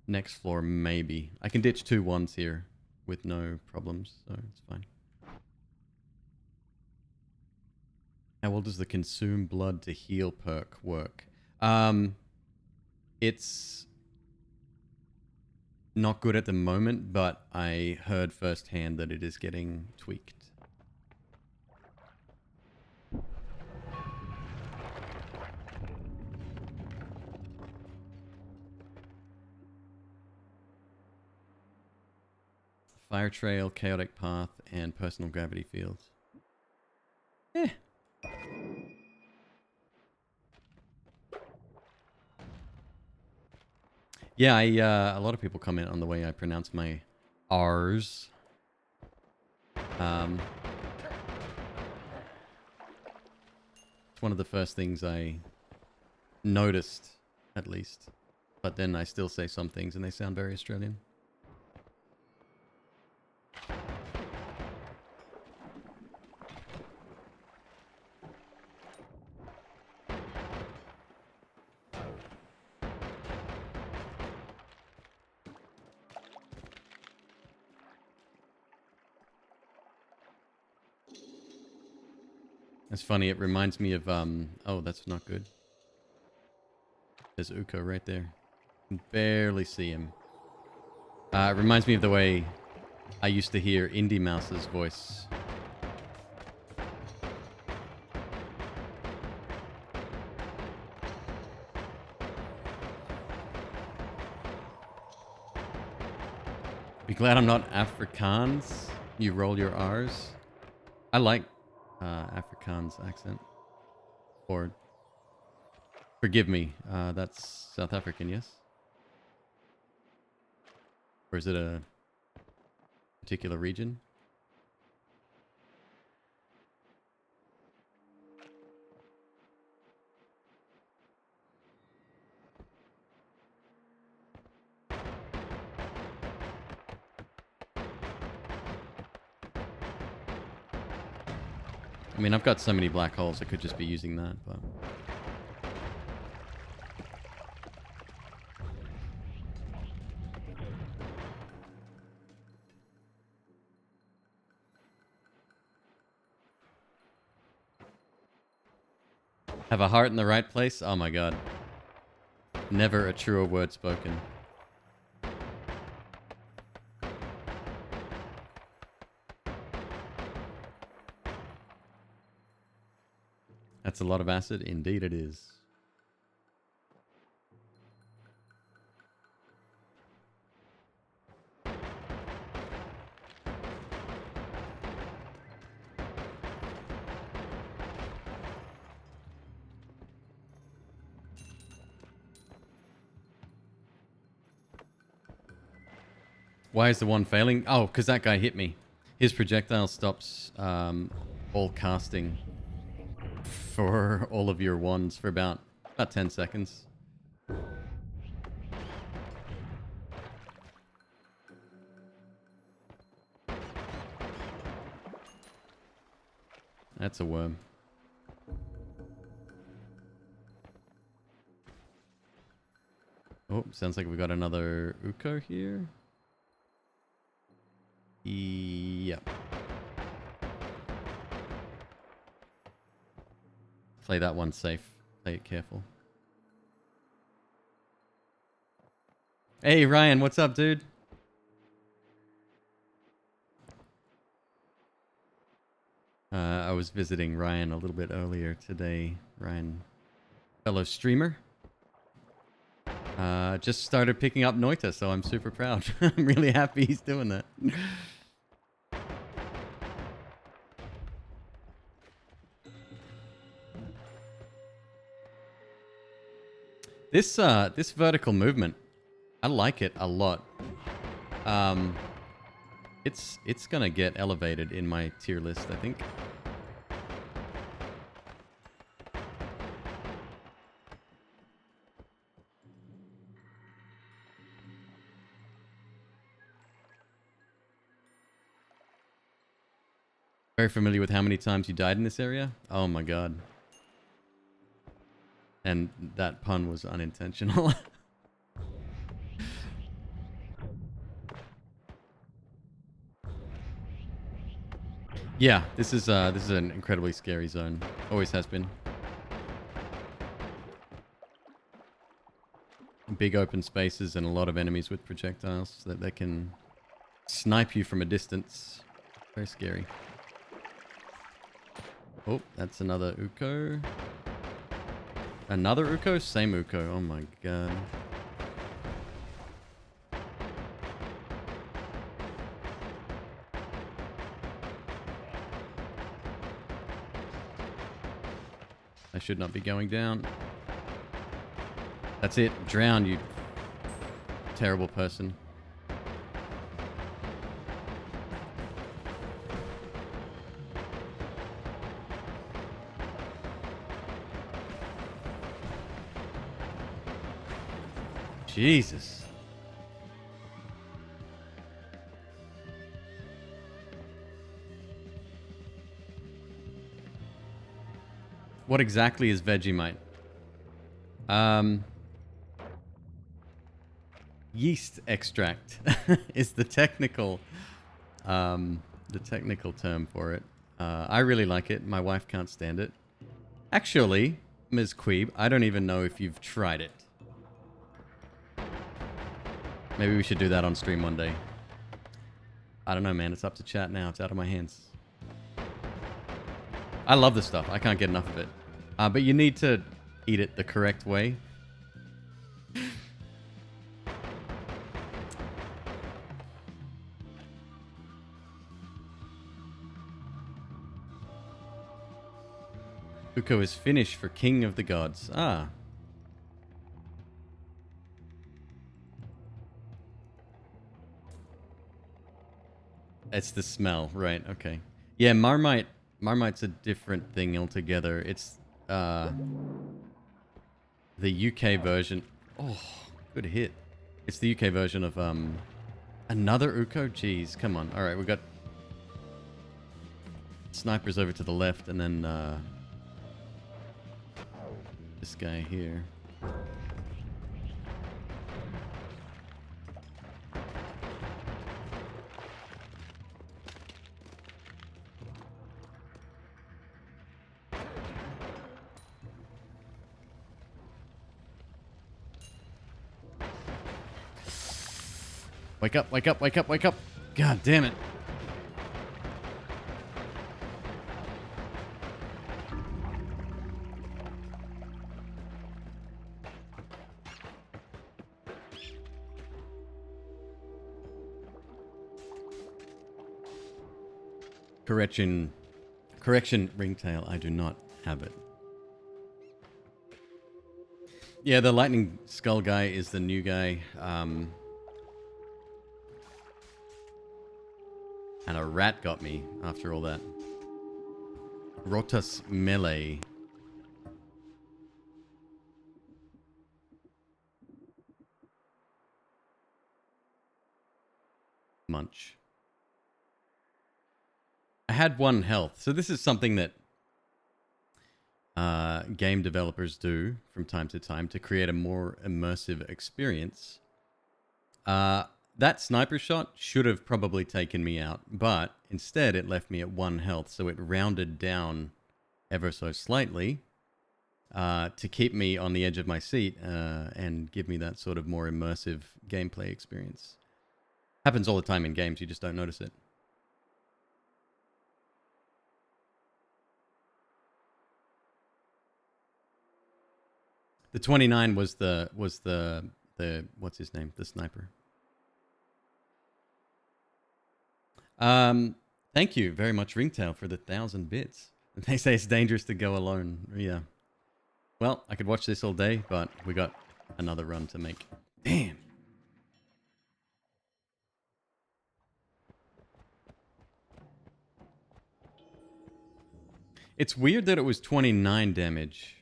Next floor, maybe. I can ditch 2 1s here with no problems, so it's fine. How well does the consume blood to heal perk work? It's not good at the moment, but I heard firsthand that it is getting tweaked. Fire trail, chaotic path, and personal gravity fields. Eh. Yeah, a lot of people comment on the way I pronounce my R's. It's one of the first things I noticed, at least. But then I still say some things and they sound very Australian. That's funny, it reminds me of, oh, that's not good. There's Uko right there. You can barely see him. It reminds me of the way I used to hear Indie Mouse's voice. Be glad I'm not Afrikaans. You roll your R's. I like Afrikaans accent. Or forgive me, that's South African, yes? Or is it a particular region? I mean, I've got so many black holes, I could just be using that, but... Have a heart in the right place? Oh my god. Never a truer word spoken. That's a lot of acid. Indeed it is. Why is the one failing? Oh, because that guy hit me. His projectile stops all casting for all of your wands for about 10 seconds. That's a worm. Oh, sounds like we got another Uko here. Yep. Play that one safe. Play it careful. Hey, Ryan, what's up, dude? I was visiting Ryan a little bit earlier today. Ryan, fellow streamer. Just started picking up Noita, so I'm super proud. I'm really happy he's doing that. This vertical movement, I like it a lot. It's gonna get elevated in my tier list, I think. Very familiar with how many times you died in this area? Oh my god. And that pun was unintentional. Yeah, this is an incredibly scary zone. Always has been. Big open spaces and a lot of enemies with projectiles so that they can snipe you from a distance. Very scary. Oh, that's another Uko. Another Uko? Same Uko. Oh my god. I should not be going down. That's it. Drown, you terrible person. Jesus. What exactly is Vegemite? Yeast extract is the technical term for it. I really like it. My wife can't stand it. Actually, Ms. Queeb, I don't even know if you've tried it. Maybe we should do that on stream one day. I don't know, man. It's up to chat now. It's out of my hands. I love this stuff. I can't get enough of it. But you need to eat it the correct way. Uko is Finnish for King of the Gods. Ah. It's the smell, right? Okay. Yeah, Marmite's a different thing altogether. It's the UK version. Oh, good hit. It's the UK version of another Uko. Jeez, come on. All right, we got snipers over to the left, and then this guy here. Wake up, wake up, wake up, wake up. God damn it. Correction, Ringtail, I do not have it. Yeah, the Lightning Skull guy is the new guy. And a rat got me after all that. Rotus Melee. Munch. I had 1 health. So this is something that game developers do from time to time to create a more immersive experience. That sniper shot should have probably taken me out, but instead it left me at 1 health, so it rounded down ever so slightly to keep me on the edge of my seat and give me that sort of more immersive gameplay experience. Happens all the time in games, you just don't notice it. The 29 was the what's his name? The sniper. Thank you very much, Ringtail, for the 1,000 bits. They say it's dangerous to go alone. Yeah. Well, I could watch this all day, but we got another run to make. Damn. It's weird that it was 29 damage.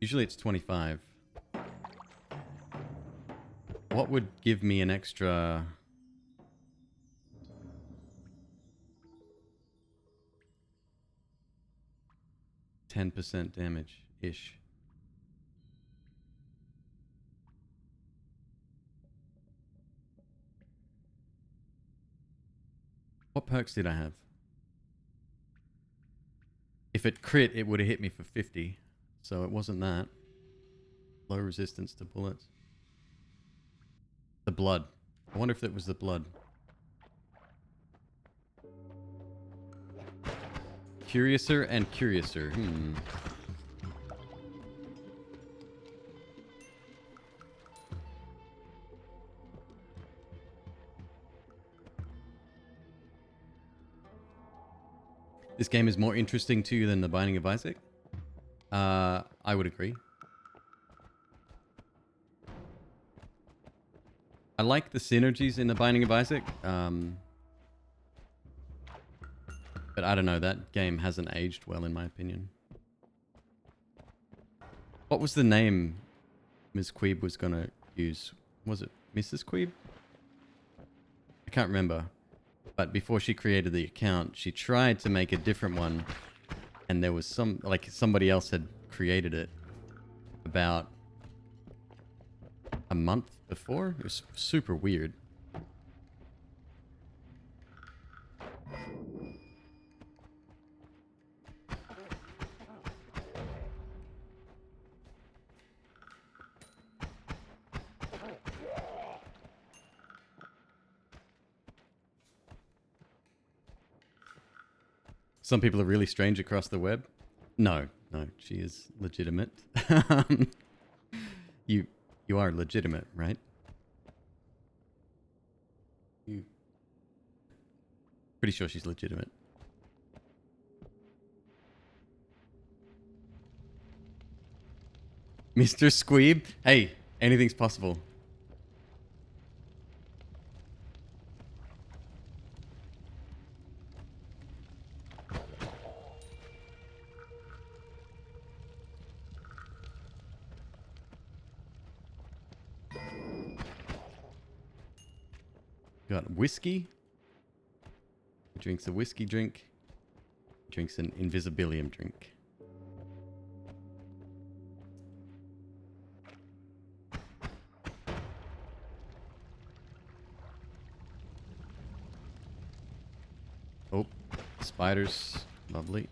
Usually it's 25. What would give me an extra... 10% damage-ish? What perks did I have? If it crit, it would have hit me for 50. So it wasn't that. Low resistance to bullets. The blood. I wonder if it was the blood. Curiouser and curiouser. This game is more interesting to you than The Binding of Isaac? I would agree. I like the synergies in The Binding of Isaac. But I don't know, that game hasn't aged well in my opinion. What was the name Ms. Queeb was gonna use? Was it Mrs. Queeb? I can't remember. But before she created the account, she tried to make a different one. And there was somebody else had created it about a month before. It was super weird. Some people are really strange across the web. No, she is legitimate. You are legitimate, right? Pretty sure she's legitimate. Mr. Squeeb? Hey, anything's possible. Got whiskey. He drinks a whiskey drink. He drinks an invisibilium drink. Oh, spiders. Lovely.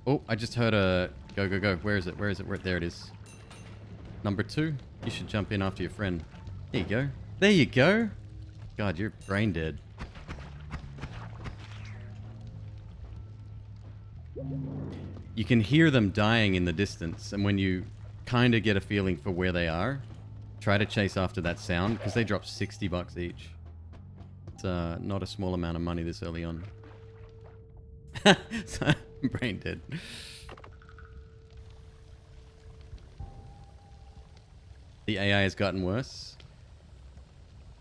Oh, I just heard a... Go. Where is it? There it is. Number 2. You should jump in after your friend. There you go. There you go. God, you're brain dead. You can hear them dying in the distance, and when you kind of get a feeling for where they are, try to chase after that sound, because they drop $60 each. It's not a small amount of money this early on. Brain dead. The AI has gotten worse.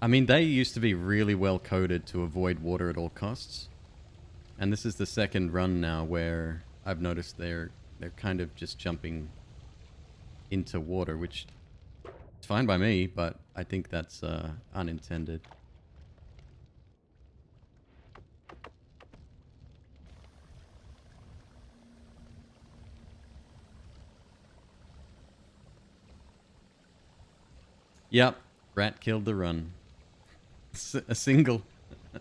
I mean, they used to be really well coded to avoid water at all costs. And this is the second run now where I've noticed they're kind of just jumping into water, which is fine by me, but I think that's unintended. Yep, rat killed the run. A single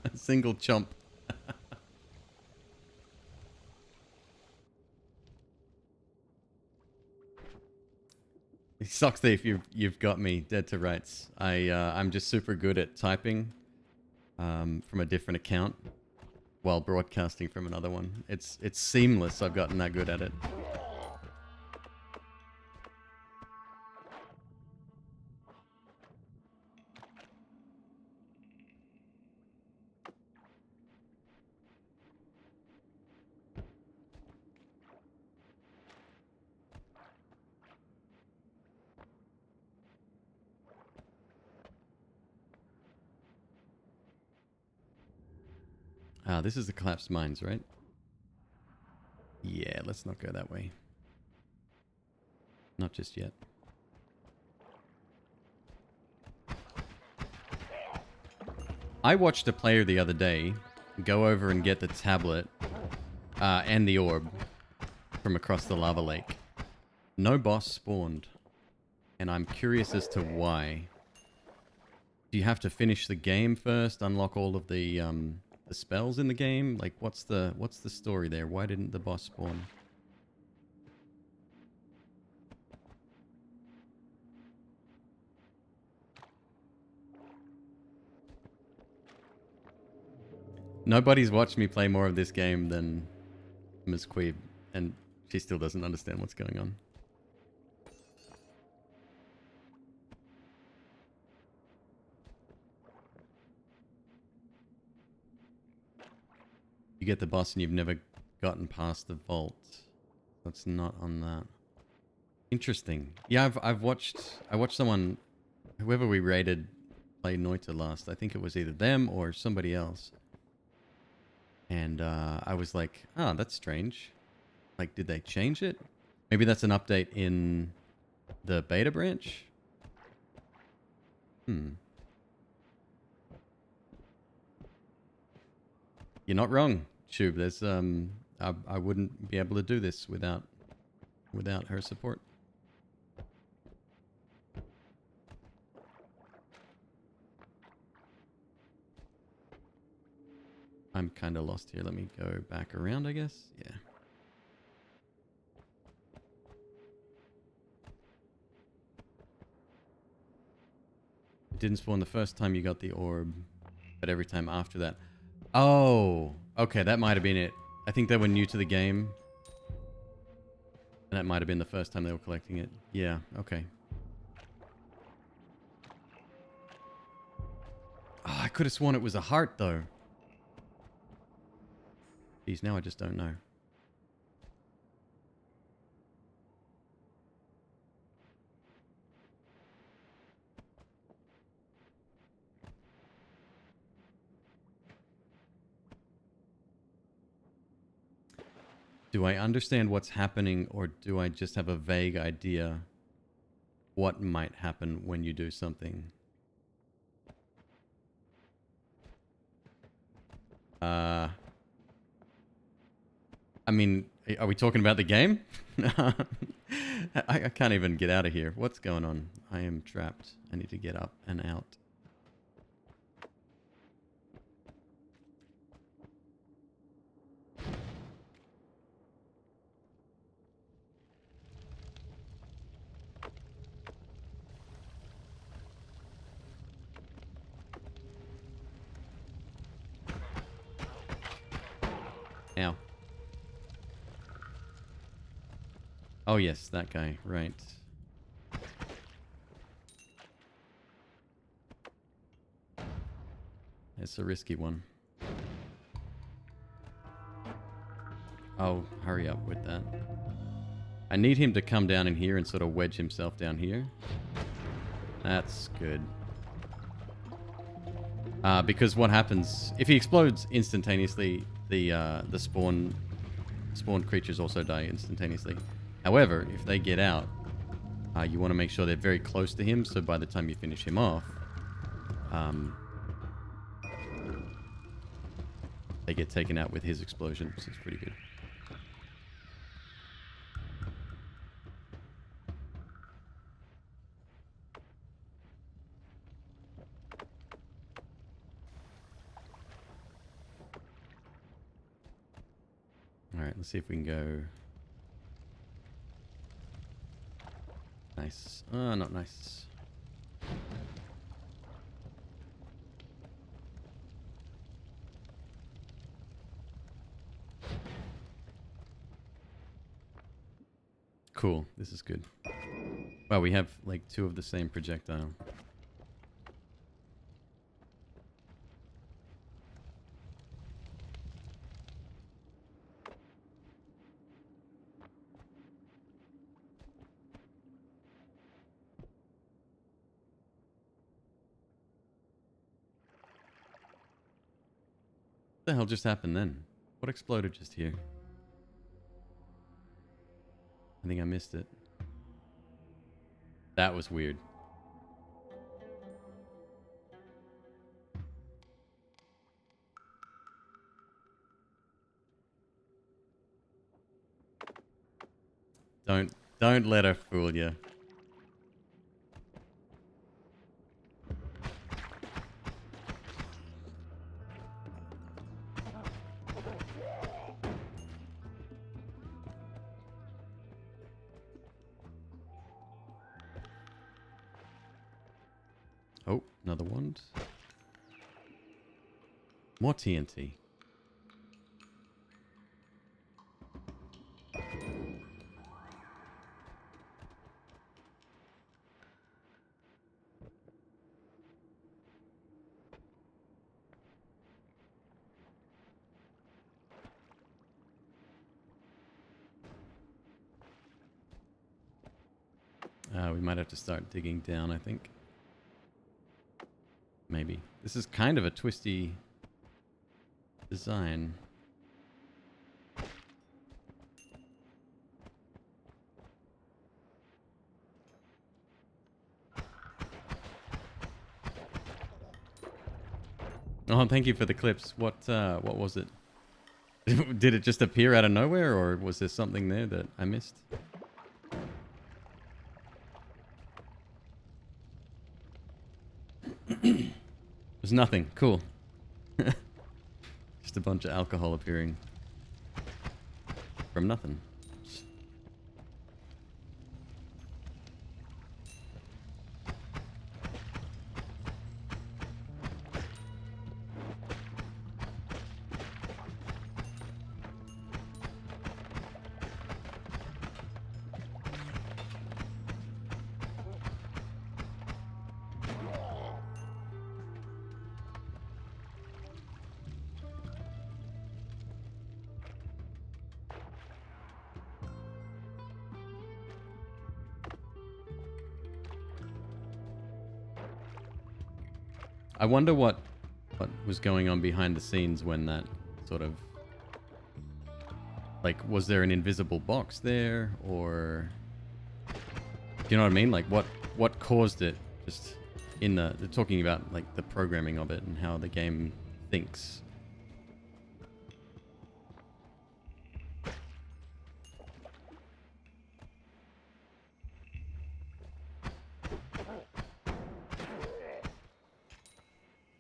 chomp. Socks thief, you've got me dead to rights. I'm just super good at typing from a different account while broadcasting from another one. It's seamless. I've gotten that good at it. Ah, this is the collapsed mines, right? Yeah, let's not go that way. Not just yet. I watched a player the other day go over and get the tablet and the orb from across the lava lake. No boss spawned. And I'm curious as to why. Do you have to finish the game first, unlock all of the spells in the game? Like, what's the story there? Why didn't the boss spawn? Nobody's watched me play more of this game than McQueeb, and she still doesn't understand what's going on. You get the boss and you've never gotten past the vault. That's not on that. Interesting. Yeah, I watched someone, whoever we rated, play Noita last. I think it was either them or somebody else. And I was like, oh, that's strange. Like, did they change it? Maybe that's an update in the beta branch? You're not wrong, Shub. There's I wouldn't be able to do this without her support. I'm kind of lost here. Let me go back around, I guess. Yeah. It didn't spawn the first time you got the orb, but every time after that. Oh, okay, that might have been it. I think they were new to the game. And that might have been the first time they were collecting it. Yeah, okay. Oh, I could have sworn it was a heart, though. Geez, now I just don't know. Do I understand what's happening, or do I just have a vague idea what might happen when you do something? I mean, are we talking about the game? I can't even get out of here. What's going on? I am trapped. I need to get up and out. Oh, yes, that guy. Right. It's a risky one. Oh, hurry up with that. I need him to come down in here and sort of wedge himself down here. That's good. Because what happens if he explodes instantaneously? The spawned creatures also die instantaneously. However, if they get out, you want to make sure they're very close to him, so by the time you finish him off, they get taken out with his explosion, which is pretty good. Alright, let's see if we can go... Nice. Oh, not nice. Cool. This is good. Wow, we have like 2 of the same projectile. What the hell just happened then? What exploded just here? I think I missed it. That was weird. Don't let her fool you. Oh, another wand. More TNT. We might have to start digging down, I think. Maybe. This is kind of a twisty design. Oh, thank you for the clips. What was it? Did it just appear out of nowhere, or was there something there that I missed? There's nothing. Cool. Just a bunch of alcohol appearing from nothing. I wonder what was going on behind the scenes when that sort of... Like, was there an invisible box there, or... Do you know what I mean? Like, what caused it? Just in they're talking about, like, the programming of it and how the game thinks.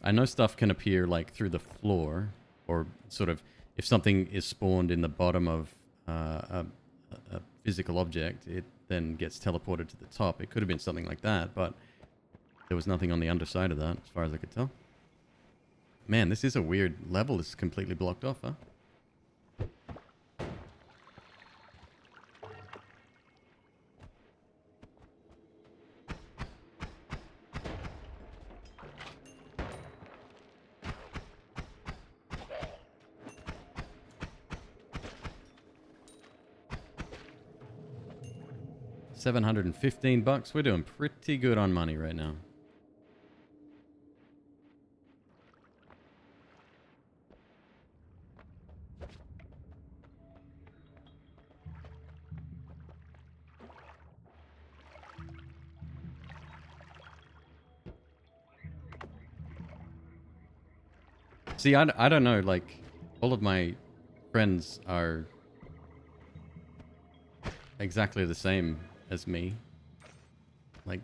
I know stuff can appear like through the floor, or sort of if something is spawned in the bottom of a physical object, it then gets teleported to the top. It could have been something like that, but there was nothing on the underside of that, as far as I could tell. Man, this is a weird level. It's completely blocked off, huh? $715. We're doing pretty good on money right now. See, I don't know, like, all of my friends are exactly the same as me. Like,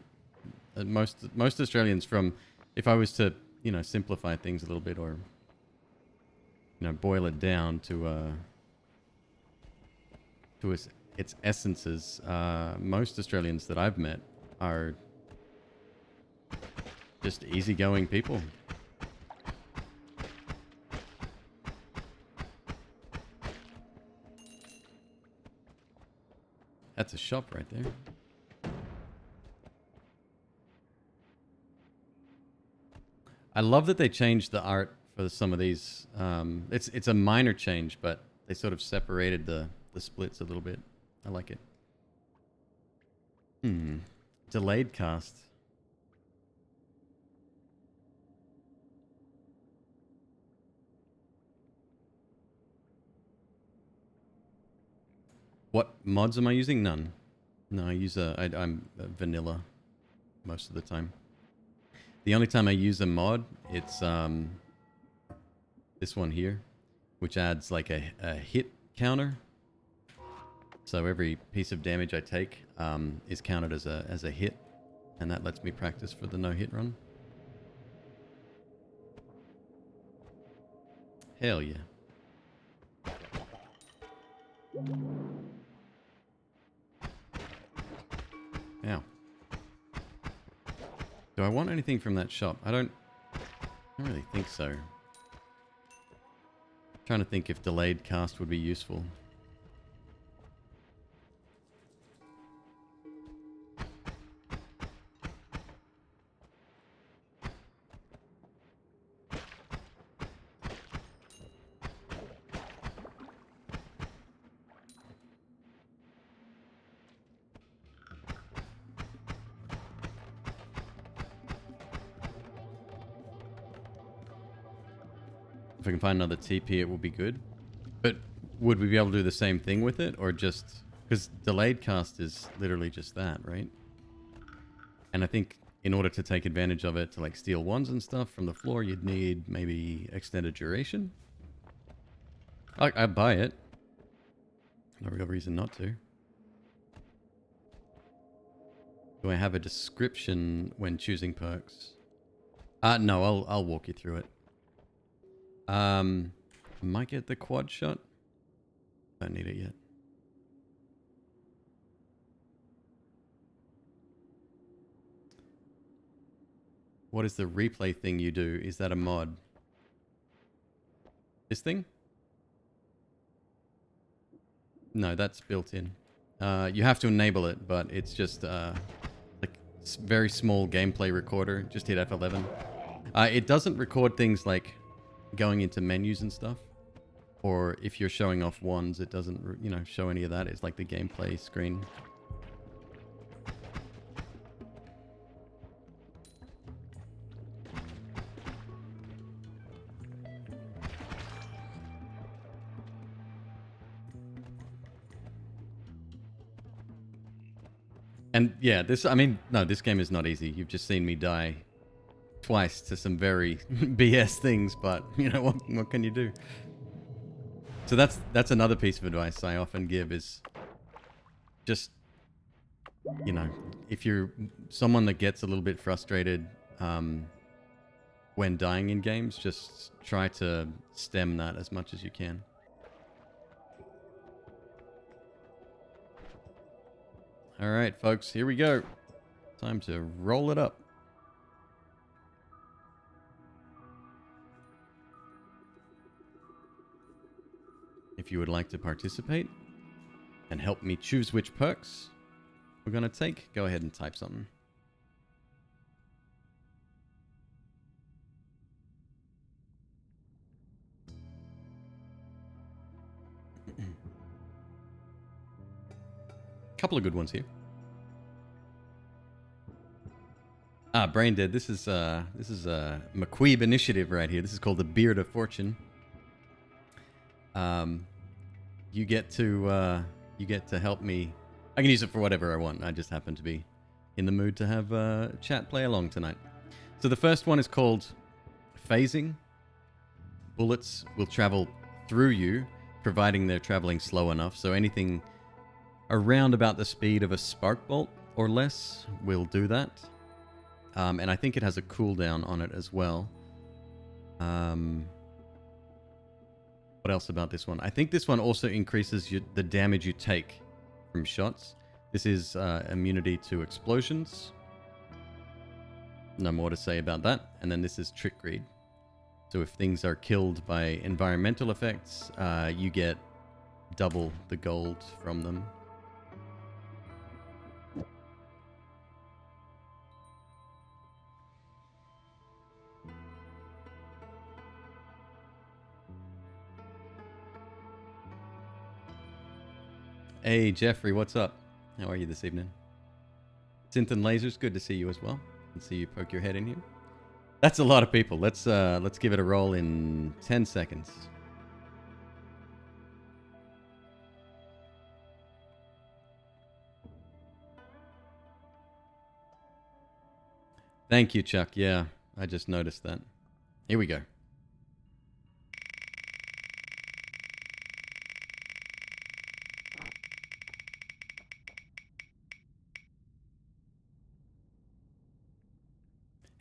most Australians from, if I was to, you know, simplify things a little bit or, you know, boil it down to its essences, most Australians that I've met are just easygoing people. That's a shop right there. I love that they changed the art for some of these. It's a minor change, but they sort of separated the splits a little bit. I like it. Delayed cast. What mods am I using? None. No, I use I'm vanilla most of the time. The only time I use a mod, it's this one here, which adds like a hit counter. So every piece of damage I take is counted as a hit, and that lets me practice for the no-hit run. Hell yeah. Ow. Do I want anything from that shop? I don't really think so. I'm trying to think if delayed cast would be useful. If I can find another TP, it will be good. But would we be able to do the same thing with it? Or just... Because delayed cast is literally just that, right? And I think in order to take advantage of it to like steal ones and stuff from the floor, you'd need maybe extended duration. I'd buy it. No real reason not to. Do I have a description when choosing perks? No, I'll walk you through it. Might get the quad shot. Don't need it yet. What is the replay thing you do? Is that a mod? This thing? No, that's built in. You have to enable it, but it's just like very small gameplay recorder. Just hit F11. It doesn't record things like going into menus and stuff, or if you're showing off wands, it doesn't, you know, show any of that. It's like the gameplay screen. And yeah, this game is not easy. You've just seen me die twice to some very BS things, but you know, what can you do? So that's another piece of advice I often give is just, you know, if you're someone that gets a little bit frustrated when dying in games, just try to stem that as much as you can. All right, folks, here we go. Time to roll it up. If you would like to participate and help me choose which perks we're going to take, go ahead and type something. Couple of good ones here. Ah, brain dead. This is a McQueeb initiative right here. This is called the Beard of Fortune. You get to help me. I can use it for whatever I want. I just happen to be in the mood to have chat play along tonight. So the first one is called phasing. Bullets will travel through you, providing they're traveling slow enough. So anything around about the speed of a spark bolt or less will do that. And I think it has a cooldown on it as well. What else about this one? I think this one also increases the damage you take from shots. This is immunity to explosions. No more to say about that. And then this is Trick Greed. So if things are killed by environmental effects, you get double the gold from them. Hey, Jeffrey, what's up? How are you this evening? Synth and Lasers, good to see you as well. Let's see you poke your head in here. That's a lot of people. Let's give it a roll in 10 seconds. Thank you, Chuck. Yeah, I just noticed that. Here we go.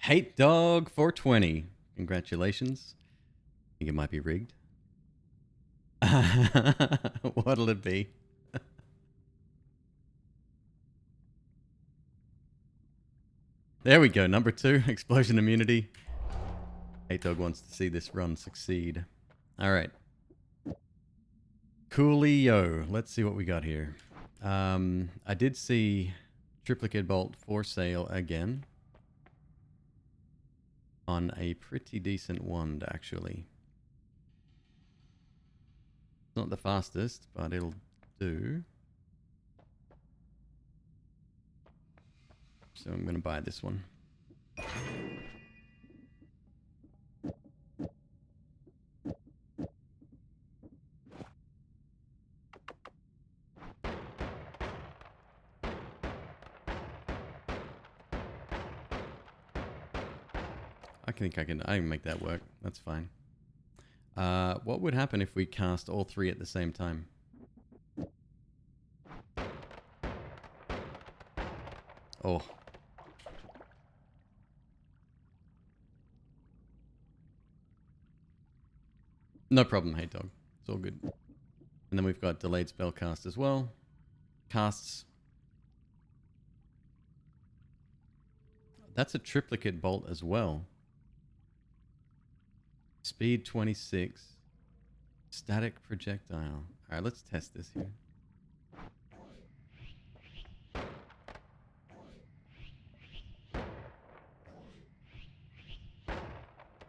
Hate Dog 420. Congratulations. I think it might be rigged. What'll it be? There we go. Number 2, explosion immunity. Hate Dog wants to see this run succeed. All right. Coolio. Let's see what we got here. I did see Triplicate Bolt for sale again. On a pretty decent wand, actually. Not the fastest, but it'll do. So I'm going to buy this one. I can make that work. That's fine. What would happen if we cast all 3 at the same time? Oh. No problem, Hate Dog. It's all good. And then we've got delayed spell cast as well. Casts. That's a triplicate bolt as well. Speed 26. Static projectile. Alright, let's test this here.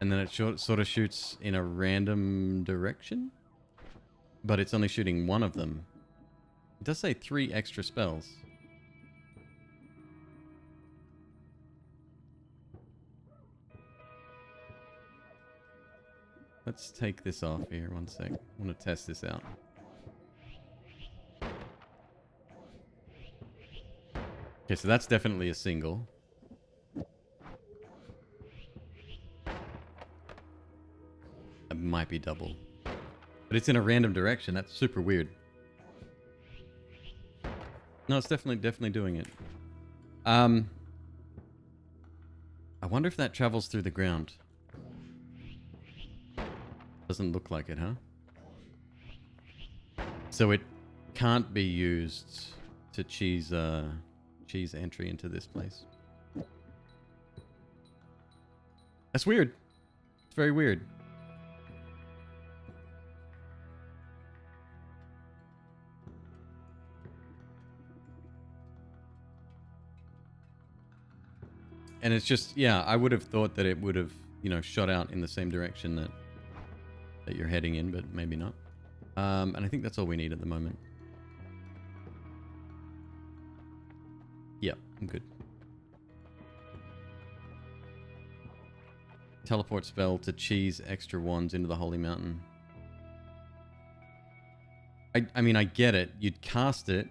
And then it sort of shoots in a random direction. But it's only shooting one of them. It does say 3 extra spells. Let's take this off here, one sec. I want to test this out. Okay, so that's definitely a single. It might be double. But it's in a random direction. That's super weird. No, it's definitely doing it. I wonder if that travels through the ground. Doesn't look like it, huh? So it can't be used to cheese entry into this place. That's weird. It's very weird. And it's just, yeah, I would have thought that it would have, shot out in the same direction that you're heading in, but maybe not. And I think that's all we need at the moment. Yeah, I'm good. Teleport spell to cheese extra wands into the Holy Mountain. I mean, I get it. You'd cast it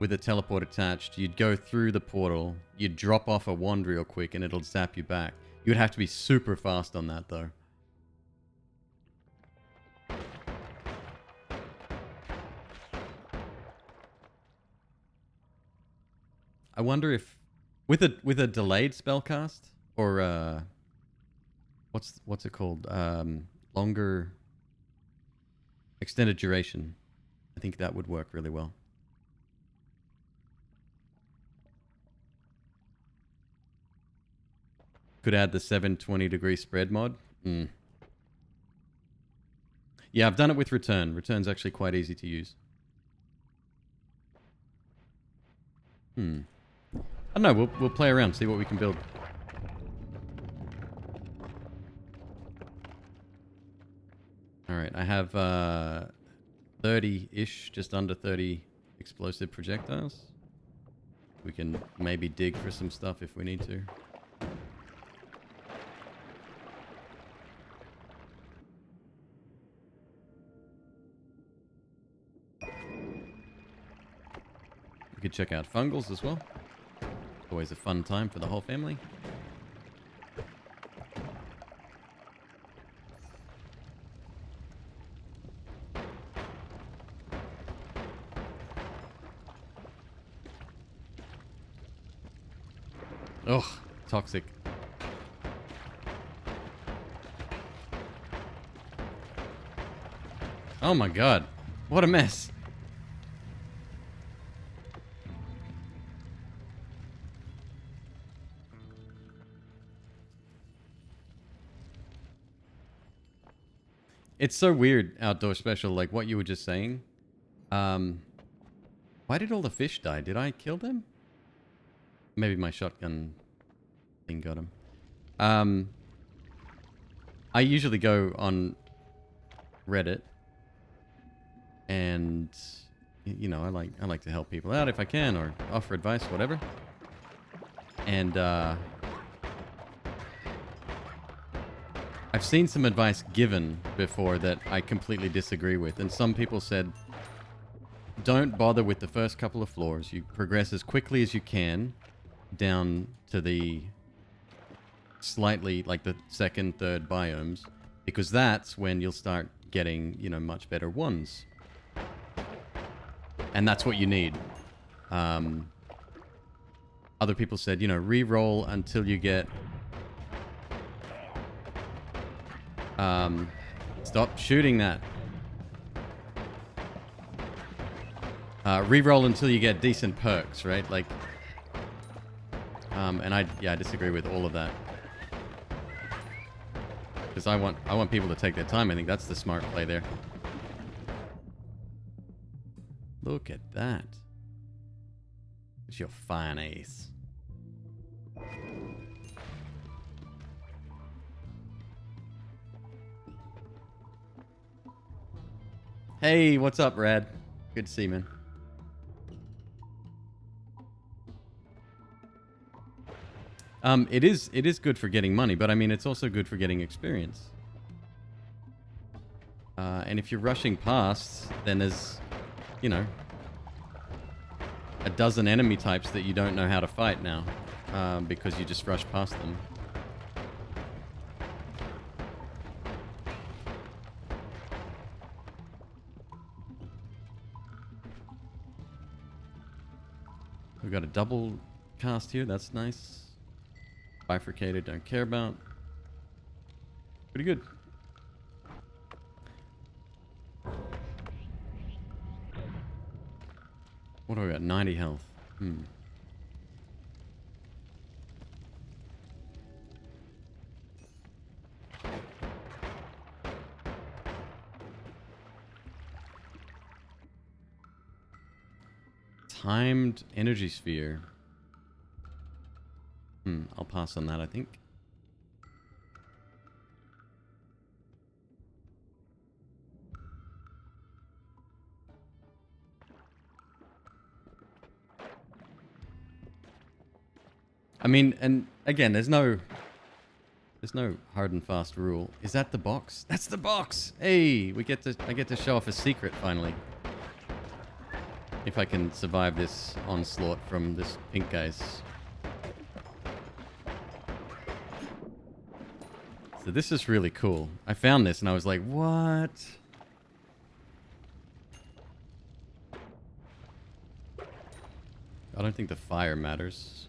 with a teleport attached. You'd go through the portal. You'd drop off a wand real quick and it'll zap you back. You'd have to be super fast on that, though. I wonder if with a delayed spell cast or what's it called? Longer extended duration. I think that would work really well. Could add the 720-degree spread mod. Yeah, I've done it with return. Return's actually quite easy to use. I don't know. We'll play around, see what we can build. All right, I have 30-ish, just under 30 explosive projectiles. We can maybe dig for some stuff if we need to. We could check out fungals as well. Always a fun time for the whole family. Ugh, toxic. Oh my god, what a mess. It's so weird, Outdoor Special, like what you were just saying. Why did all the fish die? Did I kill them? Maybe my shotgun thing got them. I usually go on Reddit and you know, I like to help people out if I can or offer advice, whatever. And I've seen some advice given before that I completely disagree with. And some people said, don't bother with the first couple of floors. You progress as quickly as you can down to the slightly, like the second, third biomes, because that's when you'll start getting, you know, much better ones. And that's what you need. Other people said, you know, re-roll until you get... stop shooting that. Reroll until you get decent perks, right? Like, and I disagree with all of that. Because I want people to take their time. I think that's the smart play there. Look at that. It's your fine ace. Hey, what's up, Rad? Good to see you, man. It is good for getting money, but I mean, it's also good for getting experience. And if you're rushing past, then there's, you know, a dozen enemy types that you don't know how to fight now, because you just rush past them. We've got a double cast here. That's nice. Bifurcated, don't care about. Pretty good. What do we got? 90 health. Timed energy sphere. I'll pass on that, I think. I mean, and again, there's no There's no hard and fast rule. Is that the box? That's the box! Hey, I get to show off a secret finally. If I can survive this onslaught from this pink guy's. So this is really cool. I found this and I was like, what? I don't think the fire matters.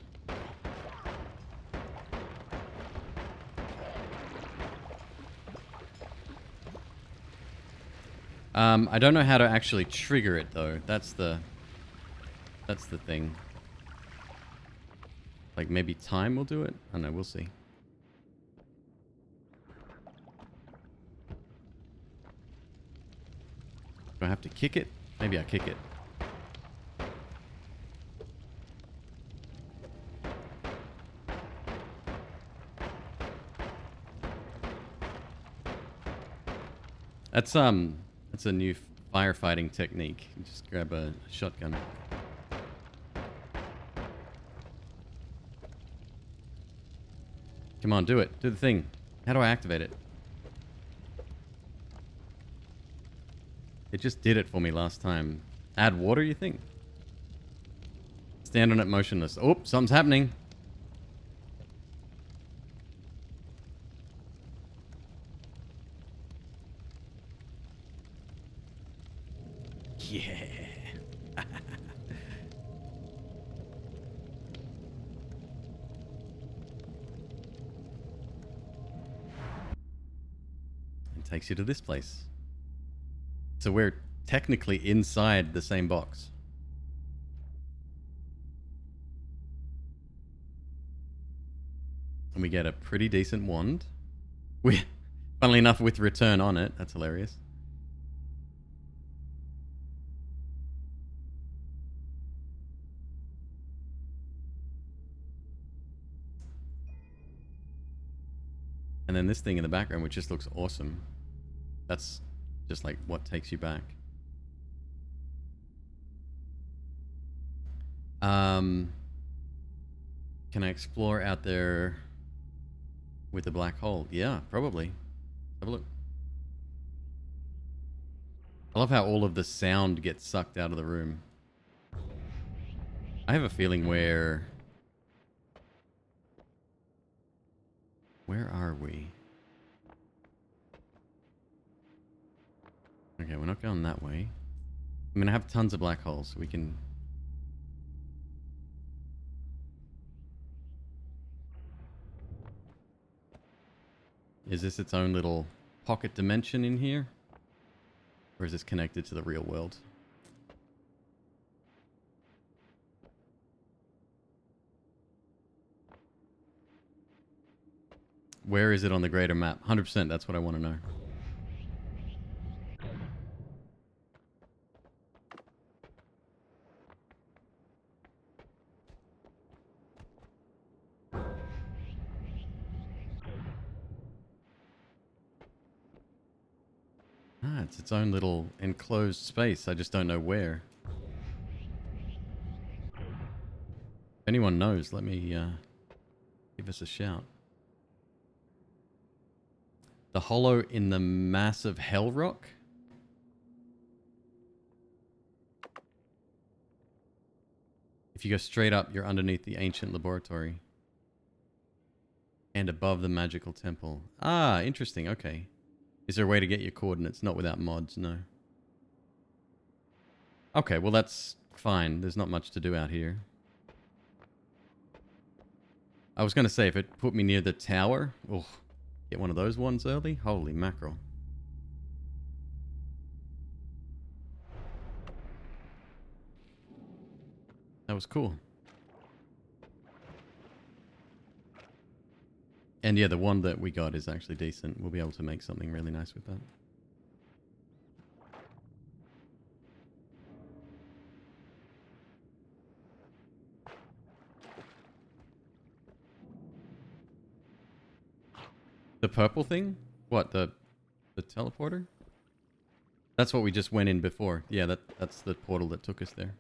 I don't know how to actually trigger it though. That's the thing. Like maybe time will do it? I don't know, we'll see. Do I have to kick it? Maybe I kick it. That's a new firefighting technique. You just grab a shotgun. Come on, do it. Do the thing. How do I activate it? It just did it for me last time. Add water, you think? Stand on it motionless. Oh, something's happening. Yeah. It takes you to this place. So we're technically inside the same box. And we get a pretty decent wand. Funnily enough, with return on it. That's hilarious. And then this thing in the background, which just looks awesome. That's just like what takes you back. Can I explore out there with the black hole? Yeah, probably. Have a look. I love how all of the sound gets sucked out of the room. I have a feeling where are we? Okay, we're not going that way. I mean, I have tons of black holes. We can... Is this its own little pocket dimension in here? Or is this connected to the real world? Where is it on the greater map? 100%, that's what I want to know. Ah, it's its own little enclosed space. I just don't know where. If anyone knows, let me give us a shout. The hollow in the massive hell rock? If you go straight up, you're underneath the ancient laboratory. And above the magical temple. Ah, interesting. Okay. Is there a way to get your coordinates? Not without mods, no. Okay, well that's fine. There's not much to do out here. I was going to say, if it put me near the tower... Oh, get one of those ones early? Holy mackerel. That was cool. And yeah, the one that we got is actually decent. We'll be able to make something really nice with that. The purple thing? What, the teleporter? That's what we just went in before. Yeah, that's the portal that took us there.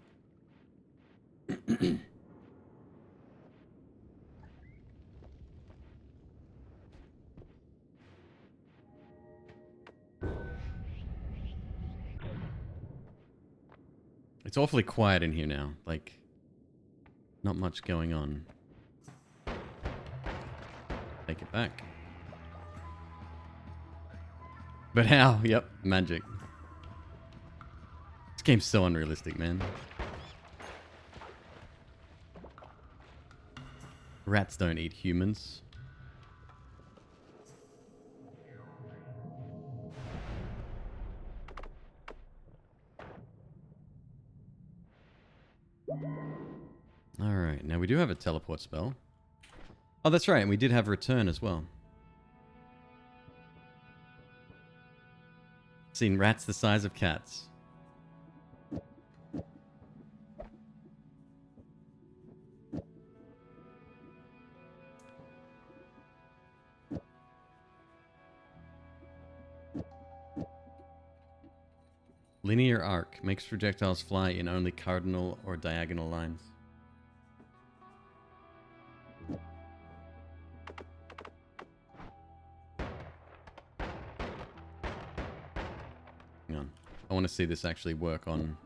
It's awfully quiet in here now. Like, not much going on. Take it back. But how? Yep, magic. This game's so unrealistic, man. Rats don't eat humans. Alright, now we do have a teleport spell. Oh, that's right, and we did have return as well. Seen rats the size of cats. Linear arc makes projectiles fly in only cardinal or diagonal lines. Hang on. I want to see this actually work on...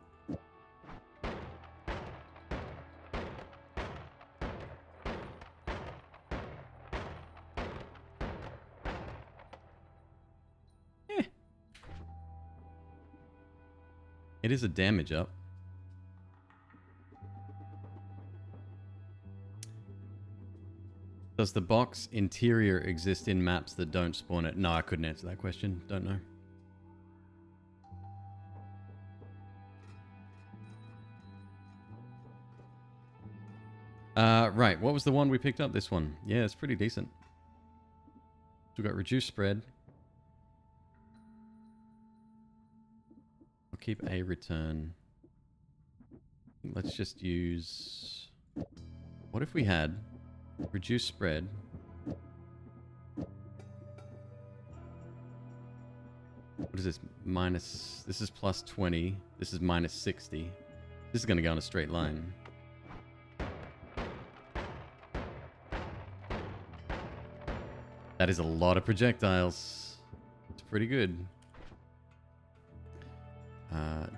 It is a damage up. Does the box interior exist in maps that don't spawn it? No, I couldn't answer that question. Don't know. Right, what was the one we picked up? This one. Yeah, it's pretty decent. So we've got reduced spread. I'll keep a return. Let's just use... What if we had reduced spread? What is this? Minus... This is plus 20. This is minus 60. This is going to go on a straight line. That is a lot of projectiles. It's pretty good.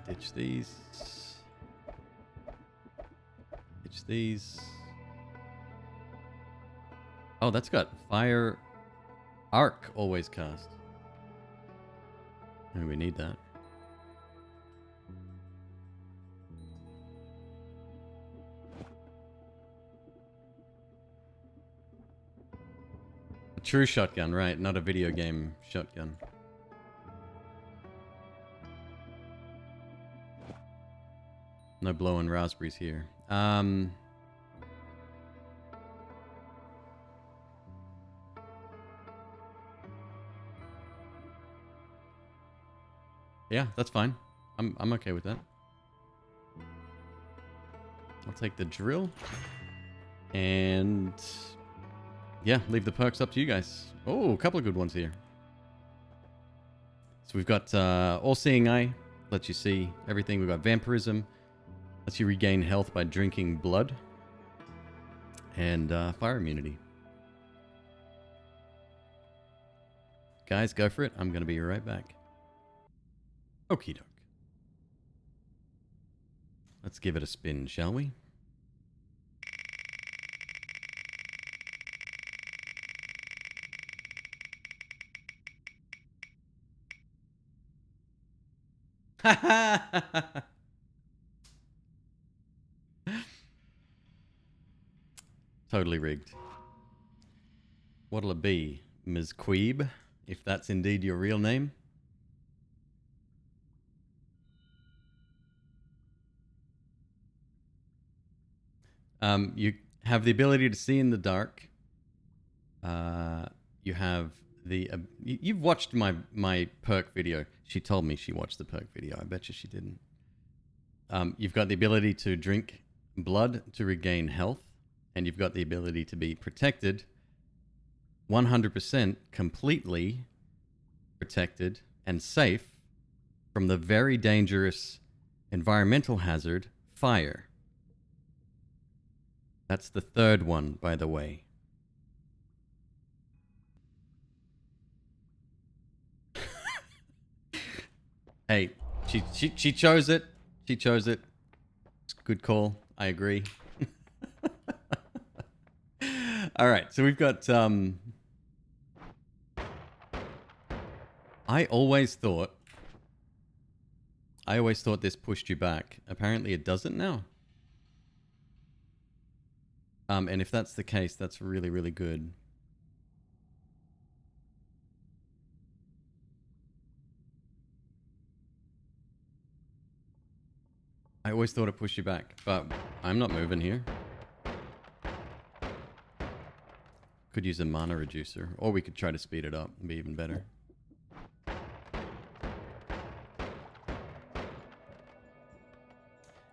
Ditch these. Ditch these. Oh, that's got fire arc always cast. Maybe we need that. A true shotgun, right? Not a video game shotgun. No blowing raspberries here. Yeah, that's fine. I'm okay with that. I'll take the drill. And yeah, leave the perks up to you guys. Oh, a couple of good ones here. So we've got All-Seeing Eye, lets you see everything. We've got Vampirism, lets you regain health by drinking blood. And Fire Immunity. Guys, go for it. I'm going to be right back. Okie doke. Let's give it a spin, shall we? Totally rigged. What'll it be, Ms. McQueeb, if that's indeed your real name? You have the ability to see in the dark. You have the... you've watched my perk video. She told me she watched the perk video. I bet you she didn't. You've got the ability to drink blood to regain health. And you've got the ability to be protected 100% completely protected and safe from the very dangerous environmental hazard, fire. That's the third one, by the way. Hey, she chose it. She chose it. good call. I agree. All right, so we've got... I always thought this pushed you back. Apparently it doesn't now. And if that's the case, that's really, really good. I always thought it pushed you back, but I'm not moving here. Could use a mana reducer, or we could try to speed it up and be even better.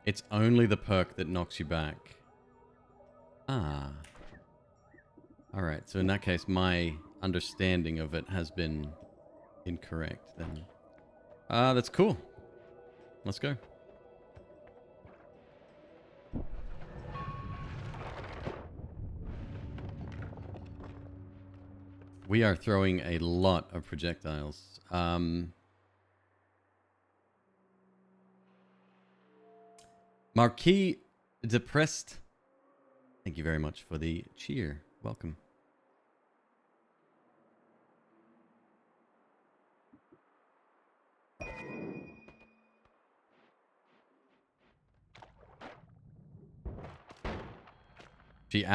It's only the perk that knocks you back. Ah. Alright, so in that case, my understanding of it has been incorrect then. That's cool. Let's go. We are throwing a lot of projectiles. Marquis Depressed. Thank you very much for the cheer. Welcome. She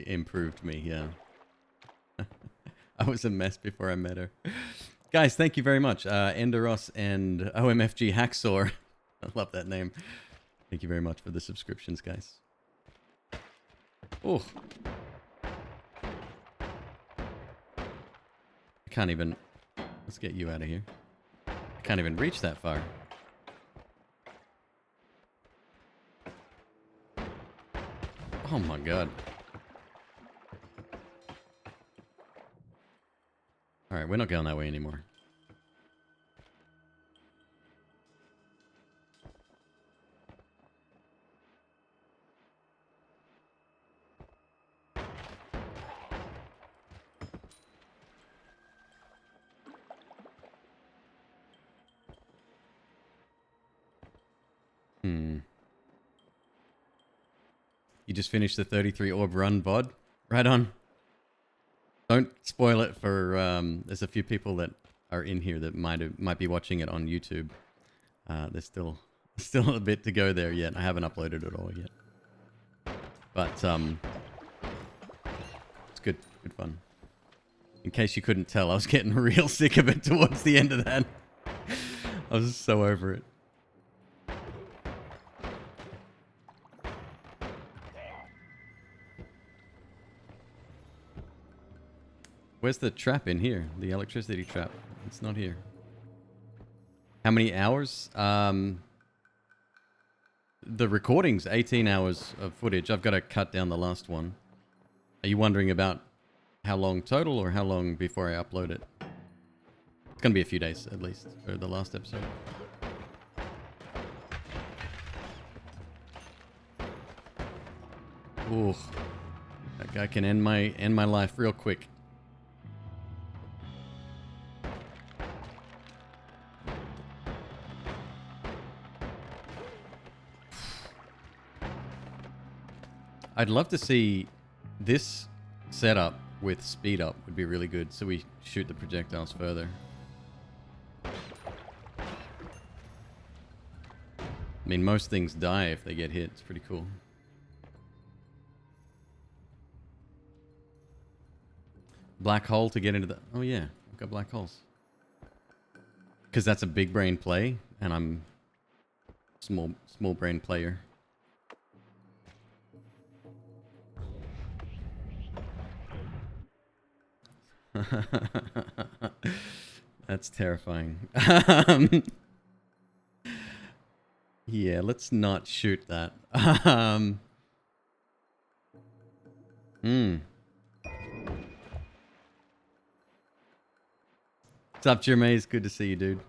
improved me, yeah. I was a mess before I met her. Guys, thank you very much. Enderos and OMFG Hacksaw. I love that name. Thank you very much for the subscriptions, guys. Oh. I can't even... Let's get you out of here. I can't even reach that far. Oh my god. Alright, we're not going that way anymore. You just finished the 33 orb run, Bod. Right on. Don't spoil it for... there's a few people that are in here that might be watching it on YouTube. There's still a bit to go there yet. I haven't uploaded it all yet. But it's good fun. In case you couldn't tell, I was getting real sick of it towards the end of that. I was so over it. Where's the trap in here? The electricity trap. It's not here. How many hours? The recording's 18 hours of footage. I've got to cut down the last one. Are you wondering about how long total or how long before I upload it? It's going to be a few days at least for the last episode. Ooh. That guy can end my life real quick. I'd love to see this setup with speed up would be really good, so we shoot the projectiles further. I mean, most things die if they get hit. It's pretty cool. Black hole to get into the... Oh yeah, I've got black holes. Because that's a big brain play, and I'm small brain player. That's terrifying. Yeah, let's not shoot that. What's up, Jermaine? Good to see you, dude.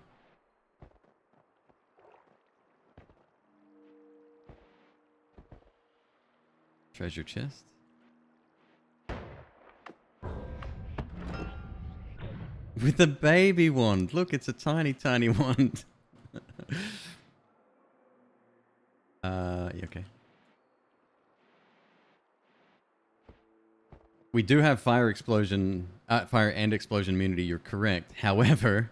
Treasure chest. With a baby wand. Look, it's a tiny, tiny wand. okay. We do have fire and explosion immunity, you're correct. However,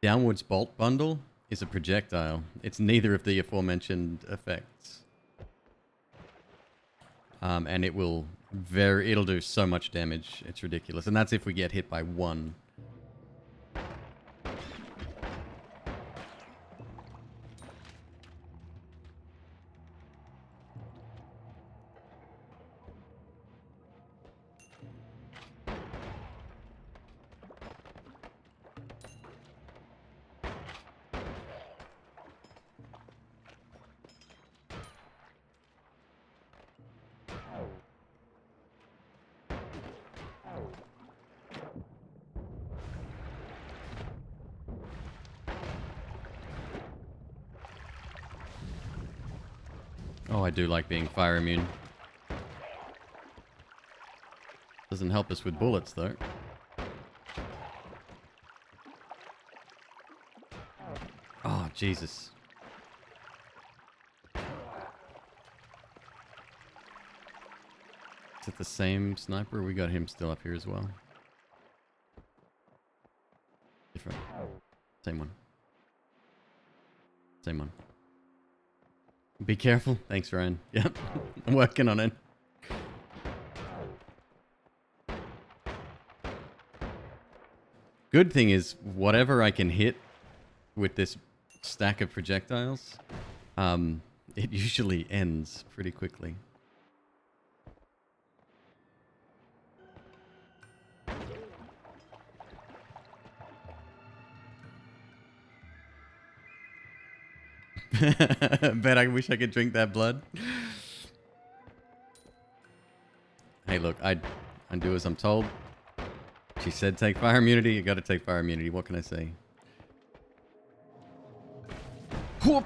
downwards bolt bundle is a projectile. It's neither of the aforementioned effects. And it'll do so much damage. It's ridiculous. And that's if we get hit by one. Oh, I do like being fire immune. Doesn't help us with bullets, though. Oh, Jesus. Is it the same sniper? We got him still up here as well. Different. Same one. Same one. Be careful. Thanks, Ryan. Yep. I'm working on it. Good thing is, whatever I can hit with this stack of projectiles, it usually ends pretty quickly. Bet I wish I could drink that blood. Hey, look, I do as I'm told. She said take fire immunity, you gotta take fire immunity. What can I say? Whoop!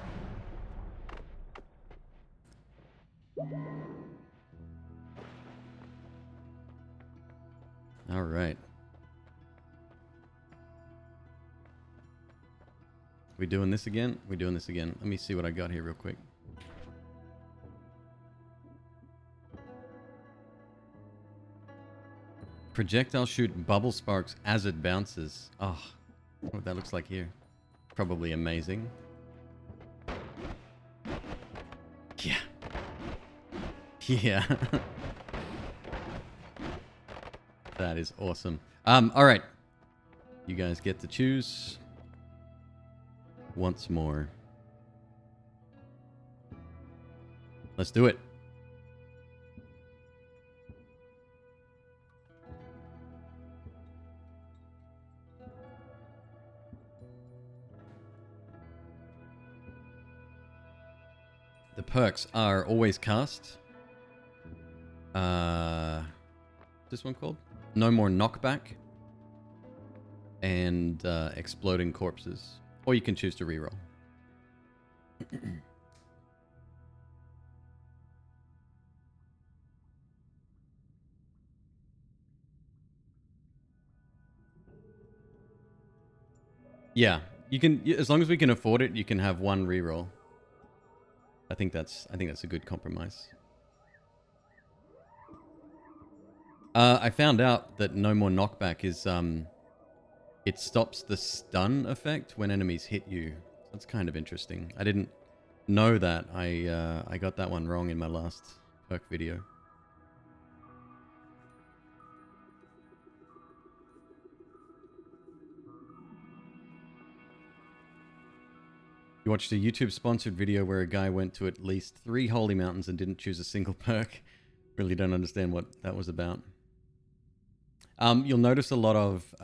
All right. We doing this again? We doing this again. Let me see what I got here real quick. Projectile shoot bubble sparks as it bounces. Oh, what that looks like here. Probably amazing. Yeah. Yeah. That is awesome. All right. You guys get to choose once more. Let's do it. The perks are always cast. This one called? No more knockback. And exploding corpses. Or you can choose to reroll. Yeah, you can, as long as we can afford it, you can have one reroll. I think that's a good compromise. I found out that no more knockback is it stops the stun effect when enemies hit you. That's kind of interesting. I didn't know that. I got that one wrong in my last perk video. You watched a YouTube sponsored video where a guy went to at least 3 holy mountains and didn't choose a single perk. Really don't understand what that was about. You'll notice a lot of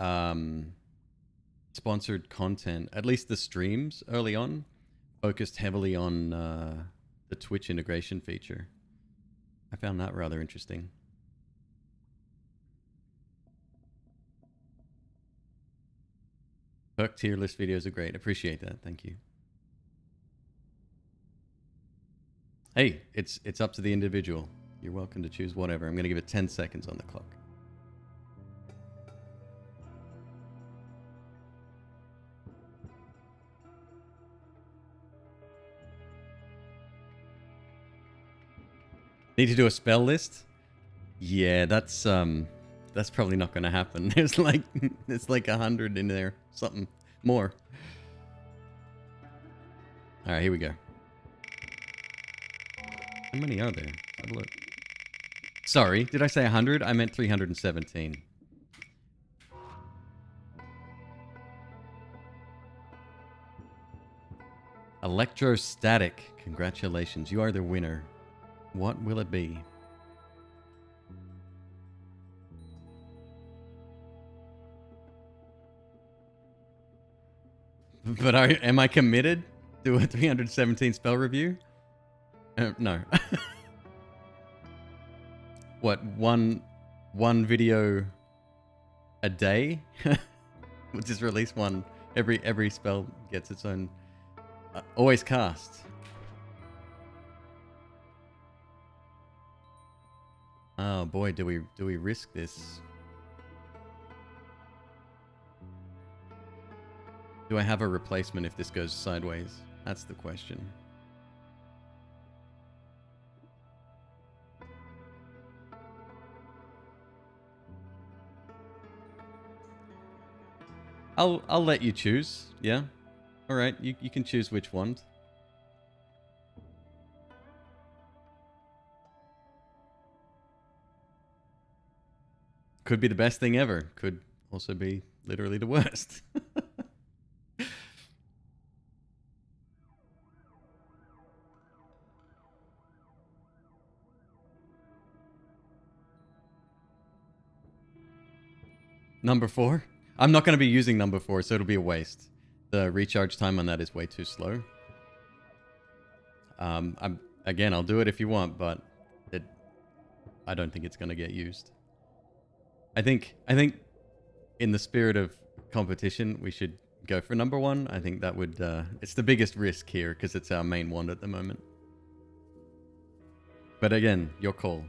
sponsored content, at least the streams early on, focused heavily on the Twitch integration feature. I found that rather interesting. Perk tier list videos are great. Appreciate that. Thank you. Hey, it's up to the individual. You're welcome to choose whatever. I'm going to give it 10 seconds on the clock. Need to do a spell list? Yeah, that's probably not gonna happen. There's like 100 in there, something more. All right, here we go. How many are there? Have a look. Sorry, did I say 100? I meant 317. Electrostatic. Congratulations, you are the winner. What will it be? But am I committed to a 317 spell review? No. What, one video a day? We'll just release one. Every spell gets its own. Always cast. Oh boy, do we risk this? Do I have a replacement if this goes sideways? That's the question. I'll let you choose. Yeah. All right, you can choose which one. Could be the best thing ever. Could also be literally the worst. Number 4? I'm not going to be using number 4, so it'll be a waste. The recharge time on that is way too slow. Again, I'll do it if you want, but I don't think it's going to get used. I think in the spirit of competition, we should go for number 1. I think that would it's the biggest risk here because it's our main wand at the moment. But again, your call.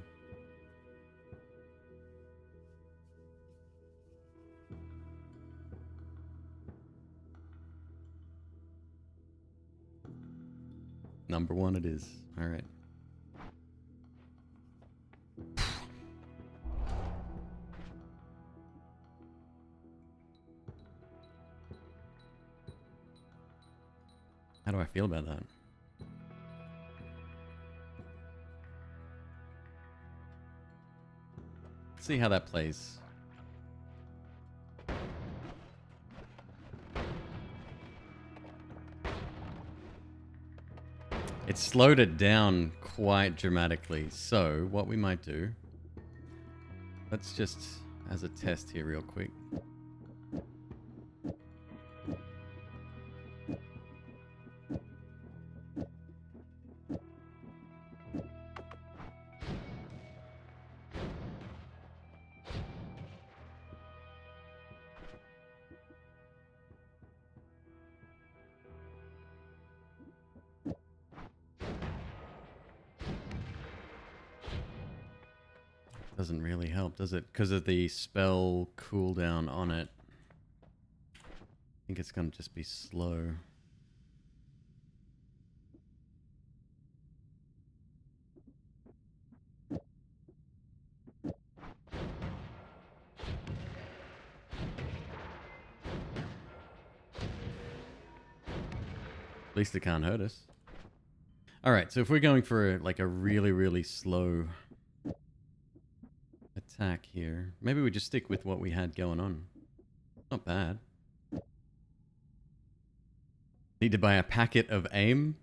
Number 1 it is. All right. How do I feel about that? Let's see how that plays. It slowed it down quite dramatically. So what we might do, let's just, as a test here real quick. Doesn't really help, does it? Because of the spell cooldown on it. I think it's going to just be slow. At least it can't hurt us. Alright, so if we're going for like a really, really slow attack here, maybe we just stick with what we had going on. Not bad. Need to buy a packet of aim.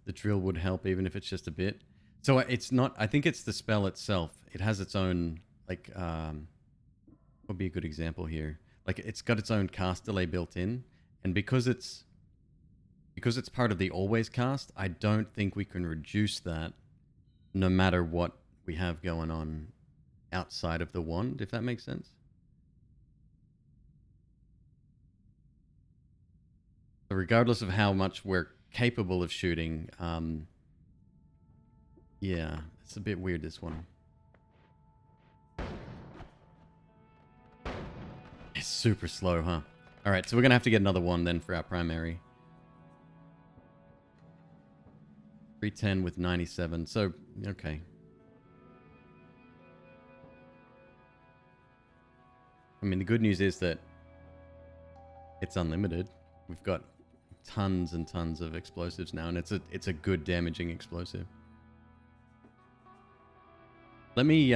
The drill would help even if it's just a bit. So it's not, I think it's the spell itself. It has its own, like, what would be a good example here? Like, it's got its own cast delay built in. And because it's part of the always cast, I don't think we can reduce that no matter what we have going on outside of the wand, if that makes sense. So regardless of how much we're capable of shooting, yeah, it's a bit weird, this one. It's super slow, huh? Alright, so we're gonna have to get another one then for our primary. 310 with 97, so, okay. I mean, the good news is that it's unlimited. We've got tons and tons of explosives now, and it's a good damaging explosive. Let me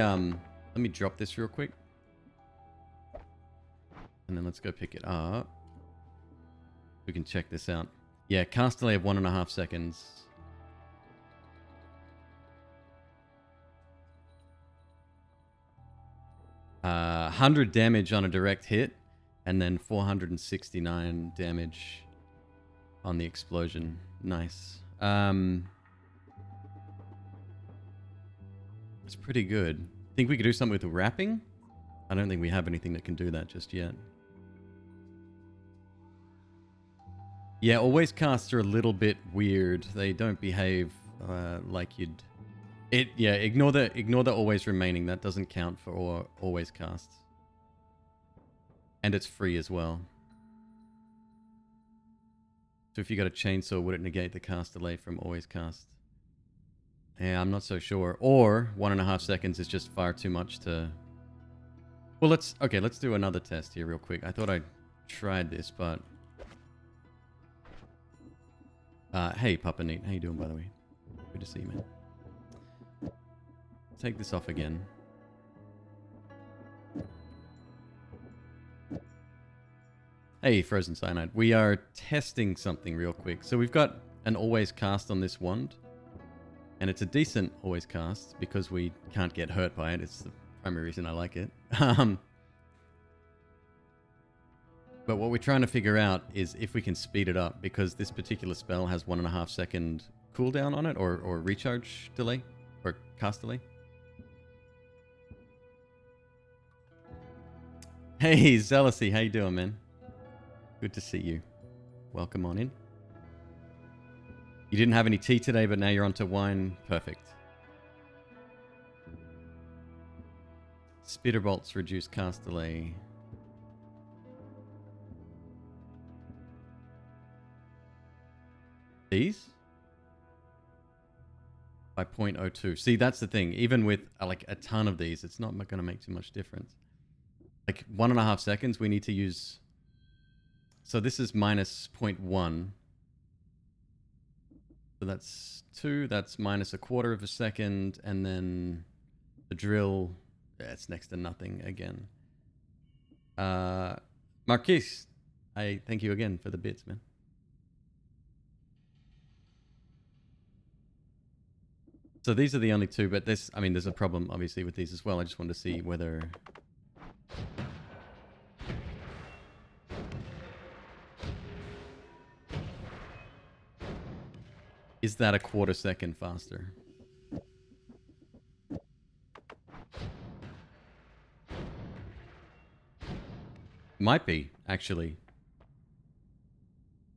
drop this real quick. And then let's go pick it up. We can check this out. Yeah, cast delay of 1.5 seconds. Uh, 100 damage on a direct hit, and then 469 damage on the explosion. Nice. It's pretty good. Think we could do something with the wrapping? I don't think we have anything that can do that just yet. Yeah, always casts are a little bit weird. They don't behave like you'd... Yeah, ignore the always remaining. That doesn't count for always casts. And it's free as well. So if you got a chainsaw, would it negate the cast delay from always cast? Yeah, I'm not so sure. Or 1.5 seconds is just far too much to... Well, let's do another test here real quick. I thought I tried this, but... hey, Papa Neat. How you doing, by the way? Good to see you, man. Take this off again. Hey, Frozen Cyanide. We are testing something real quick. So we've got an always cast on this wand. And it's a decent always cast because we can't get hurt by it. It's the primary reason I like it. But what we're trying to figure out is if we can speed it up, because this particular spell has 1.5 second cooldown on it, or recharge delay, or cast delay. Hey, Zealousy, how you doing, man? Good to see you. Welcome on in. You didn't have any tea today, but now you're onto wine. Perfect. Spitter bolts reduce cast delay. These? By 0.02. See, that's the thing. Even with like a ton of these, it's not going to make too much difference. Like 1.5 seconds, we need to use... So this is minus 0.1. So that's 2. That's minus 1/4 of a second. And then the drill... Yeah, it's next to nothing again. Marquise, I thank you again for the bits, man. So these are the only two, but this, I mean, there's a problem obviously with these as well. I just wanted to see whether... Is that 1/4 second faster? Might be, actually.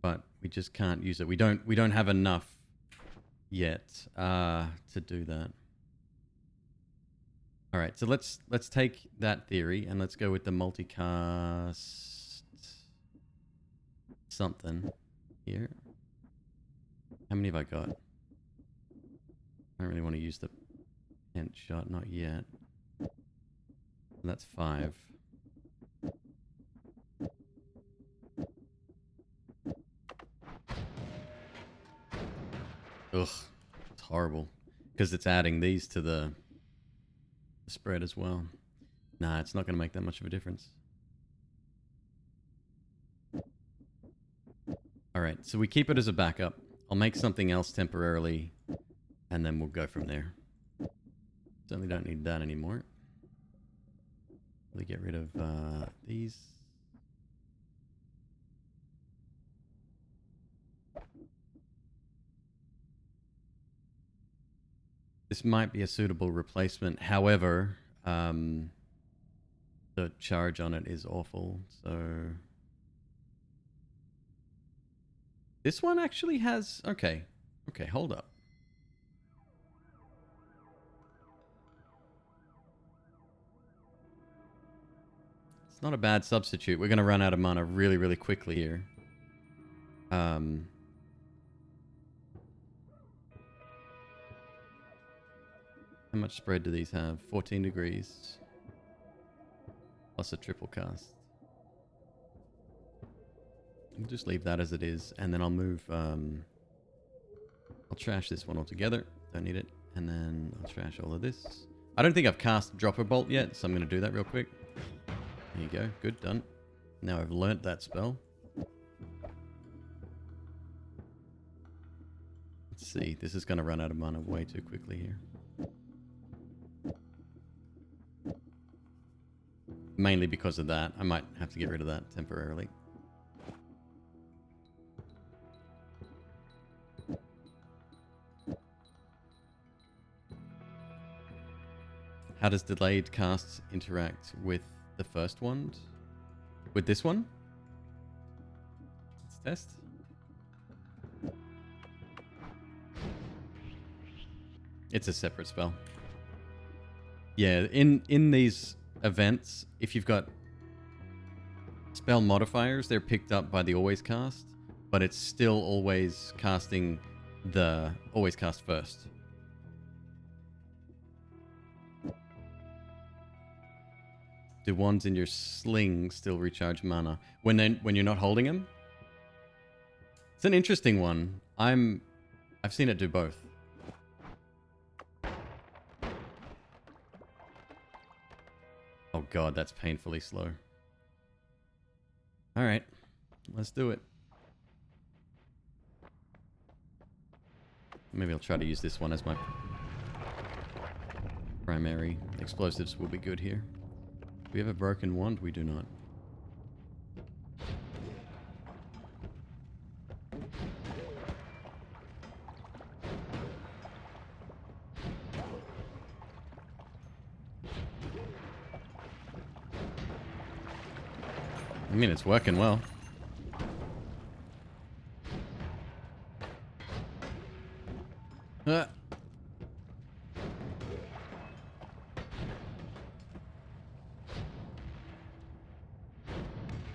But we just can't use it. We don't have enough yet to do that. All right, so let's take that theory and let's go with the multicast something here. How many have I got? I don't really want to use the tent shot, not yet. That's 5. Ugh, it's horrible. Because it's adding these to the spread as well. Nah, it's not going to make that much of a difference. Alright, so we keep it as a backup. I'll make something else temporarily, and then we'll go from there. Certainly don't need that anymore. We'll get rid of these. This might be a suitable replacement. However, the charge on it is awful. So this one actually has... Okay, hold up. It's not a bad substitute. We're going to run out of mana really, really quickly here. How much spread do these have? 14 degrees. Plus a triple cast. I'll just leave that as it is, and then I'll move... I'll trash this one altogether. Don't need it. And then I'll trash all of this. I don't think I've cast Dropper Bolt yet, so I'm going to do that real quick. There you go. Good, done. Now I've learnt that spell. Let's see. This is going to run out of mana way too quickly here. Mainly because of that. I might have to get rid of that temporarily. How does delayed casts interact with the first wand? With this one? Let's test. It's a separate spell. Yeah, in these events, if you've got spell modifiers, they're picked up by the always cast, but it's still always casting the always cast first. Do wands in your sling still recharge mana when you're not holding them? It's an interesting one. I've seen it do both. Oh god, that's painfully slow. All right, let's do it. Maybe I'll try to use this one as my primary. Explosives will be good here. Do we have a broken wand? We do not. I mean, it's working well.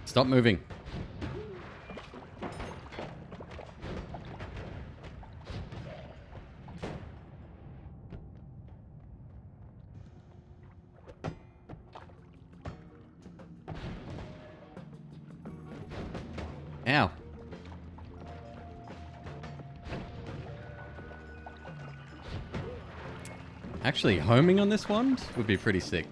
Stop moving. Ow. Actually, homing on this wand would be pretty sick.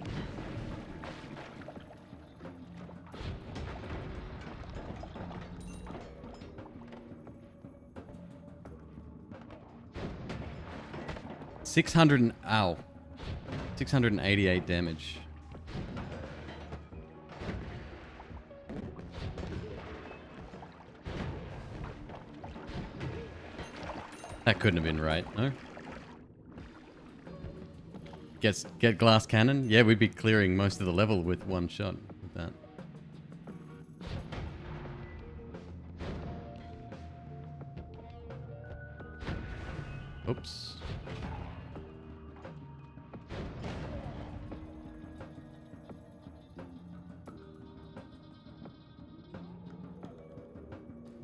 Ow. 688 damage. That couldn't have been right, no? Get glass cannon? Yeah, we'd be clearing most of the level with one shot with that. Oops.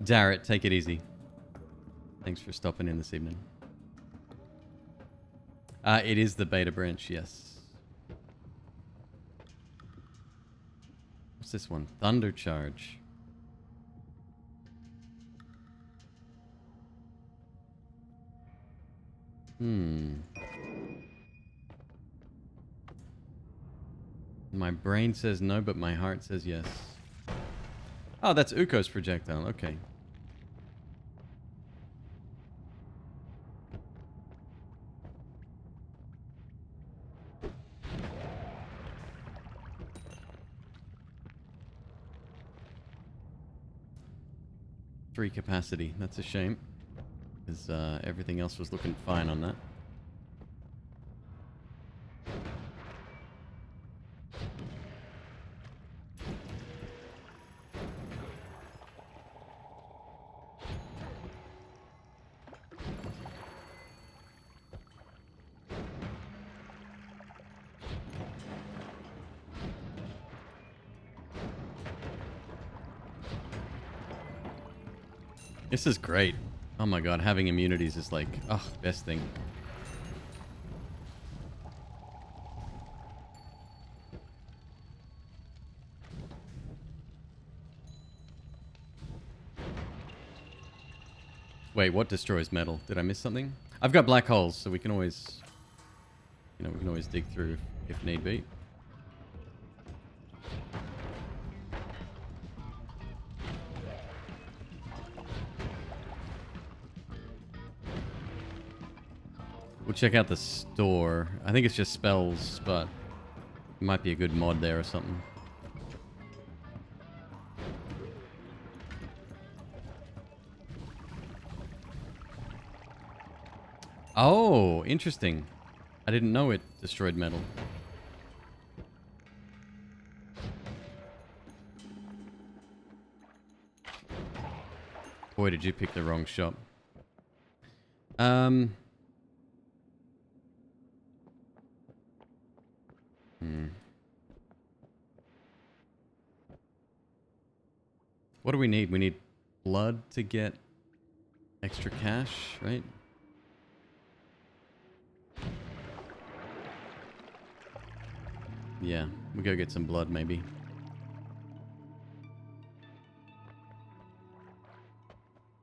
Darrett, take it easy. Thanks for stopping in this evening. It is the beta branch, yes. What's this one? Thunder Charge. My brain says no, but my heart says yes. Oh, that's Uko's projectile. Okay. Three capacity. That's a shame. Because everything else was looking fine on that. This is great. Oh my god, having immunities is like, oh, best thing. Wait, what destroys metal? Did I miss something? I've got black holes, so we can always, you know, we can always dig through if need be. We'll check out the store. I think it's just spells, but it might be a good mod there or something. Oh, interesting. I didn't know it destroyed metal. Boy, did you pick the wrong shop. What do we need? We need blood to get extra cash, right? Yeah, we go get some blood maybe.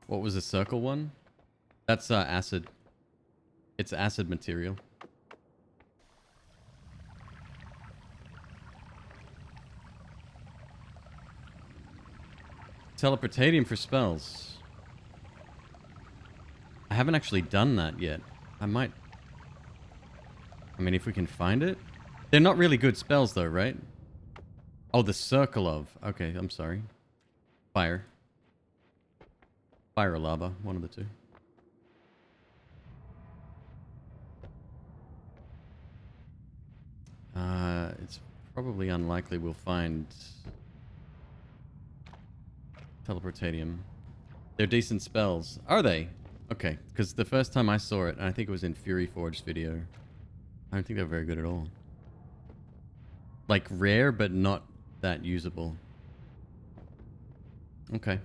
What was the circle one? That's acid. It's acid material. Teleportatium for spells. I haven't actually done that yet. I might... I mean, if we can find it. They're not really good spells though, right? Oh, the circle of... Okay, I'm sorry. Fire. Fire or lava, one of the two. It's probably unlikely we'll find teleportatium. They're decent spells. Are they? Okay, because the first time I saw it, and I think it was in Fury Forge's video, I don't think they're very good at all. Like rare, but not that usable. Okay.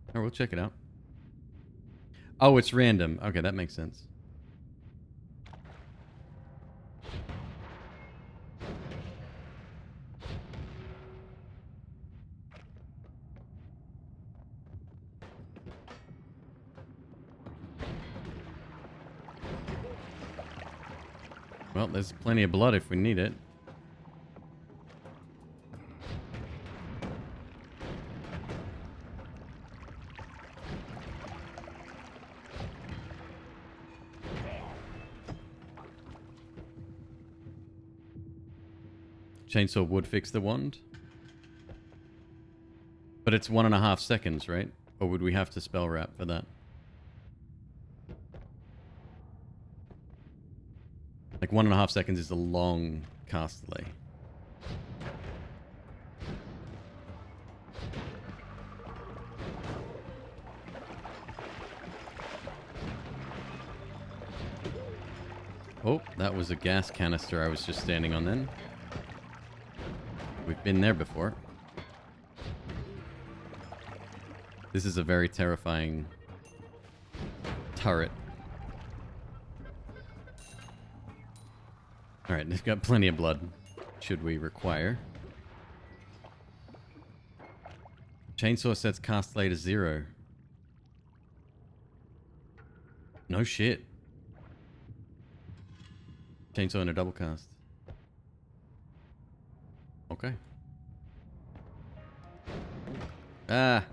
Alright, we'll check it out. Oh, it's random. Okay, that makes sense. Well, there's plenty of blood if we need it. Chainsaw would fix the wand. But it's 1.5 seconds, right? Or would we have to spell wrap for that? Like 1.5 seconds is a long cast delay. Oh, that was a gas canister I was just standing on then. We've been there before. This is a very terrifying turret. Alright, they've got plenty of blood, should we require. Chainsaw sets cast delay to 0. No shit. Chainsaw in a double cast. Okay. Ah.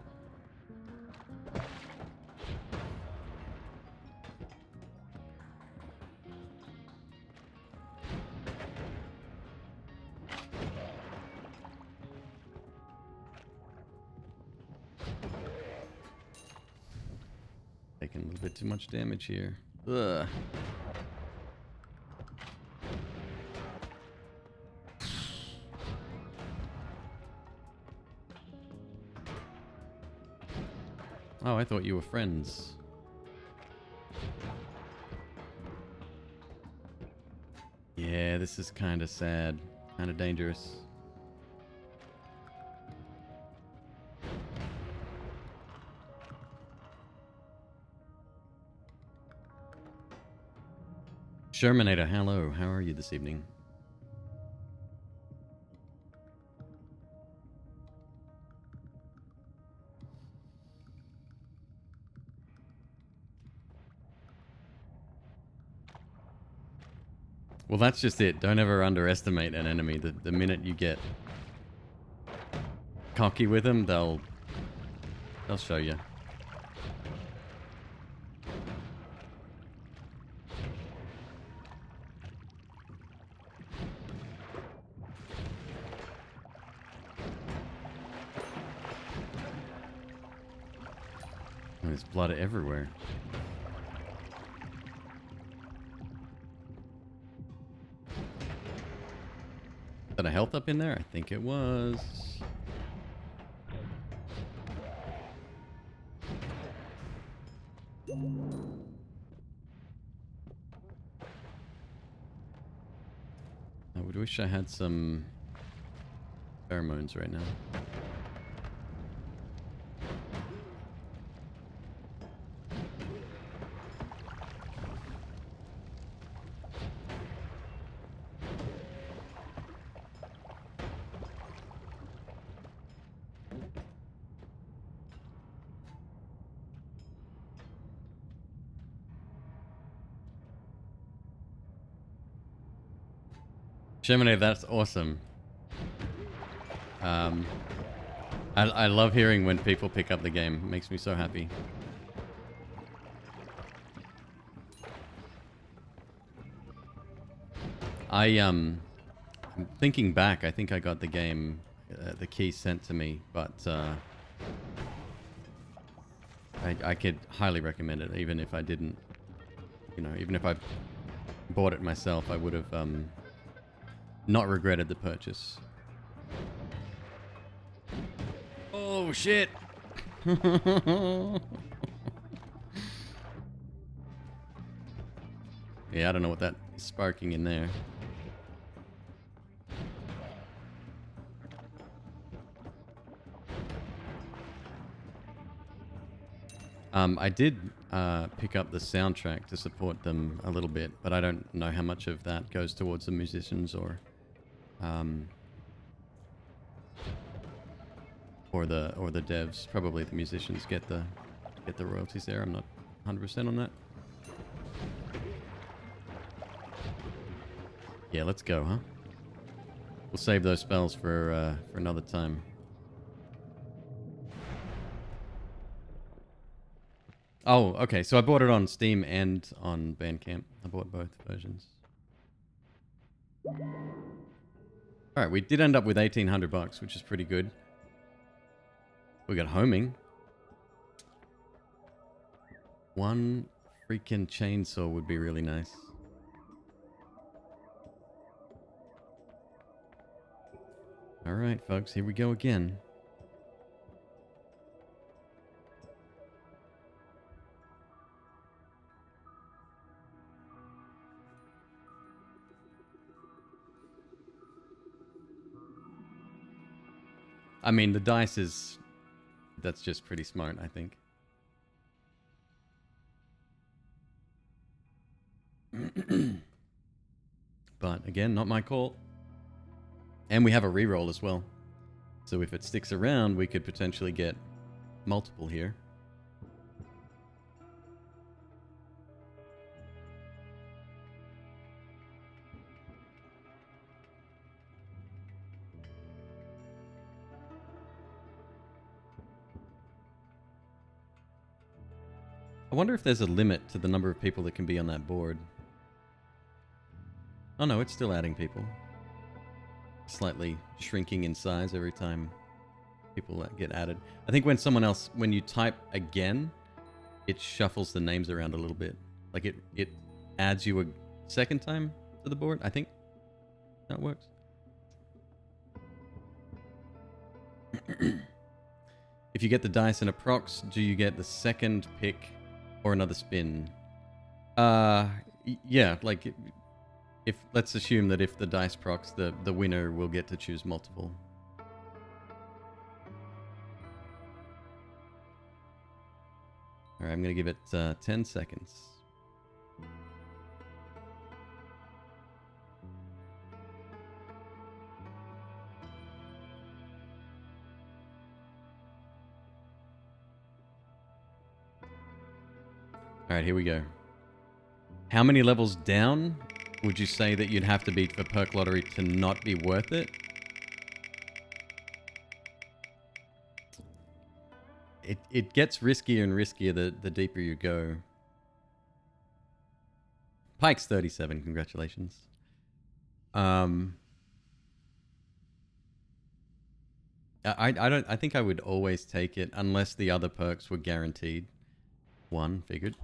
Taking a little bit too much damage here. Ugh. Oh, I thought you were friends. Yeah, this is kind of sad. Kind of dangerous. Shermanator, hello. How are you this evening? Well, that's just it. Don't ever underestimate an enemy. The minute you get cocky with them, they'll show you. There's blood everywhere. Is that a health up in there? I think it was. I would wish I had some pheromones right now. Gemini, that's awesome. I love hearing when people pick up the game. It makes me so happy. I'm thinking back, I think I got the game, the key sent to me, but I could highly recommend it, even if I didn't, you know, even if I bought it myself, I would have not regretted the purchase. Oh shit! Yeah, I don't know what that is sparking in there. I did pick up the soundtrack to support them a little bit, but I don't know how much of that goes towards the musicians or the devs. Probably the musicians get the royalties there. I'm not 100% on that. Yeah, let's go, huh? We'll save those spells for another time. Oh, okay. So I bought it on Steam and on Bandcamp. I bought both versions. All right, we did end up with $1,800, which is pretty good. We got homing. One freaking chainsaw would be really nice. All right, folks, here we go again. I mean, the dice is... That's just pretty smart, I think. But again, not my call. And we have a reroll as well. So if it sticks around, we could potentially get multiple here. I wonder if there's a limit to the number of people that can be on that board. Oh no, it's still adding people. Slightly shrinking in size every time people get added. I think when you type again, it shuffles the names around a little bit. Like it adds you a second time to the board, I think. That works. If you get the dice in a prox, do you get the second pick or another spin? Yeah, like if let's assume that if the dice procs, the winner will get to choose multiple. All right, I'm gonna give it 10 seconds. Alright, here we go. How many levels down would you say that you'd have to beat for Perk Lottery to not be worth it? It gets riskier and riskier the deeper you go. Pike's 37, congratulations. I think I would always take it unless the other perks were guaranteed. One, figured.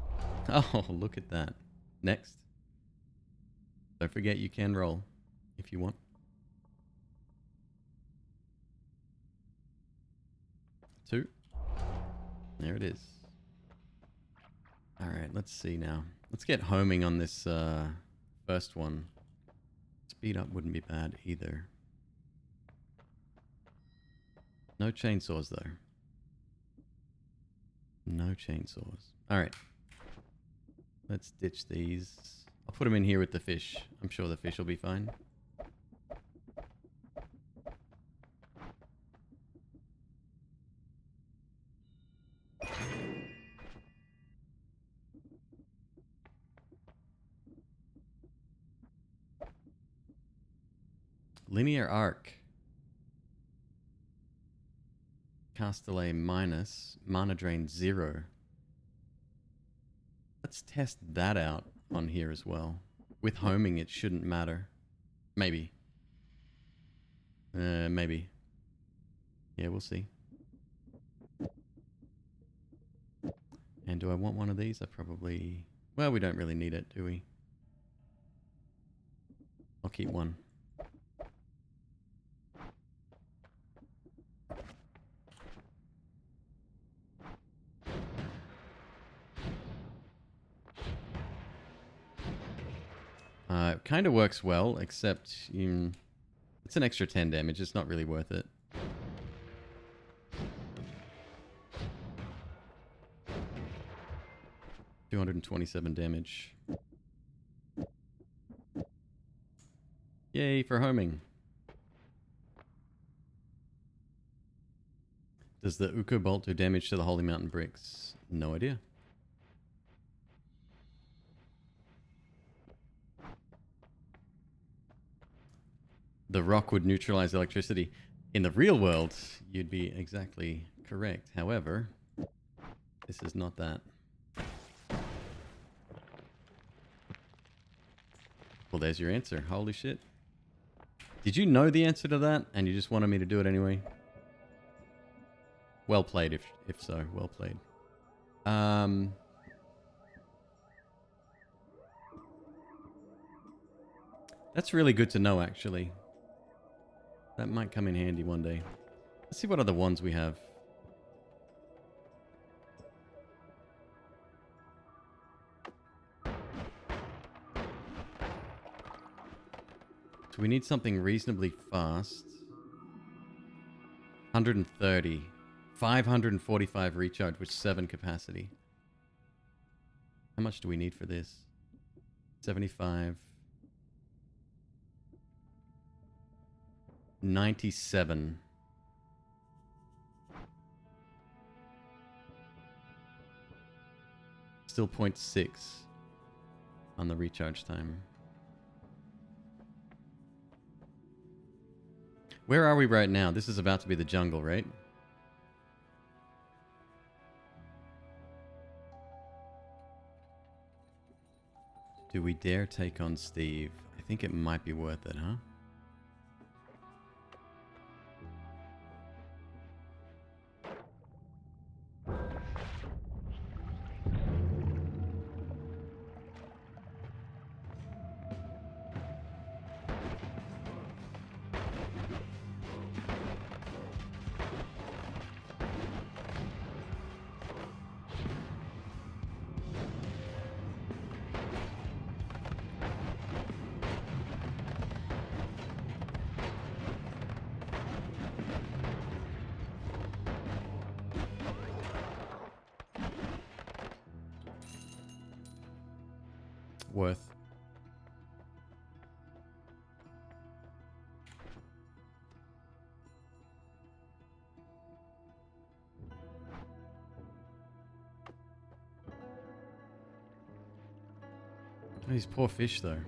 Oh, look at that. Next. Don't forget you can roll if you want. 2. There it is. Alright, let's see now. Let's get homing on this first one. Speed up wouldn't be bad either. No chainsaws though. No chainsaws. Alright. Let's ditch these. I'll put them in here with the fish. I'm sure the fish will be fine. Linear arc. Cast delay minus. Mana drain 0. Let's test that out on here as well. With homing, it shouldn't matter. Maybe. Maybe. Yeah, we'll see. And do I want one of these? I probably... Well, we don't really need it, do we? I'll keep one. It kind of works well, except it's an extra 10 damage. It's not really worth it. $227 damage. Yay for homing. Does the Uko Bolt do damage to the Holy Mountain bricks? No idea. The rock would neutralize electricity. In the real world, you'd be exactly correct. However, this is not that. Well, there's your answer. Holy shit. Did you know the answer to that and you just wanted me to do it anyway? Well played, if so. Well played. That's really good to know, actually. That might come in handy one day. Let's see what other ones we have. So we need something reasonably fast. 130. 545 recharge with 7 capacity. How much do we need for this? 75. 97. Still 0.6 on the recharge time. Where are we right now? This is about to be the jungle, right? Do we dare take on Steve? I think it might be worth it, huh? Worth. These poor fish, though.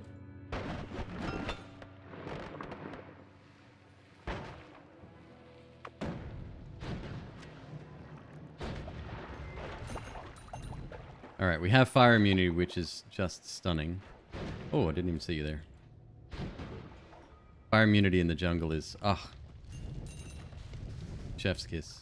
Alright, we have fire immunity, which is just stunning. Oh, I didn't even see you there. Fire immunity in the jungle is... ah, chef's kiss.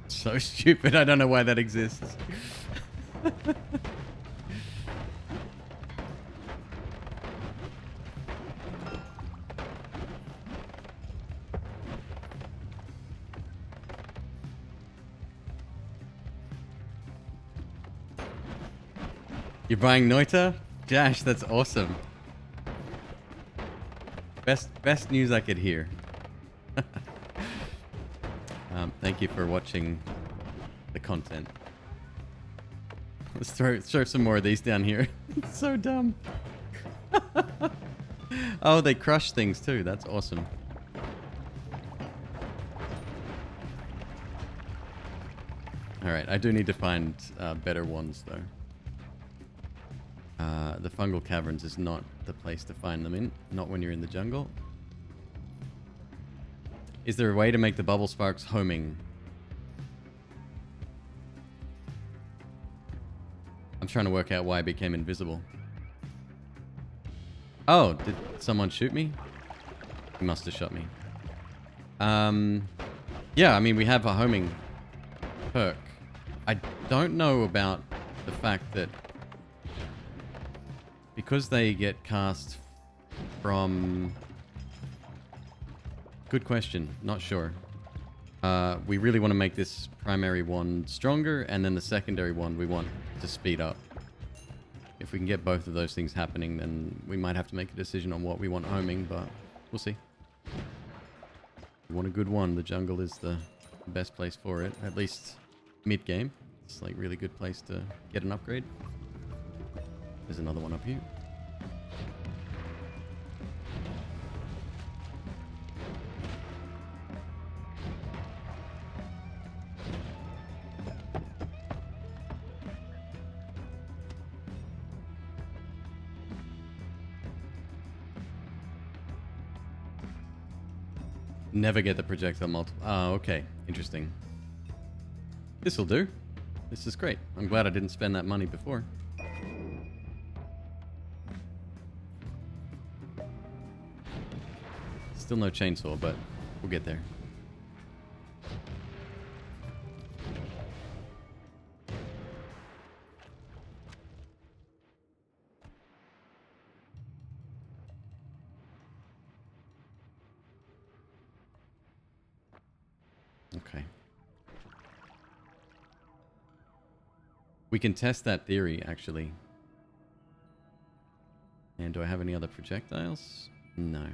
So stupid, I don't know why that exists. You're buying Noita? Dash, that's awesome. Best news I could hear. Thank you for watching the content. Let's throw some more of these down here. It's so dumb. Oh, they crush things too. That's awesome. Alright, I do need to find better ones though. The fungal caverns is not the place to find them in. Not when you're in the jungle. Is there a way to make the bubble sparks homing? I'm trying to work out why I became invisible. Oh, did someone shoot me? He must have shot me. Yeah, I mean, we have a homing perk. I don't know about the fact that because they get cast from... Good question. Not sure. We really want to make this primary one stronger, and then the secondary one we want to speed up. If we can get both of those things happening, then we might have to make a decision on what we want homing, but we'll see. We want a good one. The jungle is the best place for it, at least mid-game. It's like really good place to get an upgrade. There's another one up here. Never get the projectile multiple. Oh, okay. Interesting. This'll do. This is great. I'm glad I didn't spend that money before. Still no chainsaw, but we'll get there. Okay. We can test that theory, actually. And do I have any other projectiles? No.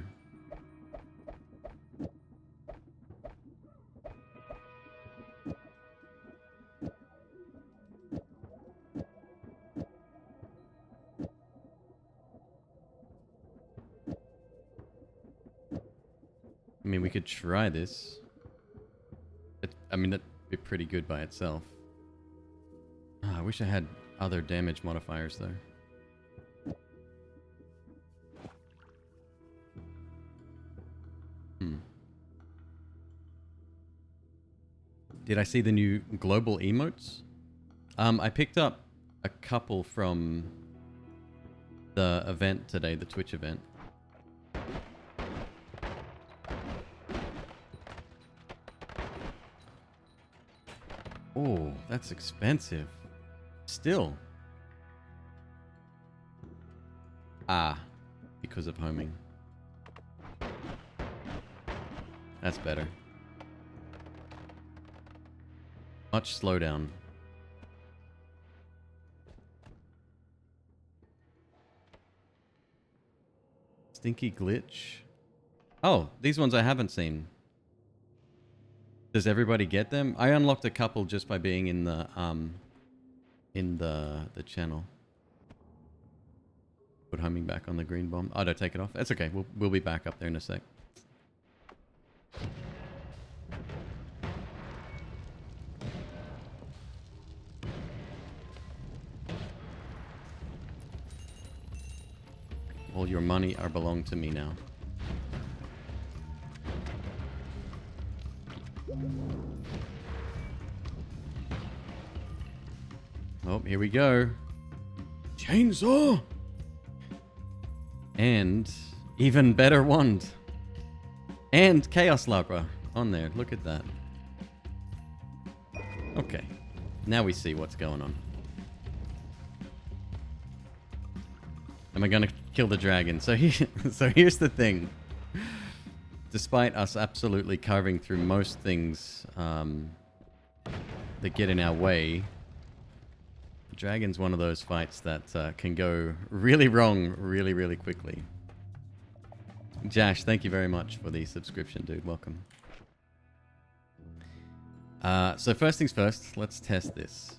I mean, we could try this. I mean, that'd be pretty good by itself. I wish I had other damage modifiers, though. Did I see the new global emotes? I picked up a couple from the event today, the Twitch event. Oh, that's expensive. Still. Ah, because of homing. That's better. Much slowdown. Stinky glitch. Oh, these ones I haven't seen. Does everybody get them? I unlocked a couple just by being in the channel. Put homing back on the green bomb. Oh, don't take it off. That's okay. We'll be back up there in a sec. All your money are belong to me now. Oh, here we go. Chainsaw! And even better wand. And Chaos Larpa on there. Look at that. Okay. Now we see what's going on. Am I gonna kill the dragon? So here's the thing. Despite us absolutely carving through most things that get in our way, the dragon's one of those fights that can go really wrong really, really quickly. Jash, thank you very much for the subscription, dude. Welcome. So first things first, let's test this.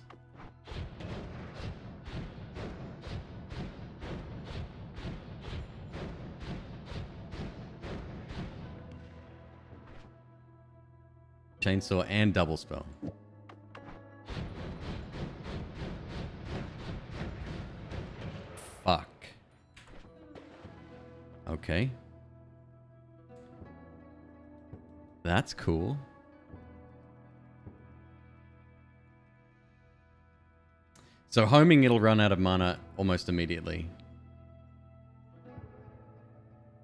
Chainsaw and double spell. Fuck. Okay. That's cool. So homing, it'll run out of mana almost immediately.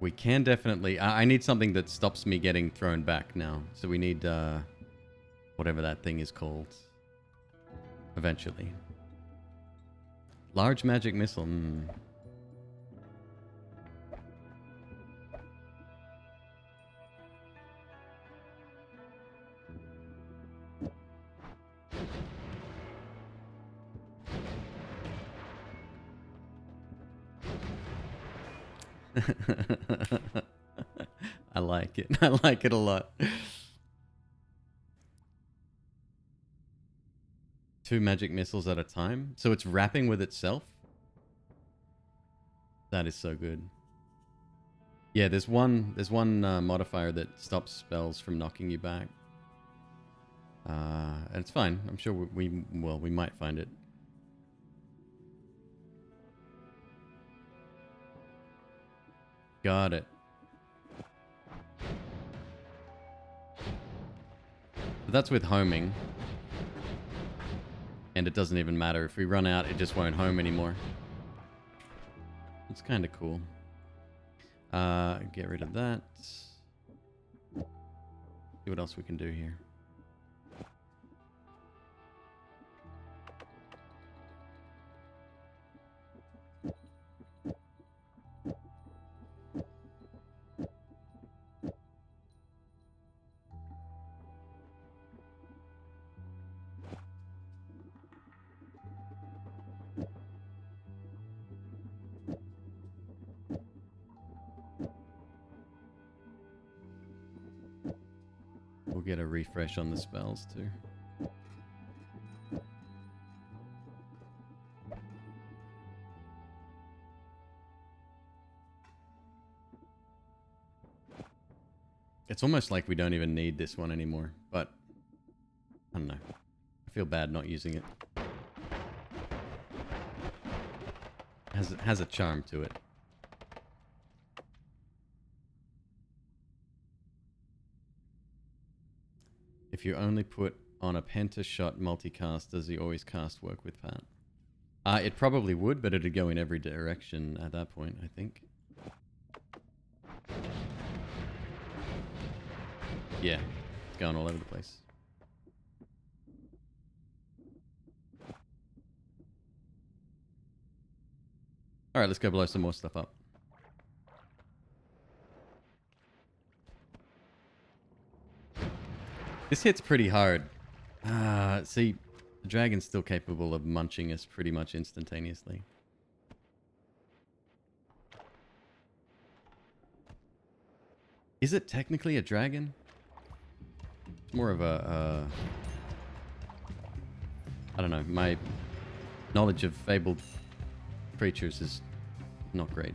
We can definitely... I need something that stops me getting thrown back now. So we need whatever that thing is called. Eventually. Large magic missile. I like it. I like it a lot. 2 magic missiles at a time. So it's wrapping with itself. That is so good. Yeah, there's one modifier that stops spells from knocking you back. And it's fine. I'm sure we might find it. Got it. But that's with homing. And it doesn't even matter. If we run out, it just won't home anymore. It's kind of cool. Get rid of that. See what else we can do here. We'll get a refresh on the spells too. It's almost like we don't even need this one anymore, but I don't know. I feel bad not using it. Has a charm to it. If you only put on a penta-shot multicast, does he always cast work with Pat? It probably would, but it'd go in every direction at that point, I think. Yeah, it's going all over the place. Alright, let's go blow some more stuff up. This hits pretty hard. See, the dragon's still capable of munching us pretty much instantaneously. Is it technically a dragon? It's more of a... I don't know. My knowledge of fabled creatures is not great.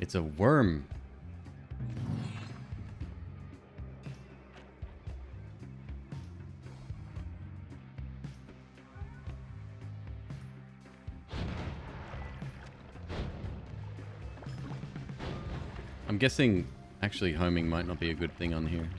It's a worm. I'm guessing actually homing might not be a good thing on here.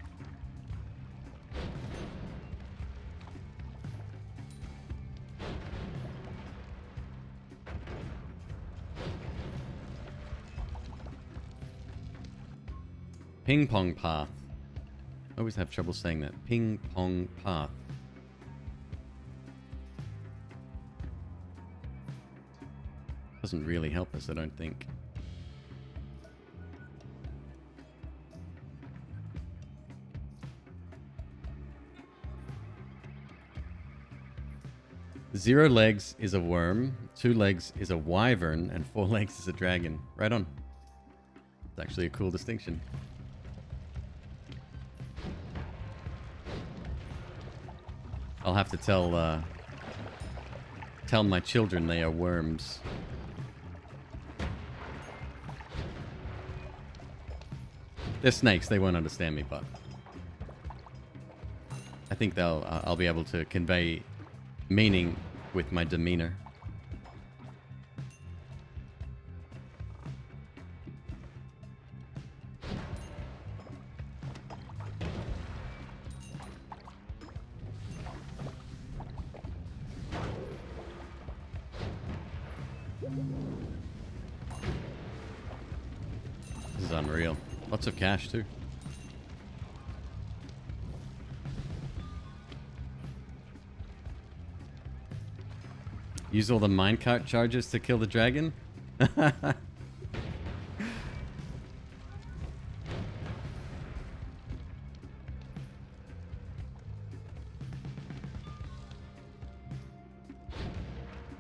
Ping pong path. I always have trouble saying that. Ping pong path. Doesn't really help us, I don't think. Zero legs is a worm, 2 legs is a wyvern, and 4 legs is a dragon. Right on. It's actually a cool distinction. I'll have to tell my children they are worms. They're snakes, they won't understand me, but I think I'll be able to convey meaning with my demeanor. This is unreal. Lots of cash too. Use all the minecart charges to kill the dragon?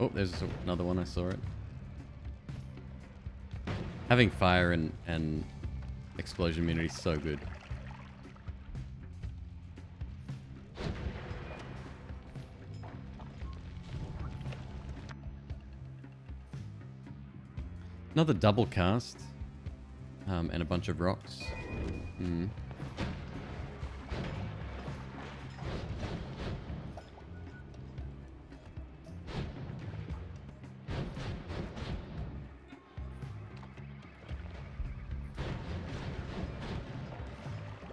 Oh, there's another one. I saw it. Having fire and explosion immunity is so good. Another double cast. And a bunch of rocks.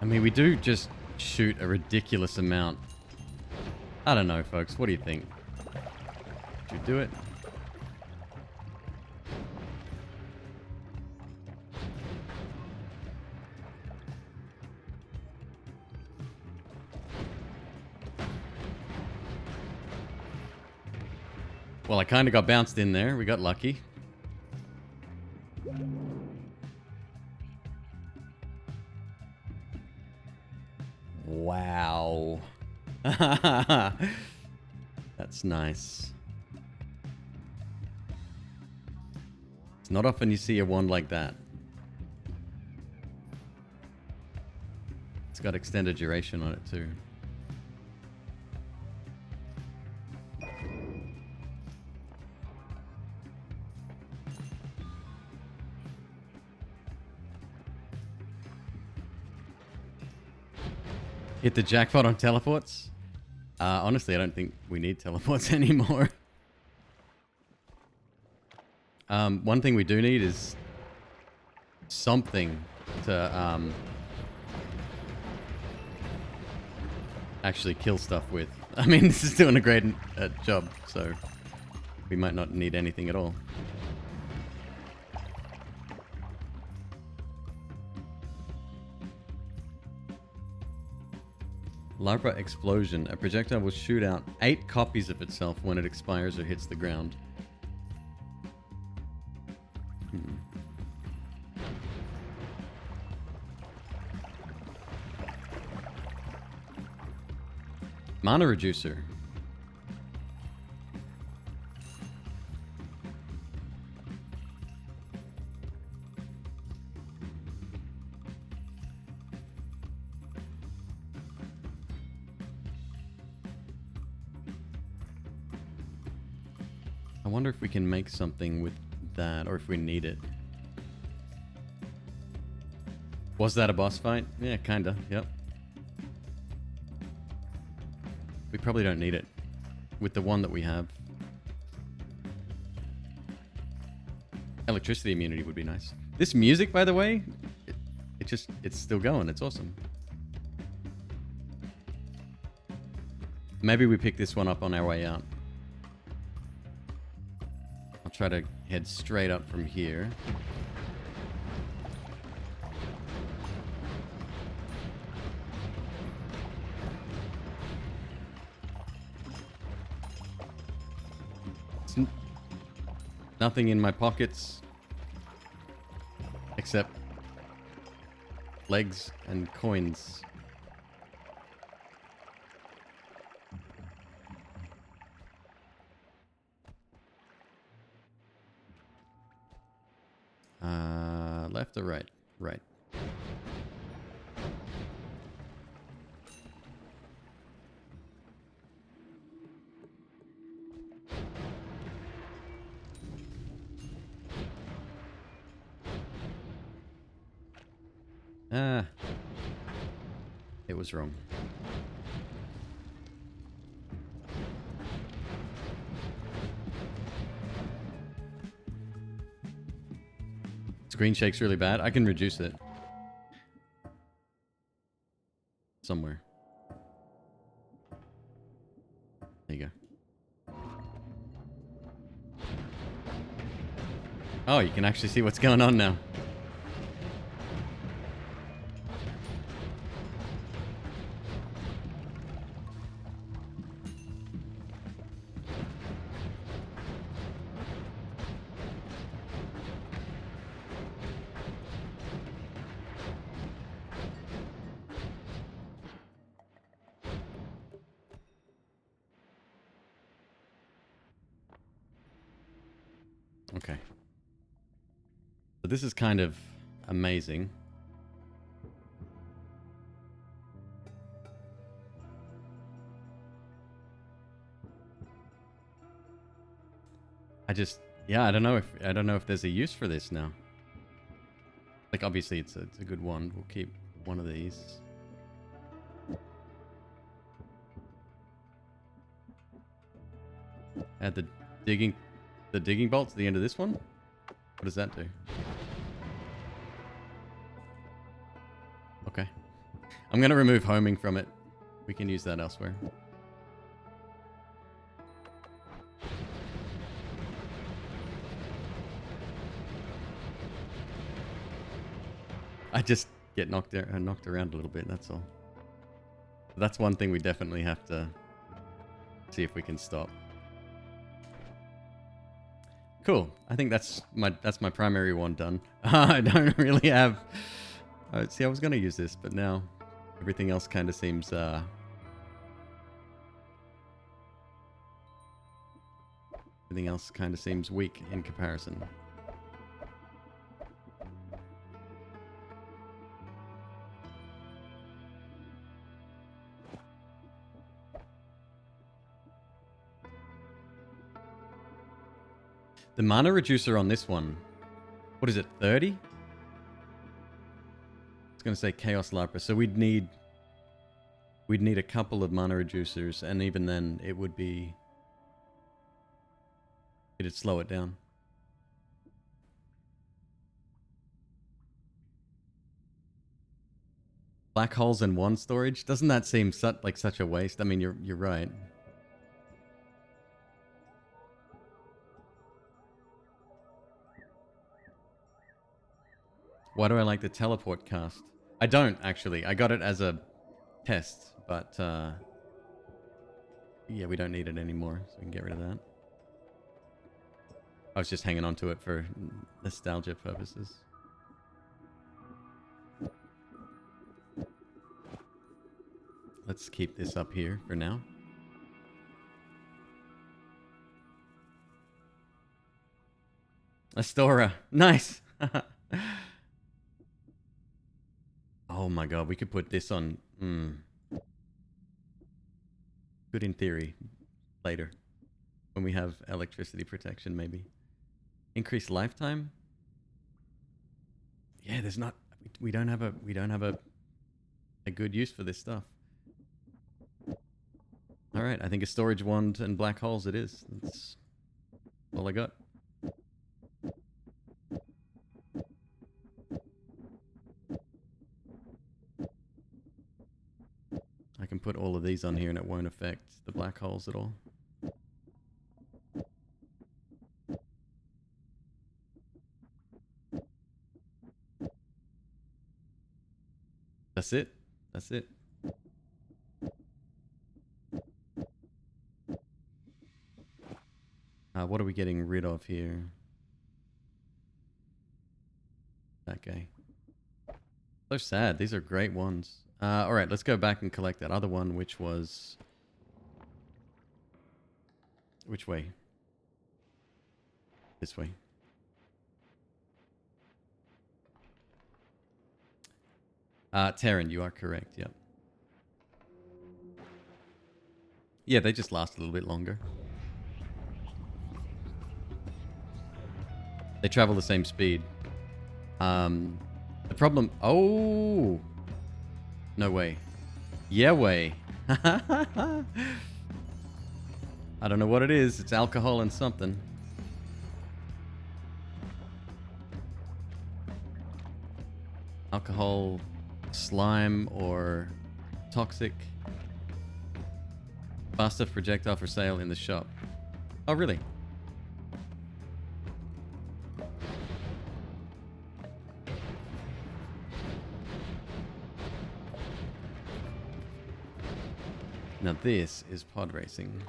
I mean, we do just shoot a ridiculous amount. I don't know, folks. What do you think? Should you do it? Well, I kind of got bounced in there. We got lucky. Wow. That's nice. It's not often you see a wand like that. It's got extended duration on it too. Hit the jackpot on teleports? Honestly, I don't think we need teleports anymore. One thing we do need is something to actually kill stuff with. I mean, this is doing a great job, so we might not need anything at all. Larva explosion. A projectile will shoot out 8 copies of itself when it expires or hits the ground. Mana reducer. I wonder if we can make something with that, or if we need it. Was that a boss fight? Yeah, kinda, yep. We probably don't need it with the one that we have. Electricity immunity would be nice. This music, by the way, it's still going. It's awesome. Maybe we pick this one up on our way out. I'll try to head straight up from here. Nothing in my pockets except legs and coins. Left or right? Right. It was wrong. Screen shake's really bad. I can reduce it. Somewhere. There you go. Oh, you can actually see what's going on now. Okay. So this is kind of amazing. I don't know if there's a use for this now. Like, obviously it's a good one. We'll keep one of these. Add the digging bolt to the end of this one. What does that do? Okay. I'm going to remove homing from it. We can use that elsewhere. I just get knocked around a little bit, that's all. That's one thing we definitely have to see if we can stop. Cool. I think that's my primary one done. I don't really have... see, I was going to use this, but now everything else kind of seems... everything else kind of seems weak in comparison. The mana reducer on this one, what is it, 30? It's going to say Chaos Lapra, so we'd need a couple of mana reducers, and even then it would be... it'd slow it down. Black holes in one storage? Doesn't that seem like such a waste? I mean, you're right. Why do I like the teleport cast? I don't, actually. I got it as a test, but yeah, we don't need it anymore, so we can get rid of that. I was just hanging on to it for nostalgia purposes. Let's keep this up here for now. Astora. Nice! Oh my god, we could put this on... Good in theory. Later. when we have electricity protection, maybe. Increase lifetime? Yeah, there's not... We don't have a good use for this stuff. Alright, I think a storage wand and black holes it is. That's all I got. I can put all of these on here and it won't affect the black holes at all. That's it. That's it. What are we getting rid of here? That guy. So sad. These are great ones. Alright, let's go back and collect that other one, which was... Which way? This way. Terran, you are correct, yep. Yeah, they just last a little bit longer. They travel the same speed. The problem... Oh! No way. Yeah way. I don't know what it is. It's alcohol and something. Alcohol, slime, or toxic. Faster projectile for sale in the shop. Oh, really? Now this is pod racing.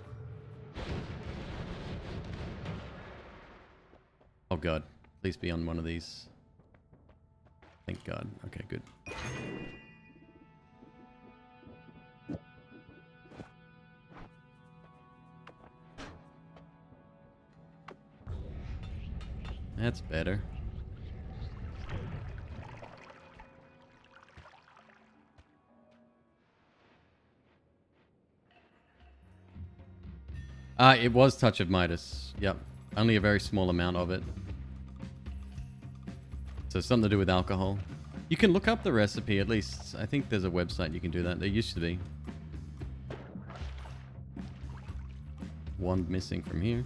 Oh god, please be on one of these. Thank god. Okay, good. That's better. It was Touch of Midas. Yep. Only a very small amount of it. So something to do with alcohol. You can look up the recipe, at least. I think there's a website you can do that. There used to be. Wand missing from here.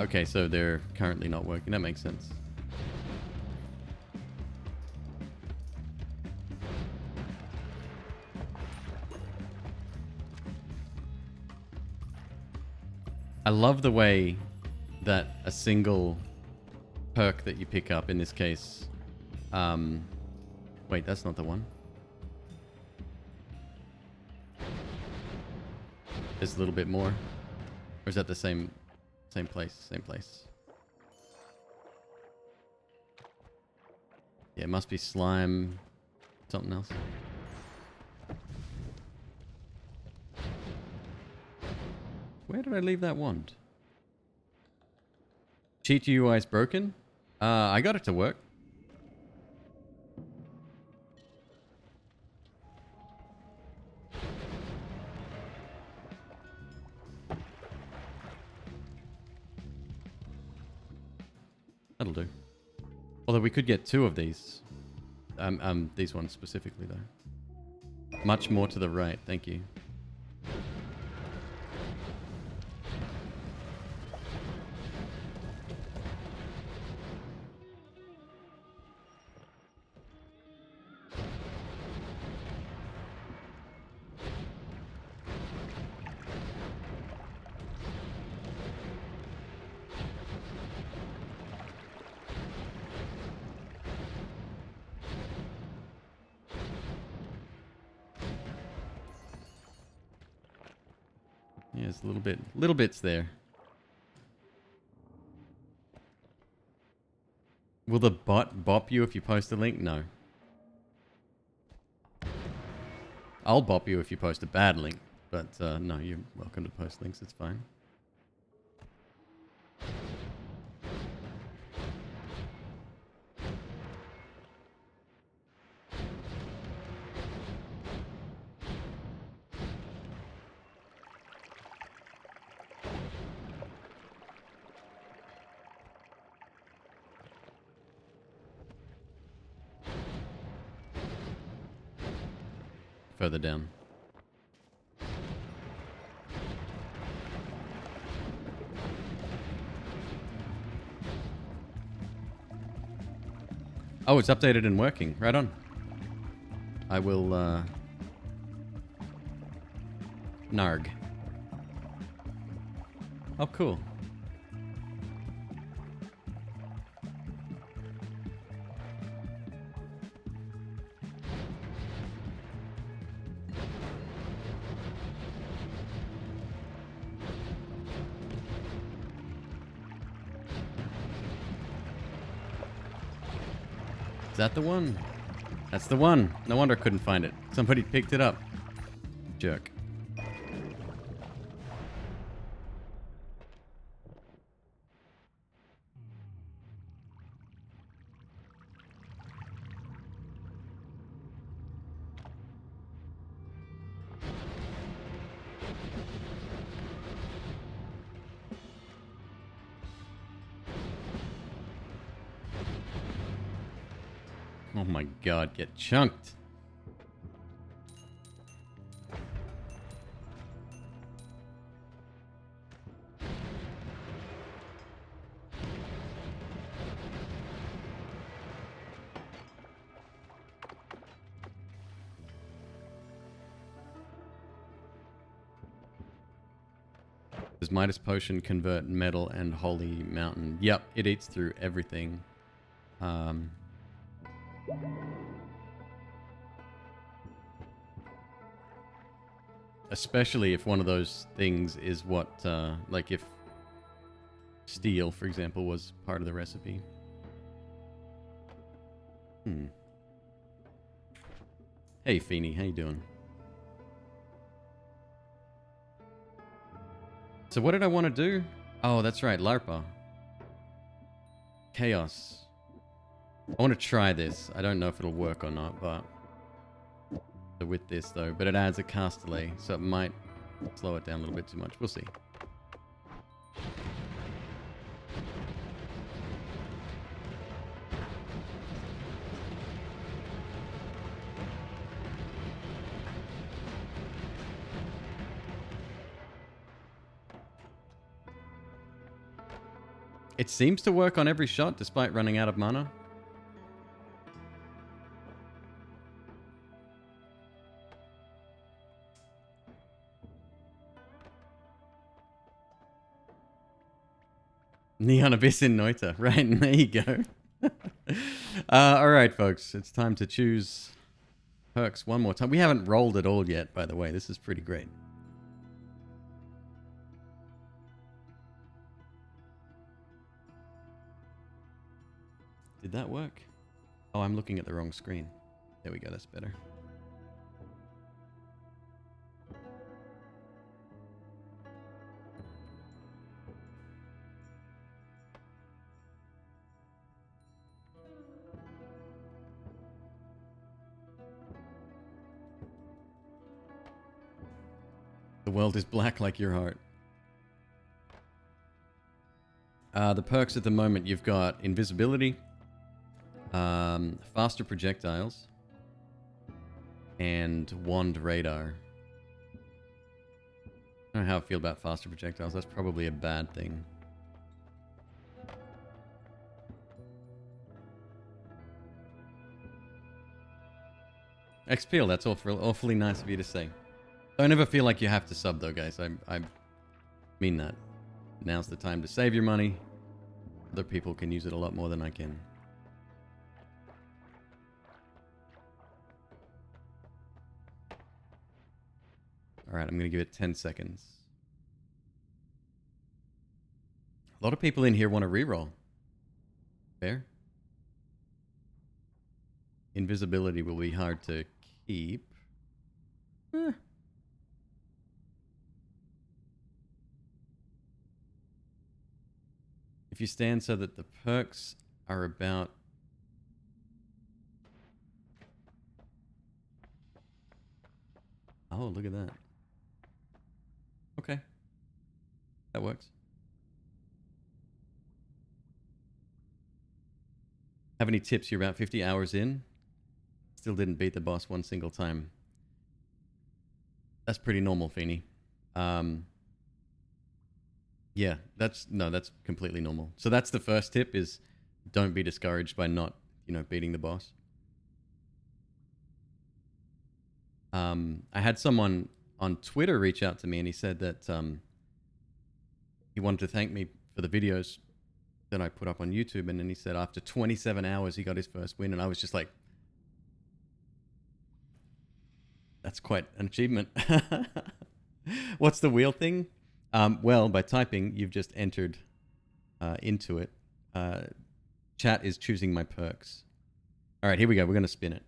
Okay, so they're currently not working. That makes sense. I love the way that a single perk that you pick up, in this case... wait, that's not the one. There's a little bit more. Or is that the same place? Same place. Yeah, it must be slime. Something else. Where did I leave that wand? Cheat UI is broken? I got it to work. That'll do. Although we could get 2 of these. These ones specifically, though. Much more to the right, thank you. Yeah, it's little bits there. Will the bot bop you if you post a link? No. I'll bop you if you post a bad link, but no, you're welcome to post links, it's fine. further down. Oh, it's updated and working. Right on. I will, Narg. Oh, cool. Is that the one? That's the one. No wonder I couldn't find it. Somebody picked it up. Jerk. Oh my god, get chunked. Does Midas Potion convert metal and Holy Mountain? Yep, it eats through everything. Especially if one of those things is what, like if steel, for example, was part of the recipe. Hey, Feeny, how you doing? So what did I want to do? Oh, that's right, LARPA. Chaos. I want to try this. I don't know if it'll work or not, but... with this, though. But it adds a cast delay, so it might slow it down a little bit too much. We'll see. It seems to work on every shot, despite running out of mana. Neon Abyss in Noita. Right, there you go. Alright, folks. It's time to choose perks one more time. We haven't rolled it all yet, by the way. This is pretty great. Did that work? Oh, I'm looking at the wrong screen. There we go, that's better. The world is black like your heart. The perks at the moment, you've got invisibility, faster projectiles, and wand radar. I don't know how I feel about faster projectiles. That's probably a bad thing. XPL, that's awfully nice of you to say. Don't ever feel like you have to sub though, guys. I mean that. Now's the time to save your money. Other people can use it a lot more than I can. Alright, I'm going to give it 10 seconds. A lot of people in here want to reroll. Fair. Invisibility will be hard to keep. If you stand so that the perks are about... Oh, look at that. Okay. That works. Have any tips? You're about 50 hours in. Still didn't beat the boss one single time. That's pretty normal, Feeny. Yeah, that's completely normal. So that's the first tip: is don't be discouraged by not, beating the boss. I had someone on Twitter reach out to me, and he said that he wanted to thank me for the videos that I put up on YouTube, and then he said after 27 hours he got his first win, and I was just like, that's quite an achievement. What's the wheel thing? Well, by typing, you've just entered into it. Chat is choosing my perks. All right, here we go. We're going to spin it.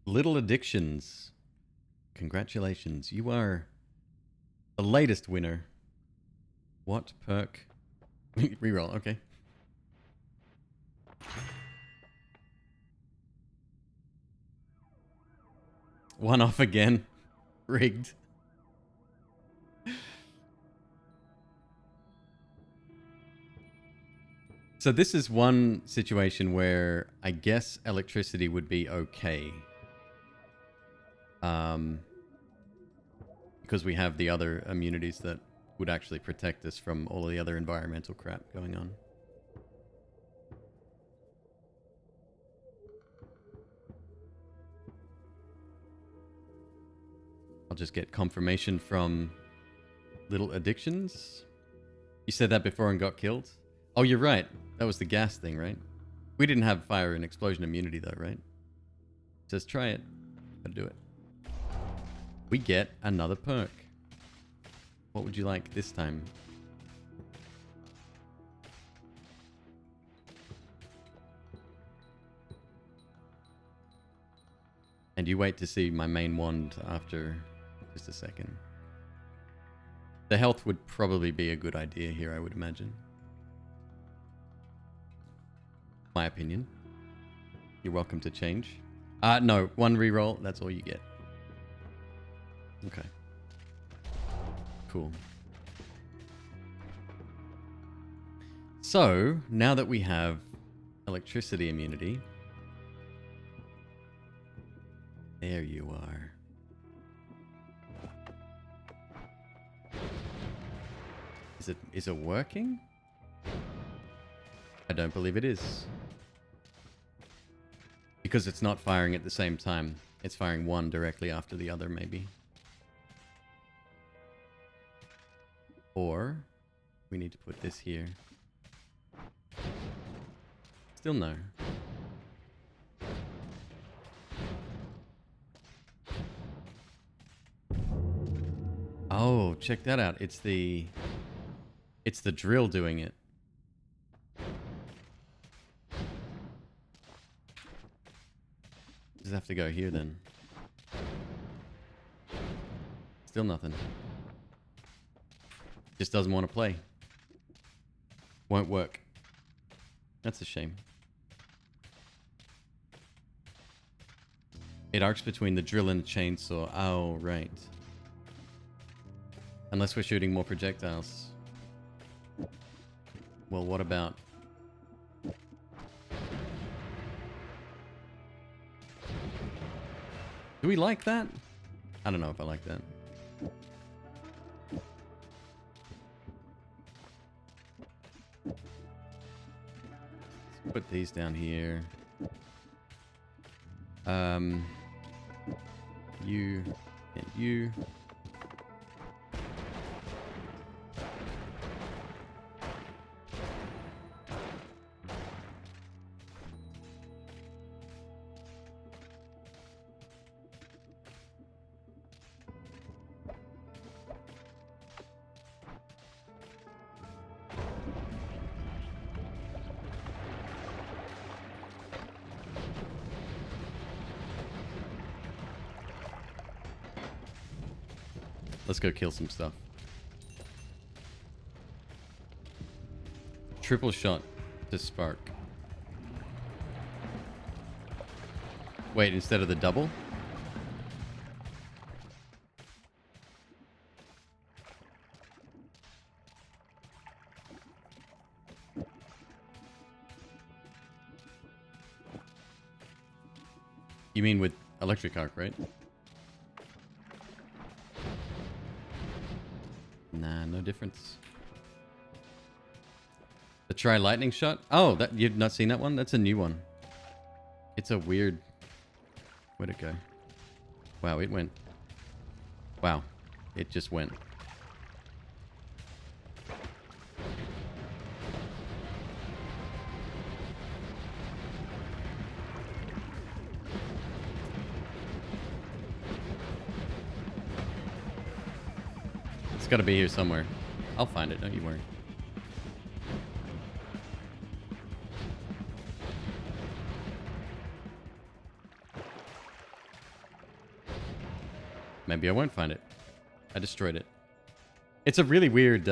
Little Addictions. Congratulations. You are the latest winner. What perk? Reroll, okay. One off again. Rigged. So this is one situation where I guess electricity would be okay. Because we have the other immunities that would actually protect us from all of the other environmental crap going on. I'll just get confirmation from Little Addictions. You said that before and got killed? Oh, you're right. That was the gas thing, right? We didn't have fire and explosion immunity though, right? Just try it. Gotta do it. We get another perk. What would you like this time? And you wait to see my main wand after just a second. The health would probably be a good idea here, I would imagine. My opinion. You're welcome to change. No, one reroll, that's all you get. Okay. Cool. So, now that we have electricity immunity, there you are. Is it working? I don't believe it is. Because it's not firing at the same time. It's firing one directly after the other, maybe. Or we need to put this here. Still no. Oh, check that out. It's the drill doing it. Just have to go here then. Still nothing. Just doesn't want to play. Won't work. That's a shame. It arcs between the drill and the chainsaw. Oh, right. Unless we're shooting more projectiles. Well, what about... Do we like that? I don't know if I like that. Let's put these down here. You and you. Let's go kill some stuff. Triple shot to spark. Wait, instead of the double? You mean with electric arc, right? Nah, no difference. The try lightning shot? Oh, that you've not seen that one? That's a new one. It's a weird... Where'd it go? Wow, it went... Wow. It just went. It's gotta be here somewhere. I'll find it, don't you worry. Maybe I won't find it. I destroyed it. It's a really weird,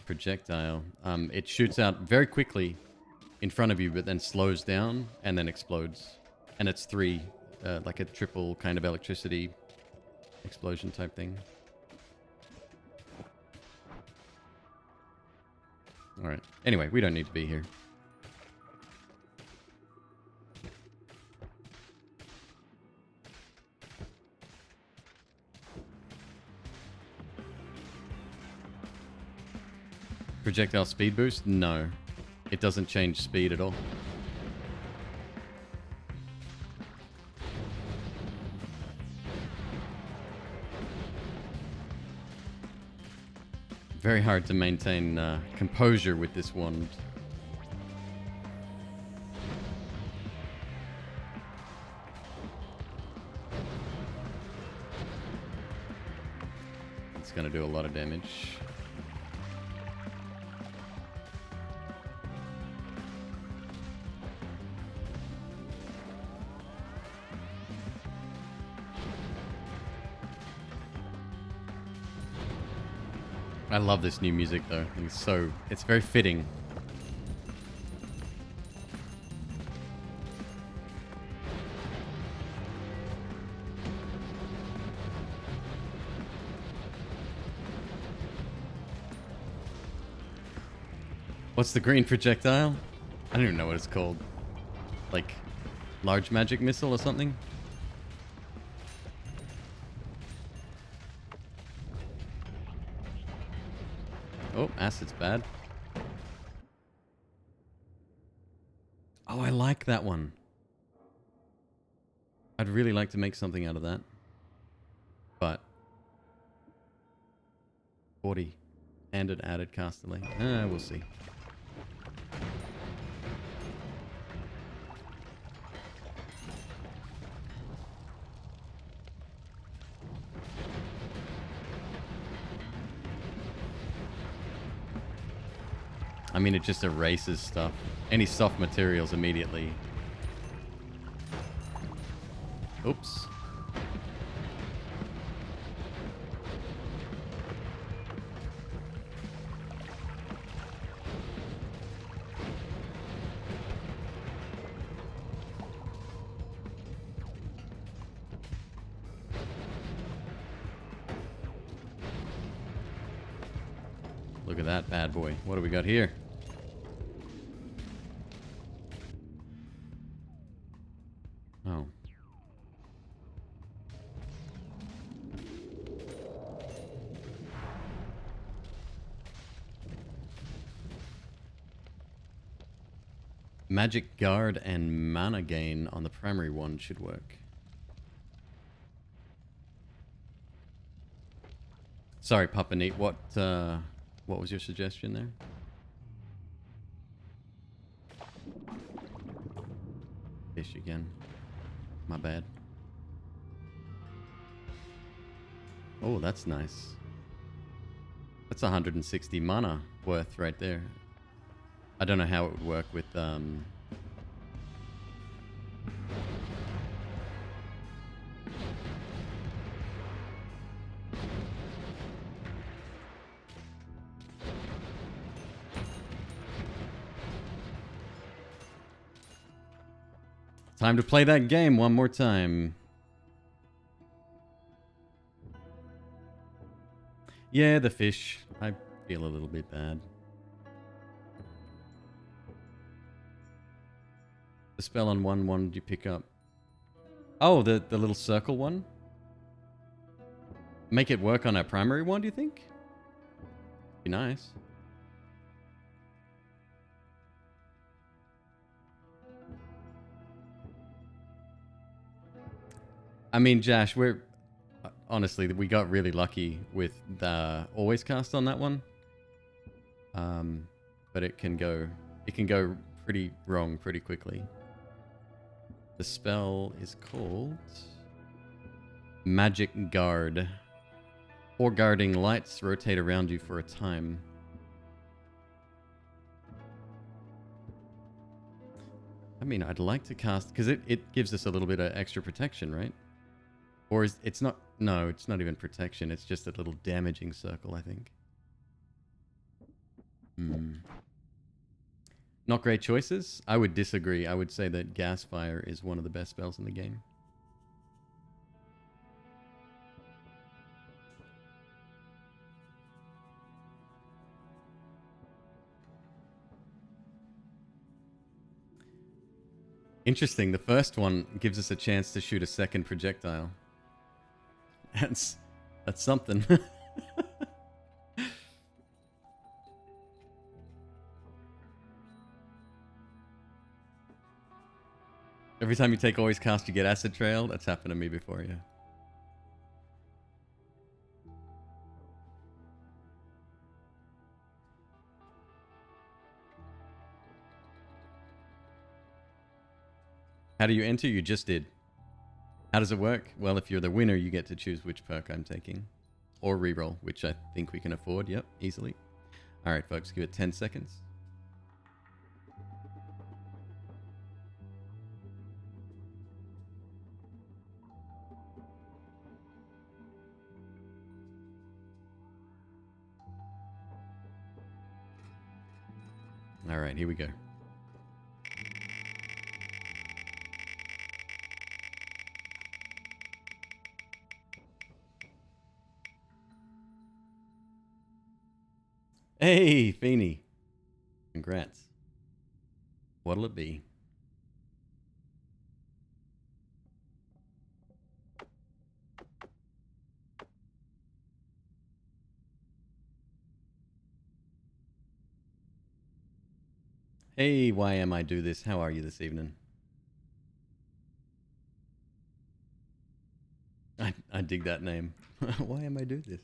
projectile. It shoots out very quickly in front of you, but then slows down and then explodes. And it's three, like a triple kind of electricity explosion type thing. Alright. Anyway, we don't need to be here. Projectile speed boost? No. It doesn't change speed at all. Very hard to maintain composure with this wand. It's gonna do a lot of damage. I love this new music though. It's very fitting. What's the green projectile? I don't even know what it's called. Like, large magic missile or something? Oh, acid's bad. Oh, I like that one. I'd really like to make something out of that. But 40. And an added casterly. We'll see. I mean, it just erases stuff. Any soft materials immediately. Oops. Look at that bad boy. What do we got here? Oh. Magic Guard and Mana Gain on the primary one should work. Sorry, Papa Neat, what was your suggestion there? Fish again. My bad. Oh, that's nice. That's 160 mana worth right there. I don't know how it would work with Time to play that game one more time. Yeah, the fish. I feel a little bit bad. The spell on one did you pick up? Oh, the little circle one? Make it work on our primary one, do you think? Be nice. I mean, Josh, we're... Honestly, we got really lucky with the always cast on that one. But it can go pretty wrong pretty quickly. The spell is called Magic Guard. 4 guarding lights rotate around you for a time. I mean, I'd like to cast... Because it gives us a little bit of extra protection, right? Or is it's not... No, it's not even protection. It's just a little damaging circle, I think. Not great choices? I would disagree. I would say that Gas Fire is one of the best spells in the game. Interesting. The first one gives us a chance to shoot a second projectile. That's something. Every time you take always cast, you get acid trail. That's happened to me before, yeah. How do you enter? You just did. How does it work? Well, if you're the winner, you get to choose which perk I'm taking. Or reroll, which I think we can afford. Yep, easily. Alright, folks, give it 10 seconds. Alright, here we go. Hey, Feeny. Congrats. What'll it be? Hey, why am I do this? How are you this evening? I dig that name. Why am I do this?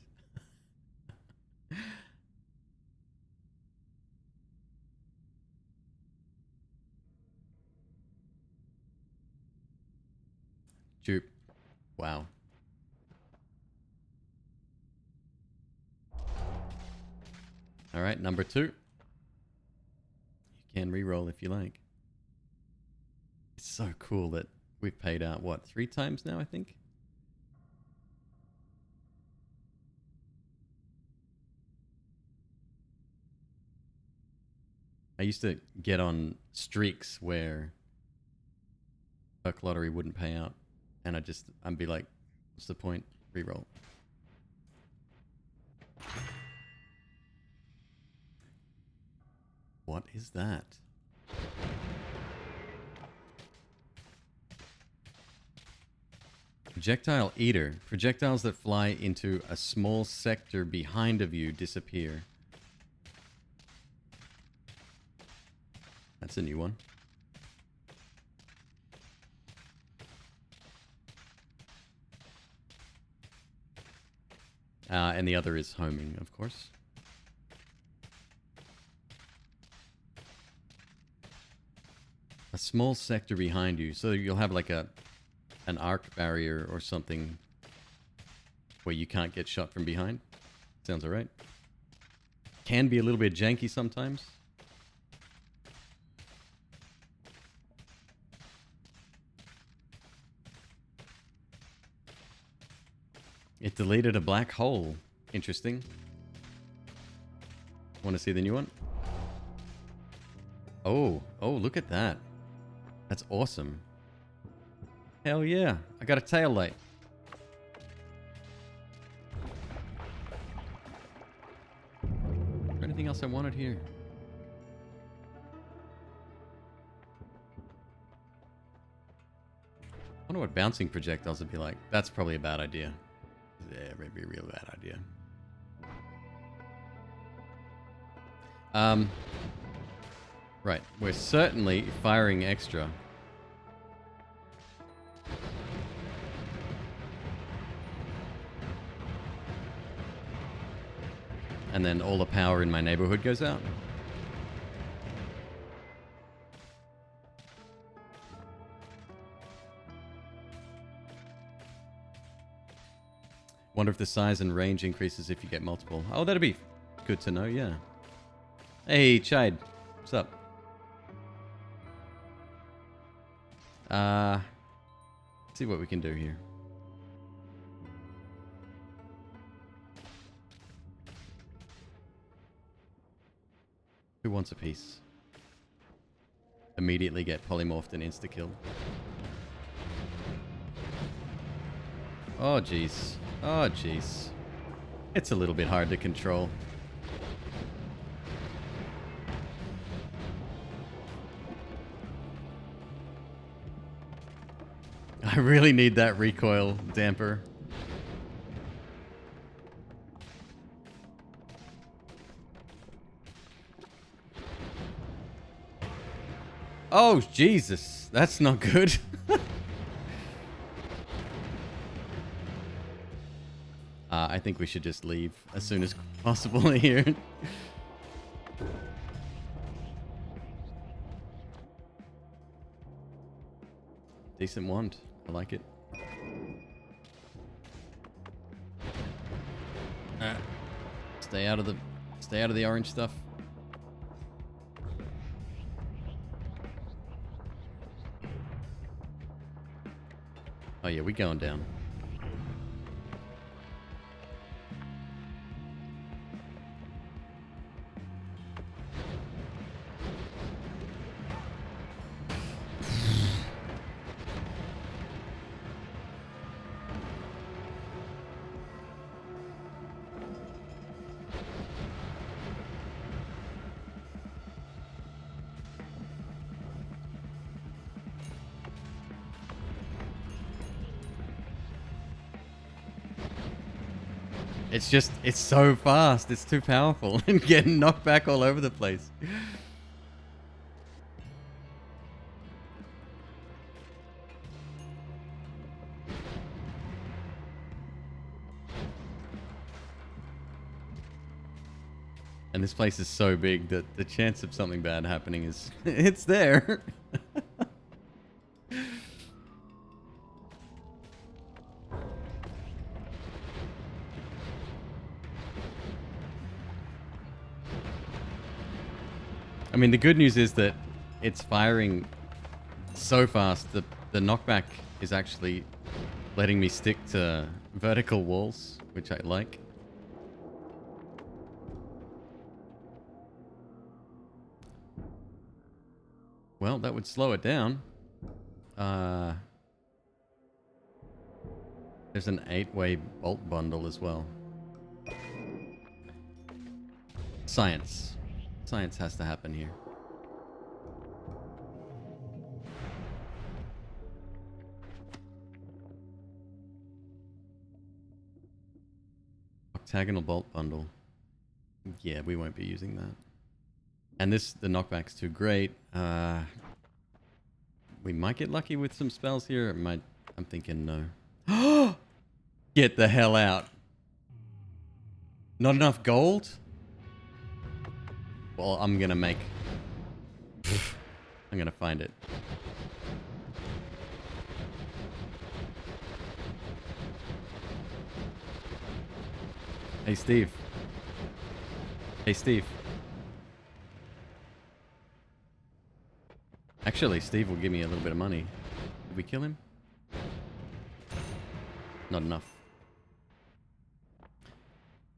Jupe. Wow. All right, number 2. You can re-roll if you like. It's so cool that we've paid out, what, 3 times now, I think? I used to get on streaks where Perk Lottery wouldn't pay out. And I'd be like, what's the point? Reroll. What is that? Projectile Eater. Projectiles that fly into a small sector behind of you disappear. That's a new one. And the other is homing, of course. A small sector behind you, so you'll have like an arc barrier or something where you can't get shot from behind. Sounds alright. Can be a little bit janky sometimes. It deleted a black hole. Interesting. Want to see the new one? Oh, look at that. That's awesome. Hell yeah. I got a tail light. Is there anything else I wanted here? wonder what bouncing projectiles would be like. That's probably a bad idea. Yeah, maybe a real bad idea. Right, we're certainly firing extra. And then all the power in my neighborhood goes out. Wonder if the size and range increases if you get multiple. Oh, that'd be good to know, yeah. Hey, Chide. What's up? Let's see what we can do here. Who wants a piece? Immediately get polymorphed and insta-killed. Oh, jeez. Oh, jeez. It's a little bit hard to control. I really need that recoil damper. Oh, Jesus. That's not good. I think we should just leave as soon as possible here. Decent wand. I like it. Stay out of the orange stuff. Oh yeah, we going down. It's so fast. It's too powerful and getting knocked back all over the place. And this place is so big that the chance of something bad happening is, it's there. I mean, the good news is that it's firing so fast that the knockback is actually letting me stick to vertical walls, which I like. Well, that would slow it down. There's an 8-way bolt bundle as well. Science. Science has to happen here. Octagonal bolt bundle. Yeah, we won't be using that. And the knockback's too great. We might get lucky with some spells here. I'm thinking no. Get the hell out. Not enough gold? Well, I'm gonna find it. Hey, Steve. Hey, Steve. Actually, Steve will give me a little bit of money. Did we kill him? Not enough.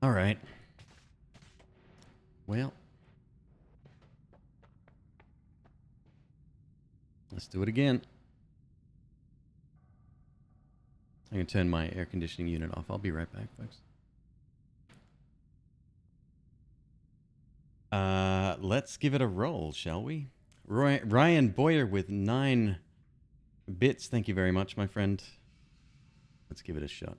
All right. Well. Let's do it again. I'm going to turn my air conditioning unit off. I'll be right back, folks. Let's give it a roll, shall we? Ryan Boyer with 9 Bits, thank you very much, my friend. Let's give it a shot.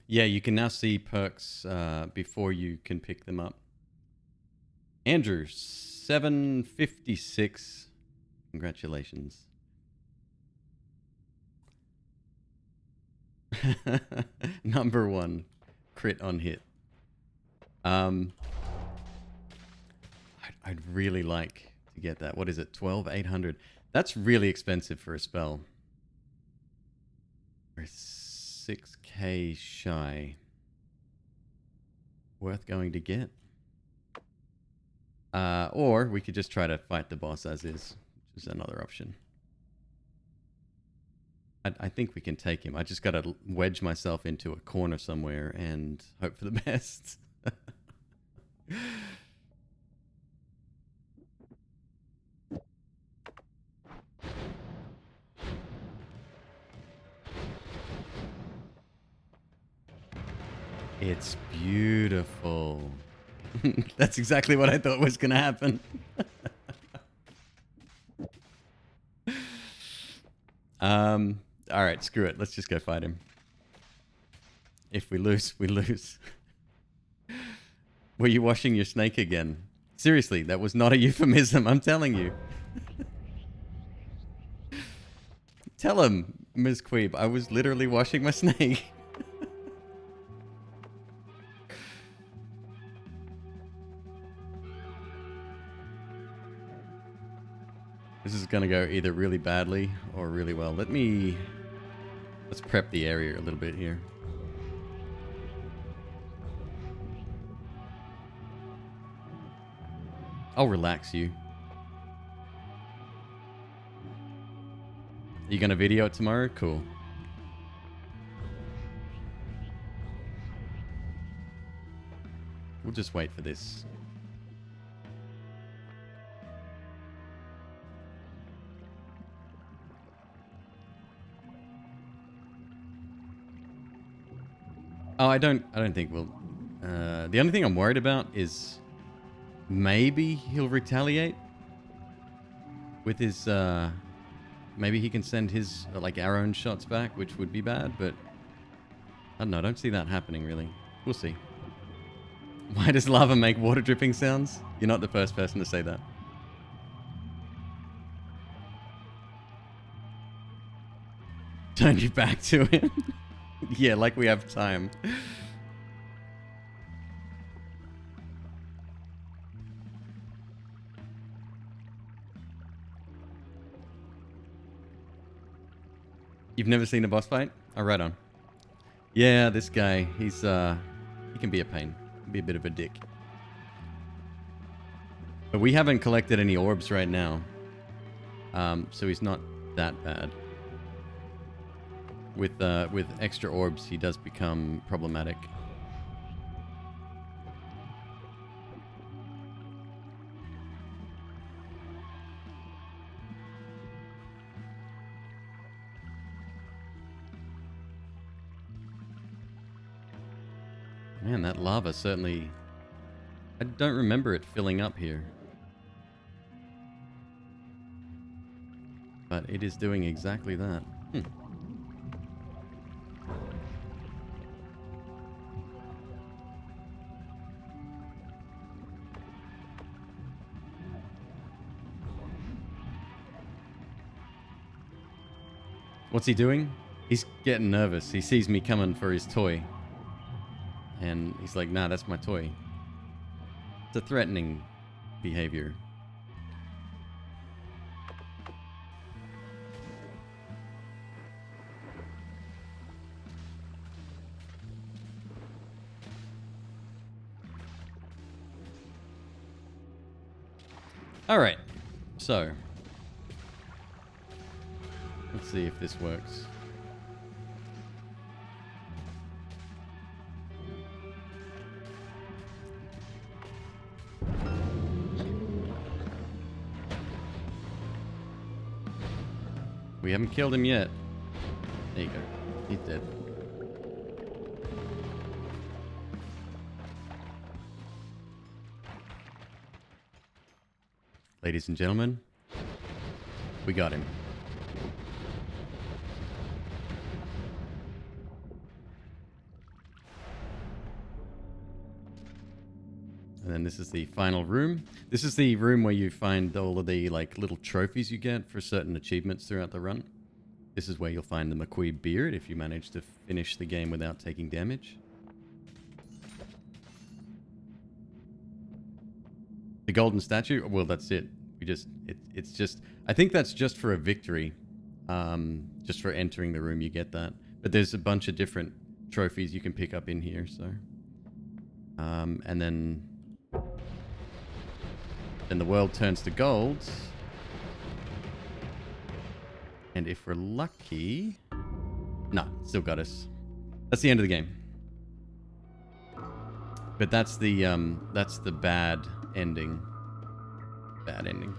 Yeah, you can now see perks before you can pick them up. Andrew, 756. Congratulations. Number 1, crit on hit. I'd really like to get that. What is it? 12,800. That's really expensive for a spell. We're 6k shy. Worth going to get. Or we could just try to fight the boss as is, which is another option. I think we can take him. I just got to wedge myself into a corner somewhere and hope for the best. It's beautiful. That's exactly what I thought was going to happen. All right, screw it. Let's just go fight him. If we lose, we lose. Were you washing your snake again? Seriously, that was not a euphemism, I'm telling you. Tell him, McQueeb, I was literally washing my snake. This is going to go either really badly or really well. Let's prep the area a little bit here. I'll relax you. Are you going to video it tomorrow? Cool. We'll just wait for this. Oh, I don't think we'll... the only thing I'm worried about is maybe he'll retaliate with his... maybe he can send his, like, our own shots back, which would be bad, but... I don't know, I don't see that happening, really. We'll see. Why does lava make water dripping sounds? You're not the first person to say that. Turn you back to him. Yeah, like we have time. You've never seen a boss fight? Oh, right on. Yeah, this guy, he's he can be a pain. Be a bit of a dick. But we haven't collected any orbs right now. So he's not that bad. With extra orbs, he does become problematic. Man, that lava certainly... I don't remember it filling up here. But it is doing exactly that. What's he doing? He's getting nervous. He sees me coming for his toy. And he's like, nah, that's my toy. It's a threatening behavior. All right. So, let's see if this works. We haven't killed him yet. There you go. He's dead. ladies and gentlemen, we got him. And then this is the final room. This is the room where you find all of the like little trophies you get for certain achievements throughout the run. This is where you'll find the McQueeb beard if you manage to finish the game without taking damage. The golden statue, well, that's it. It's just, I think that's just for a victory. Just for entering the room, you get that. But there's a bunch of different trophies you can pick up in here, so. And then the world turns to gold. And if we're lucky... No, still got us. That's the end of the game. But that's the bad ending. Bad ending.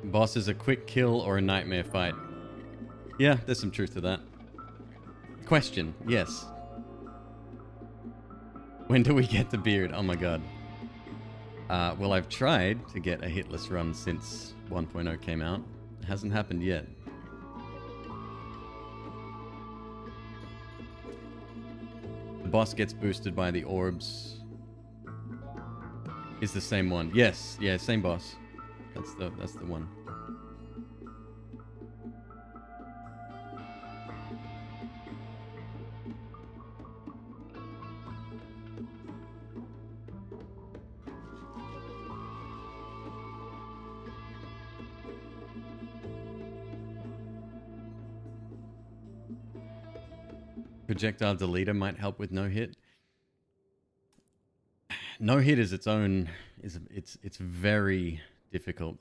Boss is a quick kill or a nightmare fight. Yeah, there's some truth to that. Question, yes. When do we get the beard? Oh my god. Well, I've tried to get a hitless run since 1.0 came out. It hasn't happened yet. The boss gets boosted by the orbs. Is the same one. Yes, yeah, same boss. That's the one. Projectile deleter might help with no hit. No hit is its own. It's very difficult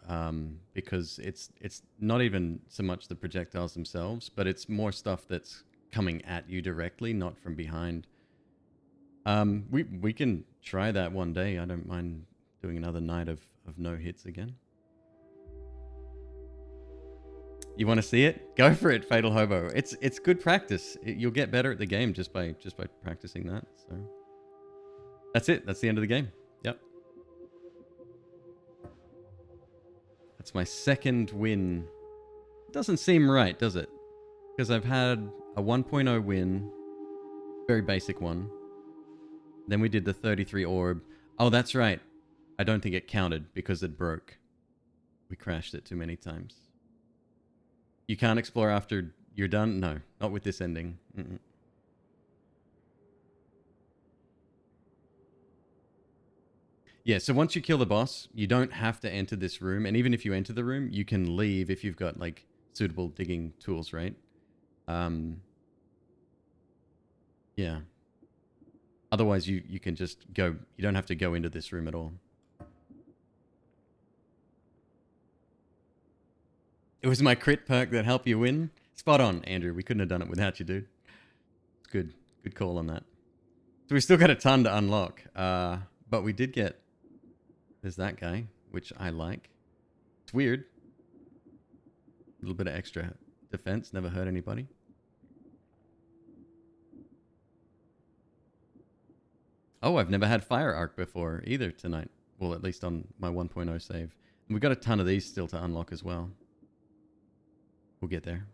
because it's not even so much the projectiles themselves, but it's more stuff that's coming at you directly, not from behind. We can try that one day. I don't mind doing another night of no hits again. You want to see it? Go for it, Fatal Hobo. It's good practice. You'll get better at the game just by practicing that. So that's it. That's the end of the game. Yep. That's my second win. Doesn't seem right, does it? Because I've had a 1.0 win, very basic one. Then we did the 33 orb. Oh, that's right. I don't think it counted because it broke. We crashed it too many times. You can't explore after you're done? No, not with this ending. Mm-mm. Yeah, so once you kill the boss, you don't have to enter this room. And even if you enter the room, you can leave if you've got, like, suitable digging tools, right? Yeah. Otherwise, you can just go... You don't have to go into this room at all. It was my crit perk that helped you win. Spot on, Andrew. We couldn't have done it without you, dude. It's good. Good call on that. So we still got a ton to unlock. But we did get... There's that guy, which I like. It's weird. A little bit of extra defense. Never hurt anybody. Oh, I've never had Fire Arc before either tonight. Well, at least on my 1.0 save. And we've got a ton of these still to unlock as well. We'll get there.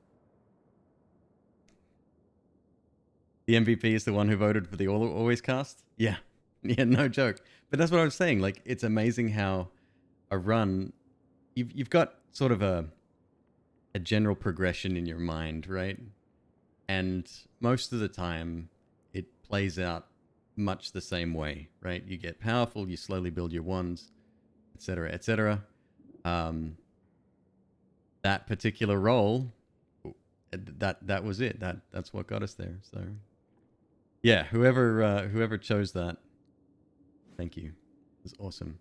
The MVP is the one who voted for the Always cast? Yeah. Yeah, no joke. But that's what I was saying. Like, it's amazing how a run... You've got sort of a general progression in your mind, right? And most of the time, it plays out much the same way, right? You get powerful, you slowly build your wands, etc., etc. That particular role, that was it. That's what got us there. So, yeah, whoever chose that, thank you. It was awesome.